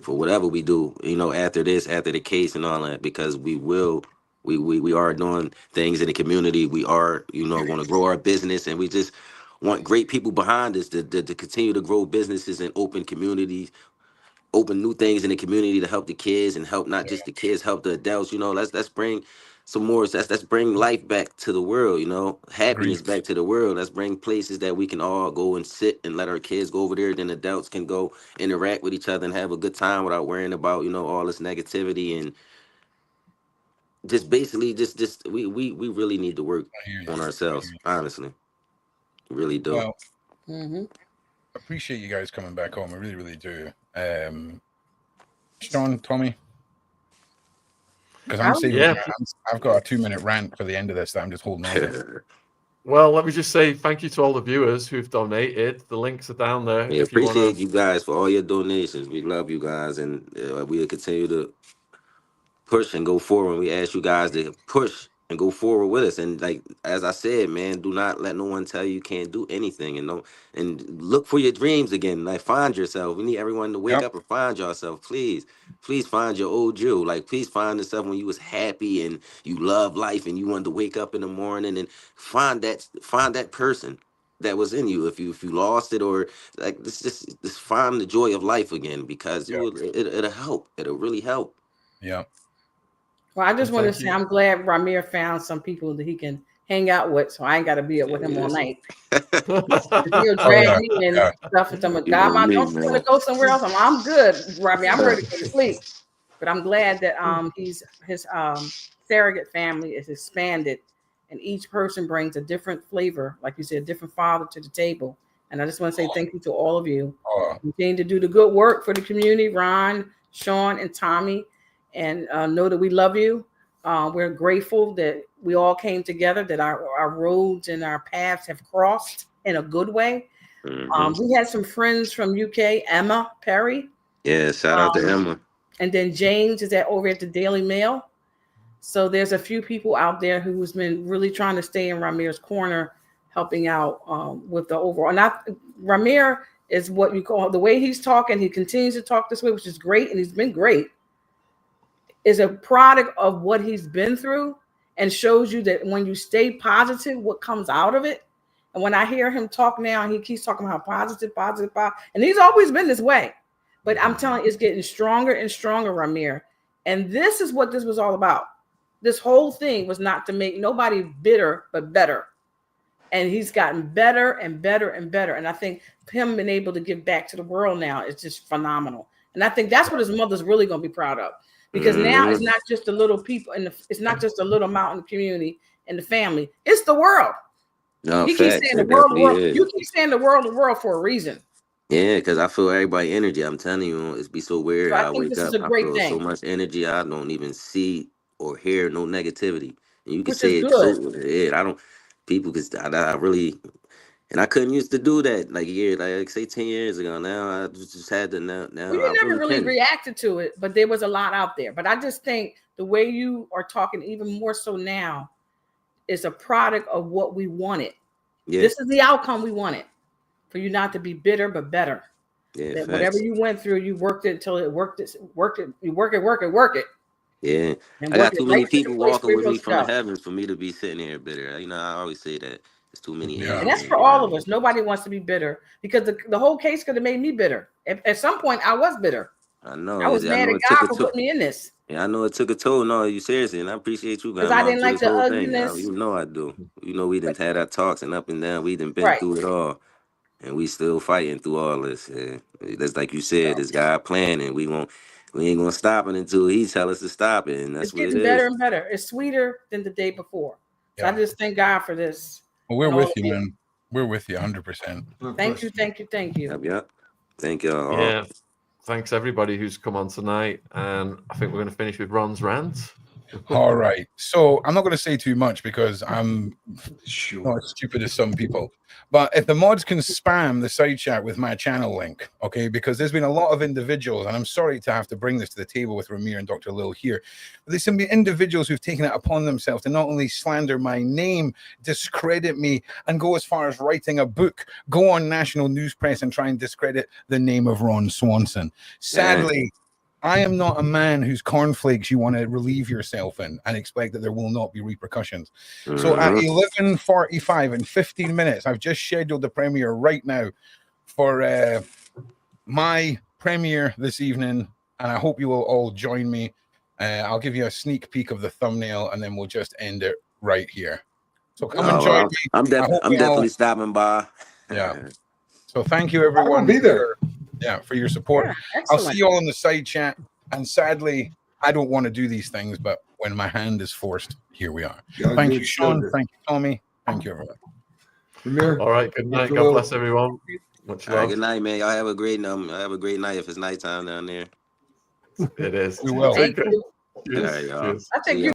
for whatever we do, after this, after the case and all that, because we are doing things in the community. We are, going to grow our business, and we just want great people behind us to continue to grow businesses and open communities, open new things in the community to help the kids and help not just the kids, help the adults. Let's bring some more. Let's bring life back to the world, you know, happiness Agreed. back to the world. Let's bring places that we can all go and sit and let our kids go over there. Then adults can go interact with each other and have a good time without worrying about, you know, all this negativity and just basically just we really need to work I hear you. on I hear ourselves, you. honestly. Really do. Well, Mm-hmm. appreciate you guys coming back home. I really, really do. Sean, Tommy, because I'm saving. Yeah. I've got a 2-minute rant for the end of this that I'm just holding on to. Well, let me just say thank you to all the viewers who've donated. The links are down there. We If you want appreciate to. you guys for all your donations. We love you guys, and we'll continue to push and go forward. We ask you guys to push and go forward with us. And like as I said, man, do not let no one tell you can't do anything. And look for your dreams again. Like find yourself. We need everyone to wake Yep. up and find yourself. Please find your old you. Like please find yourself when you was happy and you love life and you wanted to wake up in the morning and find that person that was in you. If you lost it or like this, just find the joy of life again because it'll help. It'll really help. Yeah. Well, I just want to Thank say you. I'm glad Rymir found some people that he can hang out with, so I ain't got to be up with him all night. If he'll Oh drag yeah. me and Yeah. stuff, and I'm like, You know God, me, don't you want to man. go somewhere else? I'm good, Rymir. I'm ready to go to sleep. But I'm glad that his surrogate family is expanded, and each person brings a different flavor, like you said, a different father to the table. And I just want to say thank you to all of you. Oh, Continue to do the good work for the community, Ron, Sean, and Tommy, and know that we love you. We're grateful that we all came together, that our roads and our paths have crossed in a good way. Mm-hmm. We had some friends from UK, Emma Perry, Yeah, shout out to Emma. and then James is over at the Daily Mail. So there's a few people out there who's been really trying to stay in Rymir's corner, helping out with the overall. And Rymir is what you call the way he's talking. He continues to talk this way, which is great, and he's been great. Is a product of what he's been through, and shows you that when you stay positive, what comes out of it. And when I hear him talk now, he keeps talking about positive, and he's always been this way. But I'm telling you, it's getting stronger and stronger, Rymir. And this is what this was all about. This whole thing was not to make nobody bitter, but better. And he's gotten better and better and better. And I think him being able to give back to the world now is just phenomenal. And I think that's what his mother's really going to be proud of. Because now it's not just the little people, it's not just a little mountain community and the family. It's the world. No, He keeps facts. saying the It world. definitely is. You keep saying the world for a reason. Yeah, because I feel everybody energy. I'm telling you, it's be so weird. So I I think wake this is up, a I great feel so thing, much energy. I don't even see or hear no negativity. And you can which is say it good. so. Yeah, I don't. People, because I really, and I couldn't used to do that like a year, like say 10 years ago. Now I just had to now. Well, I you never really really can. reacted to it, but there was a lot out there. But I just think the way you are talking, even more so now, is a product of what we wanted. Yeah, This is the outcome we wanted, for you not to be bitter, but better. yeah, That whatever facts. you went through, you worked it until it worked it, you work it, Yeah, and I work got it too right many to the people place walking where you're with me supposed to from the go. heavens for me to be sitting here bitter. You know, I always say that there's too many Yeah. And that's angels. for all of us. Nobody wants to be bitter, because the whole case could have made me bitter. At some point, I was bitter. I know. I was I mad know at it took God a for toll. putting me in this, Yeah, I know it took a toll. No, you seriously, and I appreciate you, because I Grandma, didn't through like this the whole thing. ugliness. You know I do. You know we But didn't had our talks and up and down. We done been right, through it all, and we still fighting through all this. Yeah. That's like you said. This God planning. We ain't gonna stop it until He tell us to stop it, and it's that's what it getting better is. and better. It's sweeter than the day before. So I Yeah. just thank God for this. Well, we're And all with of you, you. man. We're with you 100%. Thank you, thank you, thank you. Yep, yep. Thank y'all. All. Yeah. Thanks everybody who's come on tonight. And I think we're going to finish with Ron's rant. All right. So I'm not going to say too much because I'm Sure. not as stupid as some people. But if the mods can spam the side chat with my channel link, okay, because there's been a lot of individuals, and I'm sorry to have to bring this to the table with Rymir and Dr. Lil here, but there's some individuals who've taken it upon themselves to not only slander my name, discredit me, and go as far as writing a book, go on national news press and try and discredit the name of Ron Swanson. Sadly, I am not a man whose cornflakes you want to relieve yourself in and expect that there will not be repercussions. So at 11:45 in 15 minutes, I've just scheduled the premiere right now for my premiere this evening, and I hope you will all join me. I'll give you a sneak peek of the thumbnail, and then we'll just end it right here. So come Oh, and join well, me. I'm I hope definitely we all- stopping by. Yeah. So thank you, I everyone. will be there. For your support. Yeah, I'll excellent. see you all in the side chat. And sadly, I don't want to do these things, but when my hand is forced, here we are. Gotta Thank do you, it Sean. sober. Thank you, Tommy. Thank you, everyone. Rymir, All right. Good night. Mr. God Lil. bless everyone. Much All right, love. good night, man. Y'all have a great night if it's nighttime down there. It is. We will. Take Thank care. you. Cheers. All right, y'all. Cheers. I think See you ya.